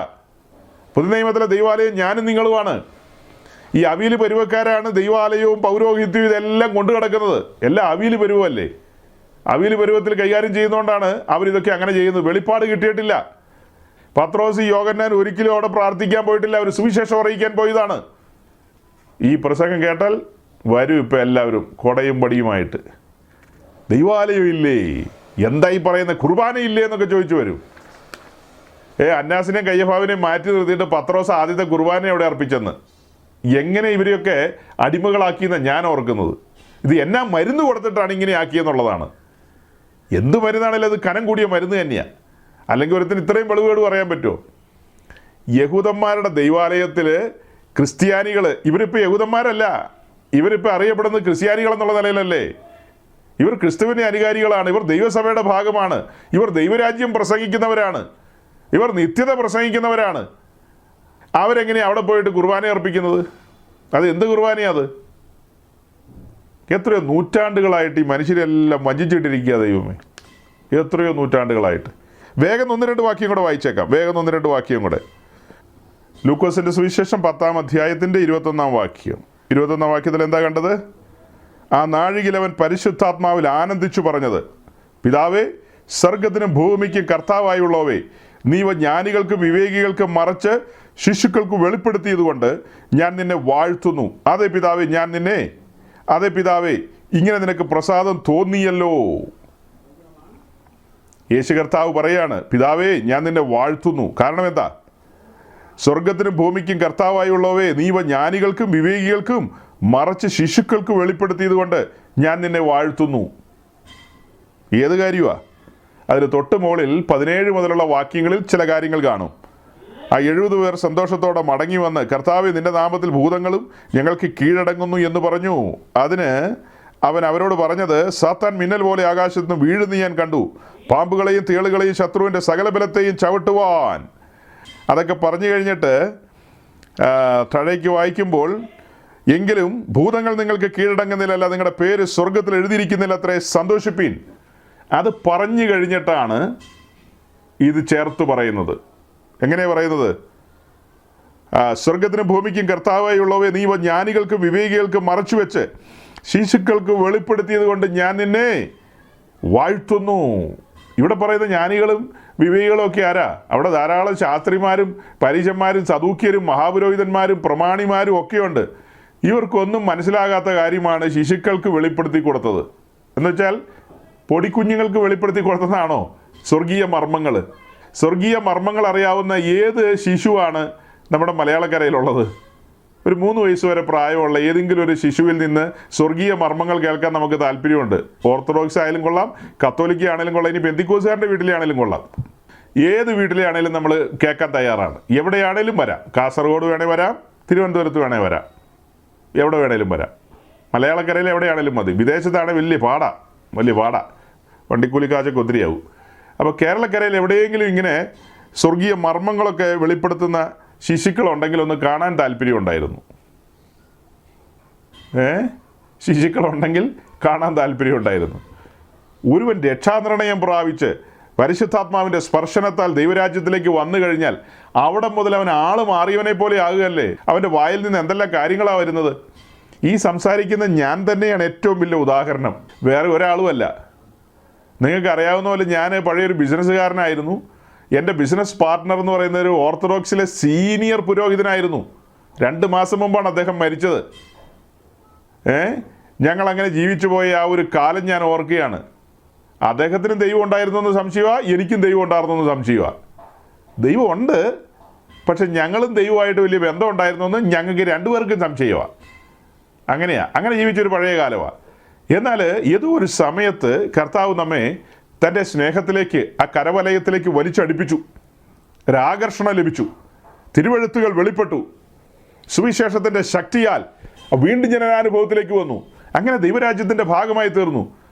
പുതിയ നിയമത്തിലെ ദൈവാലയം ഞാനും നിങ്ങളുമാണ്. ഈ അവിയൽ പരുവക്കാരാണ് ദൈവാലയവും പൗരോഹിത്യവും ഇതെല്ലാം കൊണ്ടു കിടക്കുന്നത്. എല്ലാം അവിയൽ പരുവല്ലേ. അവിയൽ പരുവത്തിൽ കൈകാര്യം ചെയ്യുന്നതുകൊണ്ടാണ് അവരിതൊക്കെ അങ്ങനെ ചെയ്യുന്നത്. വെളിപ്പാട് കിട്ടിയിട്ടില്ല. പത്രോസ് യോഹന്നാൻ ഒരിക്കലും അവിടെ പ്രാർത്ഥിക്കാൻ പോയിട്ടില്ല. അവർ സുവിശേഷം അറിയിക്കാൻ പോയതാണ്. ഈ പ്രസംഗം കേട്ടാൽ വരും ഇപ്പം എല്ലാവരും കൊടയും പടിയുമായിട്ട്. ദൈവാലയം ഇല്ലേ, എന്തായി പറയുന്നത്, കുർബാനയില്ലേ എന്നൊക്കെ ചോദിച്ചു വരും. അന്നാസിനെയും കയ്യഫാവിനെയും മാറ്റി നിർത്തിയിട്ട് പത്രോസ് ആദ്യത്തെ കുർബാന എവിടെ അർപ്പിച്ചെന്ന്. എങ്ങനെ ഇവരെയൊക്കെ അടിമകളാക്കിയെന്ന് ഞാൻ ഓർക്കുന്നത്. ഇത് എന്നാ മരുന്ന് കൊടുത്തിട്ടാണ് ഇങ്ങനെ ആക്കിയെന്നുള്ളതാണ്. എന്ത് മരുന്നാണെങ്കിലും അത് കനം കൂടിയ മരുന്ന് തന്നെയാണ്. അല്ലെങ്കിൽ ഒരുത്തിന് ഇത്രയും വെളുവേട് പറയാൻ പറ്റുമോ? യഹൂദന്മാരുടെ ദൈവാലയത്തിൽ ക്രിസ്ത്യാനികൾ, ഇവരിപ്പോൾ യഹൂദന്മാരല്ല, ഇവരിപ്പോൾ അറിയപ്പെടുന്നത് ക്രിസ്ത്യാനികൾ എന്നുള്ള നിലയിലല്ലേ. ഇവർ ക്രിസ്തുവിൻ്റെ അനുകാരികളാണ്. ഇവർ ദൈവസഭയുടെ ഭാഗമാണ്. ഇവർ ദൈവരാജ്യം പ്രസംഗിക്കുന്നവരാണ്. ഇവർ നിത്യത പ്രസംഗിക്കുന്നവരാണ്. അവരെങ്ങനെയാണ് അവിടെ പോയിട്ട് കുർബാന അർപ്പിക്കുന്നത്? അത് എന്ത് കുർബാനയാണ്? എത്രയോ നൂറ്റാണ്ടുകളായിട്ട് ഈ മനുഷ്യരെല്ലാം വഞ്ചിച്ചിട്ടിരിക്കുക ദൈവമേ. എത്രയോ നൂറ്റാണ്ടുകളായിട്ട്. വേഗം 1-2 വാക്യം കൂടെ വായിച്ചേക്കാം. വേഗം 1-2 വാക്യം കൂടെ. ലൂക്കോസിൻ്റെ സുവിശേഷം 10-ാം അധ്യായത്തിൻ്റെ 21-ാം വാക്യം. 21-ാം വാക്യത്തിൽ എന്താ കണ്ടത്? ആ നാഴികയിൽ അവൻ പരിശുദ്ധാത്മാവിൽ ആനന്ദിച്ചു പറഞ്ഞത്, പിതാവേ, സ്വർഗത്തിനും ഭൂമിക്കും കർത്താവായുള്ളവേ, നീ ജ്ഞാനികൾക്കും വിവേകികൾക്കും മറച്ച് ശിശുക്കൾക്ക് വെളിപ്പെടുത്തിയതുകൊണ്ട് ഞാൻ നിന്നെ വാഴ്ത്തുന്നു. അതെ പിതാവേ, അതെ പിതാവേ, ഇങ്ങനെ നിനക്ക് പ്രസാദം തോന്നിയല്ലോ. യേശു കർത്താവ് പറയാണ്, പിതാവേ, ഞാൻ നിന്നെ വാഴ്ത്തുന്നു. കാരണം എന്താ? സ്വർഗത്തിനും ഭൂമിക്കും കർത്താവായുള്ളവേ, നീ ജ്ഞാനികൾക്കും വിവേകികൾക്കും മറച്ച് ശിശുക്കൾക്ക് വെളിപ്പെടുത്തിയത് കൊണ്ട് ഞാൻ നിന്നെ വാഴ്ത്തുന്നു. ഏത് കാര്യമാണ്? അതിന് തൊട്ട് മുകളിൽ 17 മുതലുള്ള വാക്യങ്ങളിൽ ചില കാര്യങ്ങൾ കാണും. ആ 70 പേർ സന്തോഷത്തോടെ മടങ്ങി വന്ന്, കർത്താവേ, നിന്റെ നാമത്തിൽ ഭൂതങ്ങളും ഞങ്ങൾക്ക് കീഴടങ്ങുന്നു എന്ന് പറഞ്ഞു. അതിന് അവൻ അവരോട് പറഞ്ഞത്, സാത്താൻ മിന്നൽ പോലെ ആകാശത്ത് നിന്ന് വീഴുന്ന ഞാൻ കണ്ടു. പാമ്പുകളെയും തേളുകളെയും ശത്രുവിൻ്റെ സകല ബലത്തെയും ചവിട്ടുവാൻ. അതൊക്കെ പറഞ്ഞു കഴിഞ്ഞിട്ട് താഴേക്ക് വായിക്കുമ്പോൾ, എങ്കിലും ഭൂതങ്ങൾ നിങ്ങൾക്ക് കീഴടങ്ങുന്നില്ലല്ല, നിങ്ങളുടെ പേര് സ്വർഗത്തിൽ എഴുതിയിരിക്കുന്നില്ല അത്രേ, സന്തോഷിപ്പീൻ. അത് പറഞ്ഞു കഴിഞ്ഞിട്ടാണ് ഇത് ചേർത്ത് പറയുന്നത്. എങ്ങനെയാണ് പറയുന്നത്? സ്വർഗത്തിനും ഭൂമിക്കും കർത്താവായുള്ളവേ, നീ ജ്ഞാനികൾക്കും വിവേകികൾക്കും മറച്ചു വെച്ച് ശിശുക്കൾക്ക് വെളിപ്പെടുത്തിയത് കൊണ്ട് ഞാൻ നിന്നെ വാഴ്ത്തുന്നു. ഇവിടെ പറയുന്ന ജ്ഞാനികളും വിവേകികളും ഒക്കെ ആരാ? അവിടെ ധാരാളം ശാസ്ത്രിമാരും പരീശന്മാരും സദൂക്യരും മഹാപുരോഹിതന്മാരും പ്രമാണിമാരും ഒക്കെയുണ്ട്. ഇവർക്കൊന്നും മനസ്സിലാകാത്ത കാര്യമാണ് ശിശുക്കൾക്ക് വെളിപ്പെടുത്തി കൊടുത്തത്. എന്നുവെച്ചാൽ പൊടിക്കുഞ്ഞുങ്ങൾക്ക് വെളിപ്പെടുത്തി കൊടുത്തതാണോ? സ്വർഗീയ മർമ്മങ്ങൾ. സ്വർഗീയ മർമ്മങ്ങൾ അറിയാവുന്ന ഏത് ശിശുവാണ് നമ്മുടെ മലയാളക്കരയിലുള്ളത്? ഒരു 3 വയസ്സ് വരെ പ്രായമുള്ള ഏതെങ്കിലും ഒരു ശിശുവിൽ നിന്ന് സ്വർഗീയ മർമ്മങ്ങൾ കേൾക്കാൻ നമുക്ക് താല്പര്യമുണ്ട്. ഓർത്തഡോക്സ് ആയാലും കൊള്ളാം, കത്തോലിക്ക ആണെങ്കിലും കൊള്ളാം, ഇനി പെന്തിക്കോസുകാരുടെ വീട്ടിലെ ആണെങ്കിലും കൊള്ളാം. ഏത് വീട്ടിലെ ആണെങ്കിലും നമ്മൾ കേൾക്കാൻ തയ്യാറാണ്. എവിടെയാണേലും വരാം. കാസർഗോഡ് വേണേൽ വരാം, തിരുവനന്തപുരത്ത് വേണേൽ വരാം, എവിടെ വേണേലും വരാം. മലയാളക്കരയിൽ എവിടെയാണേലും മതി. വിദേശത്താണ് വലിയ പാടാ, വണ്ടിക്കൂലിക്കാശൊക്കെ ഒത്തിരിയാവും. അപ്പോൾ കേരളക്കരയിൽ എവിടെയെങ്കിലും ഇങ്ങനെ സ്വർഗീയ മർമ്മങ്ങളൊക്കെ വെളിപ്പെടുത്തുന്ന ശിശുക്കളുണ്ടെങ്കിൽ ഒന്ന് കാണാൻ താല്പര്യമുണ്ടായിരുന്നു. ശിശുക്കളുണ്ടെങ്കിൽ കാണാൻ താല്പര്യമുണ്ടായിരുന്നു. ഒരുവൻ രക്ഷാനിർണയം പ്രാപിച്ച് പരിശുദ്ധാത്മാവിൻ്റെ സ്പർശനത്താൽ ദൈവരാജ്യത്തിലേക്ക് വന്നു കഴിഞ്ഞാൽ അവിടെ മുതൽ അവൻ ആള് മാറിയവനെ പോലെ ആകുകയല്ലേ? അവൻ്റെ വായിൽ നിന്ന് എന്തെല്ലാം കാര്യങ്ങളാണ് വരുന്നത്? ഈ സംസാരിക്കുന്ന ഞാൻ തന്നെയാണ് ഏറ്റവും വലിയ ഉദാഹരണം, വേറെ ഒരാളുമല്ല. നിങ്ങൾക്ക് അറിയാവുന്ന പോലെ ഞാൻ പഴയൊരു ബിസിനസ്സുകാരനായിരുന്നു. എൻ്റെ ബിസിനസ് പാർട്ട്ണർ എന്ന് പറയുന്ന ഒരു ഓർത്തഡോക്സിലെ സീനിയർ പുരോഹിതനായിരുന്നു. 2 മാസം മുമ്പാണ് അദ്ദേഹം മരിച്ചത്. ഞങ്ങളങ്ങനെ ജീവിച്ചു പോയ ആ ഒരു കാലം ഞാൻ ഓർക്കുകയാണ്. അദ്ദേഹത്തിനും ദൈവം ഉണ്ടായിരുന്നു എന്ന് സംശയമാണ്, എനിക്കും ദൈവം ഉണ്ടായിരുന്നു എന്ന് സംശയമാണ്. ദൈവം ഉണ്ട്, പക്ഷെ ഞങ്ങളും ദൈവമായിട്ട് വലിയ ബന്ധം ഉണ്ടായിരുന്നു എന്ന് ഞങ്ങൾക്ക് 2 പേർക്കും സംശയമാണ്. അങ്ങനെ ജീവിച്ചൊരു പഴയ കാലമാണ്. എന്നാൽ ഏതോ ഒരു സമയത്ത് കർത്താവ് നമ്മെ തൻ്റെ സ്നേഹത്തിലേക്ക്, ആ കരവലയത്തിലേക്ക് വലിച്ചടിപ്പിച്ചു. ഒരാകർഷണം ലഭിച്ചു. തിരുവെഴുത്തുകൾ വെളിപ്പെട്ടു. സുവിശേഷത്തിൻ്റെ ശക്തിയാൽ വീണ്ടും ജനനാനുഭവത്തിലേക്ക് വന്നു. അങ്ങനെ ദൈവരാജ്യത്തിൻ്റെ ഭാഗമായി തീർന്നു.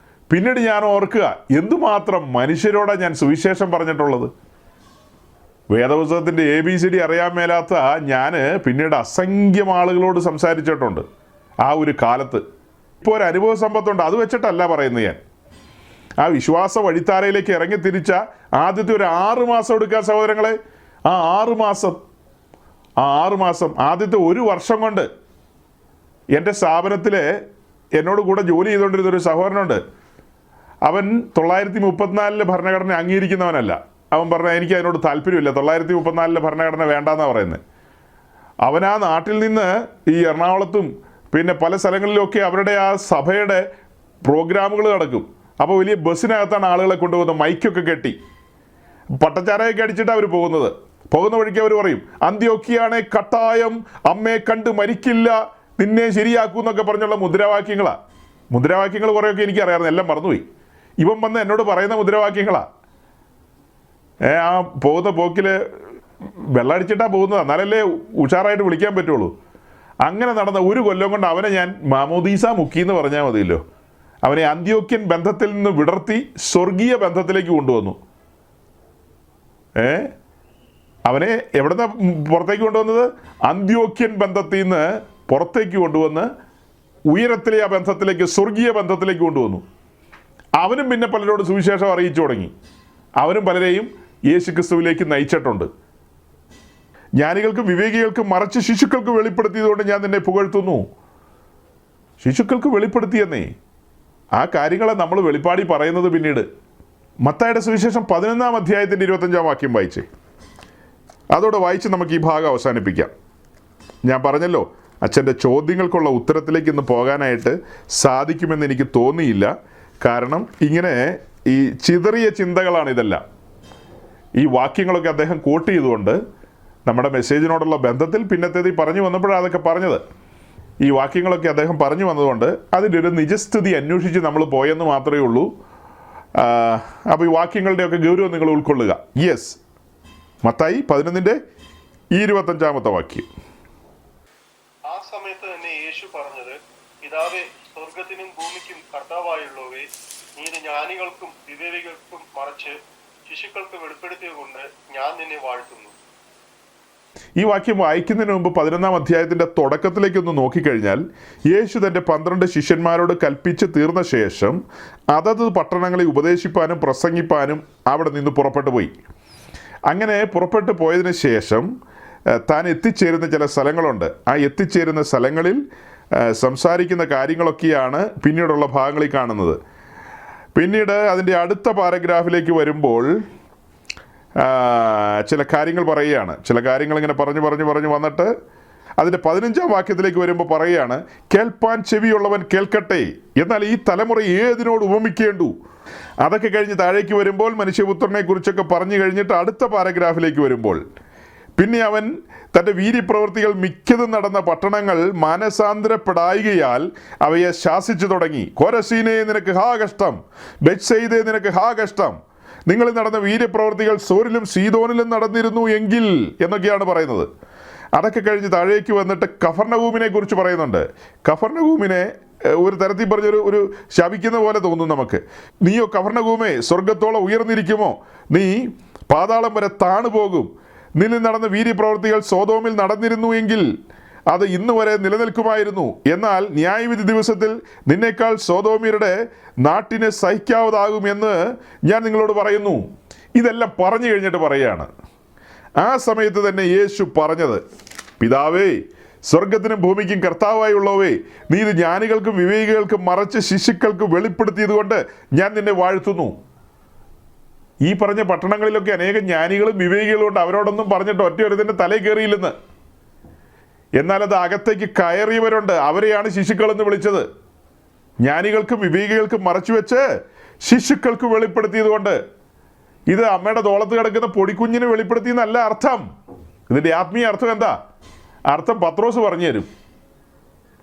പിന്നീട് ഞാൻ ഓർക്കുക, എന്തുമാത്രം മനുഷ്യരോടാണ് ഞാൻ സുവിശേഷം പറഞ്ഞിട്ടുള്ളത്. വേദപുസ്തകത്തിൻ്റെ ABCD അറിയാൻ മേലാത്ത ഞാൻ പിന്നീട് അസംഖ്യം ആളുകളോട് സംസാരിച്ചിട്ടുണ്ട് ആ ഒരു കാലത്ത്. ഇപ്പോൾ ഒരു അനുഭവ സമ്പത്തുണ്ട്, അത് വെച്ചിട്ടല്ല പറയുന്നത് ഞാൻ. ആ വിശ്വാസ വഴിത്താരയിലേക്ക് ഇറങ്ങി തിരിച്ച ആദ്യത്തെ ഒരു 6 മാസം എടുക്കുക സഹോദരങ്ങളെ. ആ 6 മാസം ആദ്യത്തെ 1 വർഷം കൊണ്ട് എൻ്റെ സ്ഥാപനത്തിലെ എന്നോട് കൂടെ ജോലി ചെയ്തുകൊണ്ടിരുന്നൊരു സഹോദരനുണ്ട്. അവൻ 934 ഭരണഘടന അംഗീകരിക്കുന്നവനല്ല. അവൻ പറഞ്ഞാൽ എനിക്ക് അതിനോട് താല്പര്യമില്ല, 934 ഭരണഘടന വേണ്ടാന്നാണ് പറയുന്നത്. അവൻ ആ നാട്ടിൽ നിന്ന് ഈ എറണാകുളത്തും പിന്നെ പല സ്ഥലങ്ങളിലൊക്കെ അവരുടെ ആ സഭയുടെ പ്രോഗ്രാമുകൾ നടക്കും. അപ്പോൾ വലിയ ബസ്സിനകത്താണ് ആളുകളെ കൊണ്ടുപോകുന്നത്, മൈക്കൊക്കെ കെട്ടി പട്ടച്ചാരയൊക്കെ അടിച്ചിട്ട് അവർ പോകുന്ന വഴിക്ക് അവർ പറയും, അന്ത്യോക്യയാണെ കട്ടായം അമ്മയെ കണ്ട് മരിക്കില്ല, നിന്നെ ശരിയാക്കൂ എന്നൊക്കെ പറഞ്ഞുള്ള മുദ്രാവാക്യങ്ങൾ കുറേയൊക്കെ എനിക്കറിയാമായിരുന്നു, എല്ലാം മറന്നുപോയി. ഇവൻ വന്ന് എന്നോട് പറയുന്ന മുദ്രാവാക്യങ്ങളാണ്. ആ പോകുന്ന പോക്കിൽ വെള്ളമടിച്ചിട്ടാണ് പോകുന്നത്, എന്നാലല്ലേ ഉഷാറായിട്ട് വിളിക്കാൻ പറ്റുള്ളൂ. അങ്ങനെ നടന്ന 1 കൊല്ലം കൊണ്ട് അവനെ ഞാൻ മാമോദീസ മുക്കി എന്ന് പറഞ്ഞാൽ മതിയല്ലോ. അവനെ അന്ത്യോക്യൻ ബന്ധത്തിൽ നിന്ന് വിടർത്തി സ്വർഗീയ ബന്ധത്തിലേക്ക് കൊണ്ടുവന്നു. അവനെ എവിടുന്ന പുറത്തേക്ക് കൊണ്ടുവന്നത്? അന്ത്യോക്യൻ ബന്ധത്തിൽ നിന്ന് പുറത്തേക്ക് കൊണ്ടുവന്ന് ഉയരത്തിലെ ആ ബന്ധത്തിലേക്ക്, സ്വർഗീയ ബന്ധത്തിലേക്ക് കൊണ്ടുവന്നു. അവനും പിന്നെ പലരോട് സുവിശേഷം അറിയിച്ചു തുടങ്ങി. അവനും പലരെയും യേശുക്രിസ്തുവിലേക്ക് നയിച്ചിട്ടുണ്ട്. ജ്ഞാനികൾക്കും വിവേകികൾക്കും മറച്ച് ശിശുക്കൾക്ക് വെളിപ്പെടുത്തിയതുകൊണ്ട് ഞാൻ നിന്നെ പുകഴ്ത്തുന്നു. ശിശുക്കൾക്ക് വെളിപ്പെടുത്തിയെന്നേ ആ കാര്യങ്ങളെ നമ്മൾ വെളിപ്പാടി പറയുന്നത്. പിന്നീട് മത്തായിയുടെ സുവിശേഷം 11-ാം അധ്യായത്തിൻ്റെ 25-ാം വാക്യം വായിച്ചേ. അതോടെ വായിച്ച് നമുക്ക് ഈ ഭാഗം അവസാനിപ്പിക്കാം. ഞാൻ പറഞ്ഞല്ലോ, അച്ഛൻ്റെ ചോദ്യങ്ങൾക്കുള്ള ഉത്തരത്തിലേക്ക് ഇന്ന് പോകാനായിട്ട് സാധിക്കുമെന്ന് എനിക്ക് തോന്നിയില്ല. കാരണം ഇങ്ങനെ ഈ ചിതറിയ ചിന്തകളാണ് ഇതെല്ലാം. ഈ വാക്യങ്ങളൊക്കെ അദ്ദേഹം കോട്ട് ചെയ്തുകൊണ്ട് നമ്മുടെ മെസ്സേജിനോടുള്ള ബന്ധത്തിൽ പിന്നത്തേത് പറഞ്ഞു വന്നപ്പോഴാണ് അതൊക്കെ പറഞ്ഞത്. ഈ വാക്യങ്ങളൊക്കെ അദ്ദേഹം പറഞ്ഞു വന്നതുകൊണ്ട് അതിൻ്റെ ഒരു നിജസ്ഥിതി അന്വേഷിച്ച് നമ്മൾ പോയെന്ന് മാത്രമേ ഉള്ളൂ. അപ്പോൾ ഈ വാക്യങ്ങളുടെയൊക്കെ ഗൗരവം നിങ്ങൾ ഉൾക്കൊള്ളുക. യെസ്, മത്തായി 11-ന്റെ 25-ാമത്തെ വാക്യം. ആ സമയത്ത് തന്നെ യേശു പറഞ്ഞത്, പിതാവേ, സ്വർഗത്തിനും ഭൂമിക്കും കർത്താവായുള്ളവേ, നീ ഇത് ജ്ഞാനികൾക്കും വിവേകികൾക്കും മറച്ച് ശിശുക്കൾക്ക് വെളിപ്പെടുത്തിയത് കൊണ്ട് ഞാൻ നിന്നെ വാഴ്ത്തുന്നു. ഈ വാക്യം വായിക്കുന്നതിന് മുമ്പ് 11-ാം അധ്യായത്തിൻ്റെ തുടക്കത്തിലേക്കൊന്ന് നോക്കിക്കഴിഞ്ഞാൽ, യേശു തൻ്റെ 12 ശിഷ്യന്മാരോട് കൽപ്പിച്ച് തീർന്ന ശേഷം അതത് പട്ടണങ്ങളെ ഉപദേശിപ്പാനും പ്രസംഗിപ്പാനും അവിടെ നിന്ന് പുറപ്പെട്ടു പോയി. അങ്ങനെ പുറപ്പെട്ടു പോയതിന് ശേഷം താൻ എത്തിച്ചേരുന്ന ചില സ്ഥലങ്ങളുണ്ട്. ആ എത്തിച്ചേരുന്ന സ്ഥലങ്ങളിൽ സംസാരിക്കുന്ന കാര്യങ്ങളൊക്കെയാണ് പിന്നീടുള്ള ഭാഗങ്ങളിൽ കാണുന്നത്. പിന്നീട് അതിൻ്റെ അടുത്ത പാരഗ്രാഫിലേക്ക് വരുമ്പോൾ ചില കാര്യങ്ങൾ പറയുകയാണ്. ചില കാര്യങ്ങൾ ഇങ്ങനെ പറഞ്ഞു വന്നിട്ട് അതിൻ്റെ 15-ാം വാക്യത്തിലേക്ക് വരുമ്പോൾ പറയുകയാണ്, കേൾപ്പാൻ ചെവിയുള്ളവൻ കേൾക്കട്ടെ. എന്നാൽ ഈ തലമുറ ഏതിനോട് ഉപമിക്കേണ്ടു? അതൊക്കെ കഴിഞ്ഞ് താഴേക്ക് വരുമ്പോൾ മനുഷ്യപുത്രനെ കുറിച്ചൊക്കെ പറഞ്ഞു കഴിഞ്ഞിട്ട് അടുത്ത പാരഗ്രാഫിലേക്ക് വരുമ്പോൾ പിന്നെ അവൻ തൻ്റെ വീര്യപ്രവൃത്തികൾ മിക്കതും നടന്ന പട്ടണങ്ങൾ മാനസാന്തരപ്പെടായികയാൽ അവയെ ശാസിച്ചു തുടങ്ങി. കോരസീനെ നിനക്ക് ഹാ കഷ്ടം, ബെത്സയിദേ നിനക്ക് ഹാ കഷ്ടം, നിങ്ങളിൽ നടന്ന വീര്യപ്രവൃത്തികൾ സോരിലും സീദോനിലും നടന്നിരുന്നു എങ്കിൽ എന്നൊക്കെയാണ് പറയുന്നത്. അതൊക്കെ കഴിഞ്ഞ് താഴേക്ക് വന്നിട്ട് കഫർനഹൂമിനെ കുറിച്ച് പറയുന്നുണ്ട്. കഫർനഹൂമിനെ ഒരു തരത്തിൽ പറഞ്ഞൊരു ശപിക്കുന്ന പോലെ തോന്നും നമുക്ക്. നീയോ കഫർനഹൂമേ സ്വർഗത്തോളം ഉയർന്നിരിക്കുമോ, നീ പാതാളം വരെ താണു പോകും. നിന്നിൽ നടന്ന വീര്യപ്രവൃത്തികൾ സോദോമിൽ നടന്നിരുന്നു എങ്കിൽ അത് ഇന്ന് വരെ നിലനിൽക്കുമായിരുന്നു. എന്നാൽ ന്യായവിധി ദിവസത്തിൽ നിന്നേക്കാൾ സോദോമ്യരുടെ നാട്ടിന് സഹിക്കാവതാകുമെന്ന് ഞാൻ നിങ്ങളോട് പറയുന്നു. ഇതെല്ലാം പറഞ്ഞു കഴിഞ്ഞിട്ട് പറയുകയാണ്. ആ സമയത്ത് തന്നെ യേശു പറഞ്ഞത്, പിതാവേ, സ്വർഗത്തിനും ഭൂമിക്കും കർത്താവായുള്ളവേ, നീ ഇത് ജ്ഞാനികൾക്കും വിവേകികൾക്കും മറച്ച് ശിശുക്കൾക്ക് വെളിപ്പെടുത്തിയതുകൊണ്ട് ഞാൻ നിന്നെ വാഴ്ത്തുന്നു. ഈ പറഞ്ഞ പട്ടണങ്ങളിലൊക്കെ അനേകം ജ്ഞാനികളും വിവേകികളും ഉണ്ട്. അവരോടൊന്നും പറഞ്ഞിട്ട് ഒറ്റ ഒരുതിൻ്റെ തലയിൽ കയറിയില്ലെന്ന്. എന്നാൽ അത് അകത്തേക്ക് കയറിയവരുണ്ട്. അവരെയാണ് ശിശുക്കളെന്ന് വിളിച്ചത്. ജ്ഞാനികൾക്കും വിവേകികൾക്കും മറച്ചു വെച്ച് ശിശുക്കൾക്ക് വെളിപ്പെടുത്തിയതുകൊണ്ട്. ഇത് അമ്മയുടെ തോളത്ത് കിടക്കുന്ന പൊടിക്കുഞ്ഞിന് വെളിപ്പെടുത്തിയെന്നല്ല അർത്ഥം. ഇതിൻ്റെ ആത്മീയ അർത്ഥം എന്താ? അർത്ഥം പത്രോസ് പറഞ്ഞു തരും.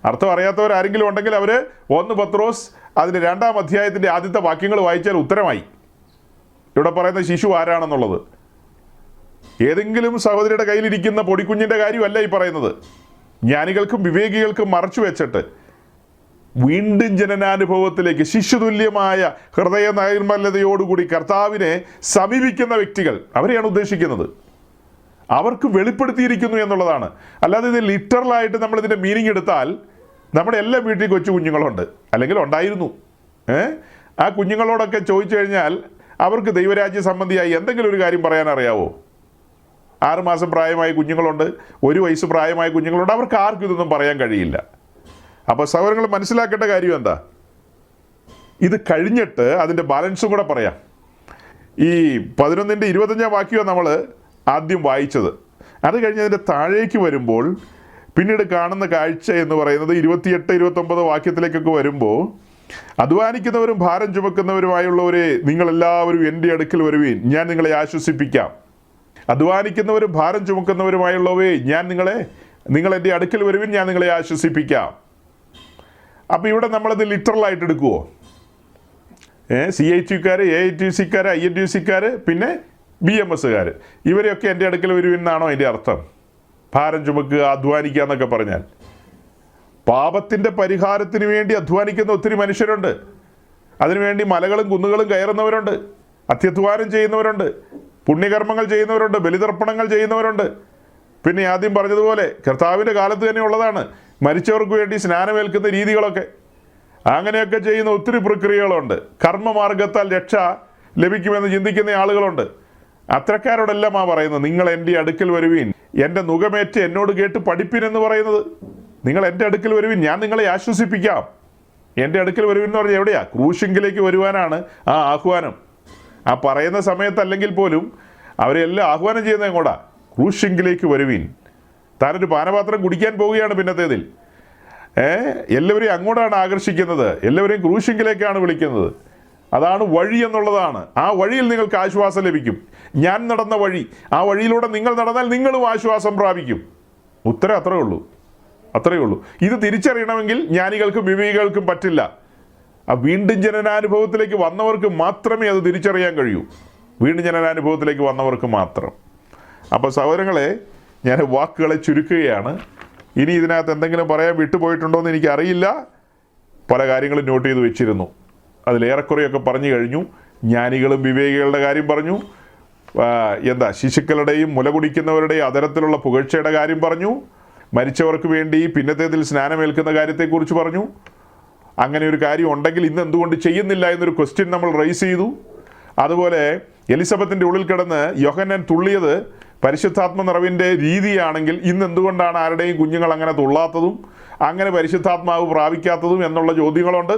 അർത്ഥം അറിയാത്തവരാരെങ്കിലും ഉണ്ടെങ്കിൽ അവർ 1 പത്രോസ് അതിൻ്റെ 2-ാം അധ്യായത്തിൻ്റെ ആദ്യത്തെ വാക്യങ്ങൾ വായിച്ചാൽ ഉത്തരമായി. ഇവിടെ പറയുന്ന ശിശു ആരാണെന്നുള്ളത്. ഏതെങ്കിലും സഹോദരിയുടെ കയ്യിലിരിക്കുന്ന പൊടിക്കുഞ്ഞിൻ്റെ കാര്യമല്ല ഈ പറയുന്നത്. ജ്ഞാനികൾക്കും വിവേകികൾക്കും മറച്ചു വെച്ചിട്ട് വീണ്ടും ജനനാനുഭവത്തിലേക്ക് ശിശുതുല്യമായ ഹൃദയ നൈർമല്യതയോടുകൂടി കർത്താവിനെ സമീപിക്കുന്ന വ്യക്തികൾ, അവരെയാണ് ഉദ്ദേശിക്കുന്നത്. അവർക്ക് വെളിപ്പെടുത്തിയിരിക്കുന്നു എന്നുള്ളതാണ്. അല്ലാതെ ഇത് ലിറ്ററലായിട്ട് നമ്മളിതിൻ്റെ മീനിങ് എടുത്താൽ നമ്മുടെ എല്ലാ വീട്ടിൽ കൊച്ചു കുഞ്ഞുങ്ങളുണ്ട്, അല്ലെങ്കിൽ ഉണ്ടായിരുന്നു. ആ കുഞ്ഞുങ്ങളോടൊക്കെ ചോദിച്ചു കഴിഞ്ഞാൽ അവർക്ക് ദൈവരാജ്യ സംബന്ധിയായി എന്തെങ്കിലും ഒരു കാര്യം പറയാൻ അറിയാവോ? 6 മാസം പ്രായമായ കുഞ്ഞുങ്ങളുണ്ട്, 1 വയസ്സ് പ്രായമായ കുഞ്ഞുങ്ങളുണ്ട്. അവർക്ക് ആർക്കും ഇതൊന്നും പറയാൻ കഴിയില്ല. അപ്പോൾ സഹോദരങ്ങൾ മനസ്സിലാക്കേണ്ട കാര്യം എന്താ? ഇത് കഴിഞ്ഞിട്ട് അതിൻ്റെ ബാലൻസും കൂടെ പറയാം. ഈ 11-ന്റെ 25-ാം വാക്യമാണ് നമ്മൾ ആദ്യം വായിച്ചത്. അത് കഴിഞ്ഞ് അതിൻ്റെ താഴേക്ക് വരുമ്പോൾ പിന്നീട് കാണുന്ന കാഴ്ച എന്ന് പറയുന്നത് 28-29 വാക്യത്തിലേക്കൊക്കെ വരുമ്പോൾ, അധ്വാനിക്കുന്നവരും ഭാരം ചുമക്കുന്നവരുമായുള്ളവരെ നിങ്ങളെല്ലാവരും എൻ്റെ അടുക്കൽ വരുവീൻ, ഞാൻ നിങ്ങളെ ആശ്വസിപ്പിക്കാം. അധ്വാനിക്കുന്നവരും ഭാരം ചുമക്കുന്നവരുമായുള്ളവേ നിങ്ങൾ എൻ്റെ അടുക്കൽ വരുവീൻ, ഞാൻ നിങ്ങളെ ആശ്വസിപ്പിക്കാം. അപ്പോൾ ഇവിടെ നമ്മളത് ലിറ്ററലായിട്ട് എടുക്കുമോ? CITക്കാർ, AITCക്കാർ, INTCക്കാർ, പിന്നെ BMSകാർ, ഇവരെയൊക്കെ എൻ്റെ അടുക്കൽ വരുവീൻ എന്നാണോ അതിൻ്റെ അർത്ഥം? ഭാരം ചുമക്കുക, അധ്വാനിക്കുക എന്നൊക്കെ പറഞ്ഞാൽ പാപത്തിൻ്റെ പരിഹാരത്തിന് വേണ്ടി അധ്വാനിക്കുന്ന ഒത്തിരി മനുഷ്യരുണ്ട്. അതിനുവേണ്ടി മലകളും കുന്നുകളും കയറുന്നവരുണ്ട്, അത്യധ്വാനം ചെയ്യുന്നവരുണ്ട്, പുണ്യകർമ്മങ്ങൾ ചെയ്യുന്നവരുണ്ട്, ബലിതർപ്പണങ്ങൾ ചെയ്യുന്നവരുണ്ട്. പിന്നെ ആദ്യം പറഞ്ഞതുപോലെ കർത്താവിൻ്റെ കാലത്ത് തന്നെ ഉള്ളതാണ് മരിച്ചവർക്ക് വേണ്ടി സ്നാനമേൽക്കുന്ന രീതികളൊക്കെ. അങ്ങനെയൊക്കെ ചെയ്യുന്ന ഒത്തിരി പ്രക്രിയകളുണ്ട്. കർമ്മമാർഗത്താൽ രക്ഷ ലഭിക്കുമെന്ന് ചിന്തിക്കുന്ന ആളുകളുണ്ട്. അത്തരക്കാരോടെല്ലാം പറയുന്നത്, നിങ്ങൾ എൻ്റെ അടുക്കൽ വരുവീൻ, എൻ്റെ നുകമേറ്റ് എന്നോട് കേട്ട് പഠിപ്പിനെന്ന് പറയുന്നത്. നിങ്ങൾ എൻ്റെ അടുക്കൽ വരുവീൻ, ഞാൻ നിങ്ങളെ ആശ്വസിപ്പിക്കാം. എൻ്റെ അടുക്കൽ വരുവീൻ എന്ന് പറഞ്ഞാൽ എവിടെയാ? ക്രൂശിങ്കിലേക്ക് വരുവാനാണ് ആ ആഹ്വാനം. ആ പറയുന്ന സമയത്തല്ലെങ്കിൽ പോലും അവരെല്ലാം ആഹ്വാനം ചെയ്യുന്നത് എങ്ങോട്ടാ? ക്രൂശിങ്കിലേക്ക് വരുവീൻ. താനൊരു പാനപാത്രം കുടിക്കാൻ പോവുകയാണ് പിന്നത്തേതിൽ. എല്ലാവരെയും അങ്ങോട്ടാണ് ആകർഷിക്കുന്നത്, എല്ലാവരെയും ക്രൂശിങ്കിലേക്കാണ് വിളിക്കുന്നത്. അതാണ് വഴി എന്നുള്ളതാണ്. ആ വഴിയിൽ നിങ്ങൾക്ക് ആശ്വാസം ലഭിക്കും. ഞാൻ നടന്ന വഴി, ആ വഴിയിലൂടെ നിങ്ങൾ നടന്നാൽ നിങ്ങളും ആശ്വാസം പ്രാപിക്കും. ഉത്തരം അത്രയേ ഉള്ളൂ. ഇത് തിരിച്ചറിയണമെങ്കിൽ ജ്ഞാനികൾക്കും വിവേകികൾക്കും പറ്റില്ല. ആ വീണ്ടും ജനനാനുഭവത്തിലേക്ക് വന്നവർക്ക് മാത്രമേ അത് തിരിച്ചറിയാൻ കഴിയൂ. വീണ്ടും ജനനാനുഭവത്തിലേക്ക് വന്നവർക്ക് മാത്രം. അപ്പോൾ സഹോദരങ്ങളെ, ഞാൻ വാക്കുകളെ ചുരുക്കുകയാണ്. ഇനി ഇതിനകത്ത് എന്തെങ്കിലും പറയാൻ വിട്ടുപോയിട്ടുണ്ടോ എന്ന് എനിക്കറിയില്ല. പല കാര്യങ്ങളും നോട്ട് ചെയ്ത് വെച്ചിരുന്നു. അതിലേറെക്കുറെയൊക്കെ പറഞ്ഞു കഴിഞ്ഞു. ജ്ഞാനികളും വിവേകികളുടെ കാര്യം പറഞ്ഞു. ശിശുക്കളുടെയും മുല കുടിക്കുന്നവരുടെയും അതരത്തിലുള്ള പുകഴ്ചയുടെ കാര്യം പറഞ്ഞു. മരിച്ചവർക്ക് വേണ്ടി പിന്നത്തേതിൽ സ്നാനമേൽക്കുന്ന കാര്യത്തെക്കുറിച്ച് പറഞ്ഞു. അങ്ങനെ ഒരു കാര്യം ഉണ്ടെങ്കിൽ ഇന്ന് എന്തുകൊണ്ട് ചെയ്യുന്നില്ല എന്നൊരു ക്വസ്റ്റ്യൻ നമ്മൾ റൈസ് ചെയ്തു. അതുപോലെ എലിസബത്തിൻ്റെ ഉള്ളിൽ കിടന്ന് യോഹന്നാൻ തുള്ളിയത് പരിശുദ്ധാത്മ നിറവിൻ്റെ രീതിയാണെങ്കിൽ ഇന്ന് എന്തുകൊണ്ടാണ് ആരുടെയും കുഞ്ഞുങ്ങൾ അങ്ങനെ തുള്ളാത്തതും അങ്ങനെ പരിശുദ്ധാത്മാവ് പ്രാപിക്കാത്തതും എന്നുള്ള ചോദ്യങ്ങളുണ്ട്.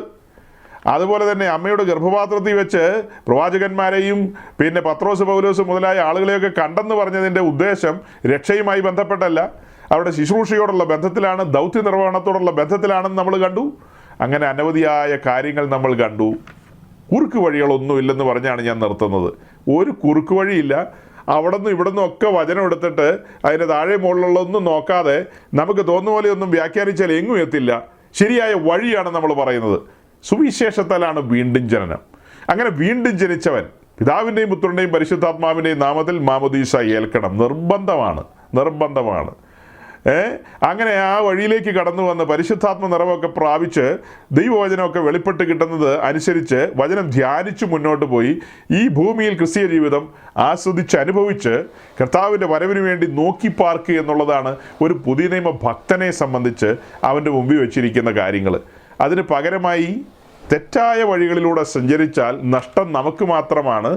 അതുപോലെ തന്നെ അമ്മയുടെ ഗർഭപാത്രത്തിൽ വെച്ച് പ്രവാചകന്മാരെയും പിന്നെ പത്രോസ്, പൗലോസ് മുതലായ ആളുകളെയൊക്കെ കണ്ടെന്ന് പറഞ്ഞതിൻ്റെ ഉദ്ദേശം രക്ഷയുമായി ബന്ധപ്പെട്ടല്ല, അവരുടെ ശുശ്രൂഷയോടുള്ള ബന്ധത്തിലാണ്, ദൗത്യ നിർവഹണത്തോടുള്ള ബന്ധത്തിലാണെന്ന് നമ്മൾ കണ്ടു. അങ്ങനെ അനവധിയായ കാര്യങ്ങൾ നമ്മൾ കണ്ടു. കുറുക്ക് വഴികളൊന്നുമില്ലെന്ന് പറഞ്ഞാണ് ഞാൻ നിർത്തുന്നത്. ഒരു കുറുക്ക് വഴിയില്ല. അവിടെ നിന്നും ഇവിടെ നിന്നും ഒക്കെ വചനം എടുത്തിട്ട് അതിൻ്റെ താഴെ മുകളിലുള്ളതൊന്നും നോക്കാതെ നമുക്ക് തോന്നുന്ന പോലെയൊന്നും വ്യാഖ്യാനിച്ചാൽ എങ്ങും എത്തില്ല. ശരിയായ വഴിയാണ് നമ്മൾ പറയുന്നത്. സുവിശേഷത്താലാണ് വീണ്ടും ജനനം. അങ്ങനെ വീണ്ടും ജനിച്ചവൻ പിതാവിൻ്റെയും പുത്രൻ്റെയും പരിശുദ്ധാത്മാവിൻ്റെയും നാമത്തിൽ മാമോദീസ ഏൽക്കണം. നിർബന്ധമാണ്. അങ്ങനെ ആ വഴിയിലേക്ക് കടന്നു വന്ന് പരിശുദ്ധാത്മ നിറവൊക്കെ പ്രാപിച്ച് ദൈവവചനമൊക്കെ വെളിപ്പെട്ട് കിട്ടുന്നത് അനുസരിച്ച് വചനം ധ്യാനിച്ച് മുന്നോട്ട് പോയി ഈ ഭൂമിയിൽ ക്രിസ്തീയ ജീവിതം ആസ്വദിച്ച് അനുഭവിച്ച് കർത്താവിൻ്റെ വരവിന് വേണ്ടി നോക്കി പാർക്കുക എന്നുള്ളതാണ് ഒരു പുതിയ നിയമ ഭക്തനെ സംബന്ധിച്ച് അവൻ്റെ മുമ്പിൽ വെച്ചിരിക്കുന്ന കാര്യങ്ങൾ. അതിന് പകരമായി തെറ്റായ വഴികളിലൂടെ സഞ്ചരിച്ചാൽ നഷ്ടം നമുക്ക് മാത്രമാണ്.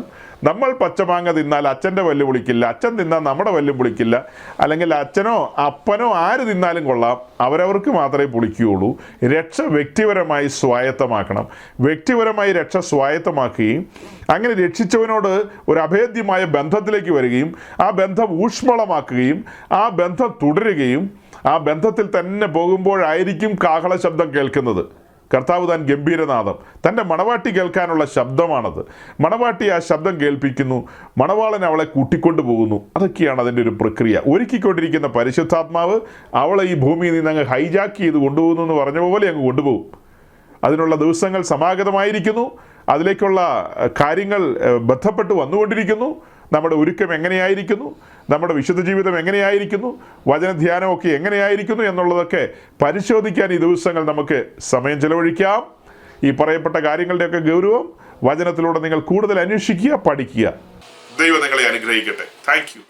നമ്മൾ പച്ചമാങ്ങ തിന്നാൽ അച്ഛൻ്റെ പല്ല് പൊളിക്കില്ല, അച്ഛൻ തിന്നാൽ നമ്മുടെ പല്ലും പൊളിക്കില്ല, അല്ലെങ്കിൽ അച്ഛനോ അപ്പനോ ആര് തിന്നാലും കൊള്ളാം, അവരവർക്ക് മാത്രമേ പൊളിക്കുകയുള്ളൂ. രക്ഷ വ്യക്തിപരമായി സ്വായത്തമാക്കണം. വ്യക്തിപരമായി രക്ഷ സ്വായത്തമാക്കുകയും അങ്ങനെ രക്ഷിച്ചവനോട് ഒരു അഭേദ്യമായ ബന്ധത്തിലേക്ക് വരികയും ആ ബന്ധം ഊഷ്മളമാക്കുകയും ആ ബന്ധം തുടരുകയും ആ ബന്ധത്തിൽ തന്നെ പോകുമ്പോഴായിരിക്കും കാഹള ശബ്ദം കേൾക്കുന്നത്. കർത്താവ് താൻ ഗംഭീരനാദം, തൻ്റെ മണവാട്ടി കേൾക്കാനുള്ള ശബ്ദമാണത്. മണവാട്ടി ആ ശബ്ദം കേൾപ്പിക്കുന്നു, മണവാളൻ അവളെ കൂട്ടിക്കൊണ്ടു പോകുന്നു. അതൊക്കെയാണ് അതിൻ്റെ ഒരു പ്രക്രിയ. ഒരുക്കിക്കൊണ്ടിരിക്കുന്ന പരിശുദ്ധാത്മാവ് അവളെ ഈ ഭൂമിയിൽ നിന്ന് അങ്ങ് ഹൈജാക്ക് ചെയ്ത് കൊണ്ടുപോകുന്നു എന്ന് പറഞ്ഞ പോലെ അങ്ങ് കൊണ്ടുപോകും. അതിനുള്ള ദിവസങ്ങൾ സമാഗതമായിരിക്കുന്നു. അതിലേക്കുള്ള കാര്യങ്ങൾ ബന്ധപ്പെട്ട് വന്നുകൊണ്ടിരിക്കുന്നു. നമ്മുടെ ഒരുക്കം എങ്ങനെയായിരിക്കുന്നു, നമ്മുടെ വിശുദ്ധ ജീവിതം എങ്ങനെയായിരിക്കുന്നു, വചനധ്യാനമൊക്കെ എങ്ങനെയായിരിക്കുന്നു എന്നുള്ളതൊക്കെ പരിശോധിക്കാൻ ഈ ദിവസങ്ങൾ നമുക്ക് സമയം ചെലവഴിക്കാം. ഈ പറയപ്പെട്ട കാര്യങ്ങളുടെയൊക്കെ ഗൗരവം വചനത്തിലൂടെ നിങ്ങൾ കൂടുതൽ അന്വേഷിക്കുക, പഠിക്കുക. ദൈവം നിങ്ങളെ അനുഗ്രഹിക്കട്ടെ. Thank you.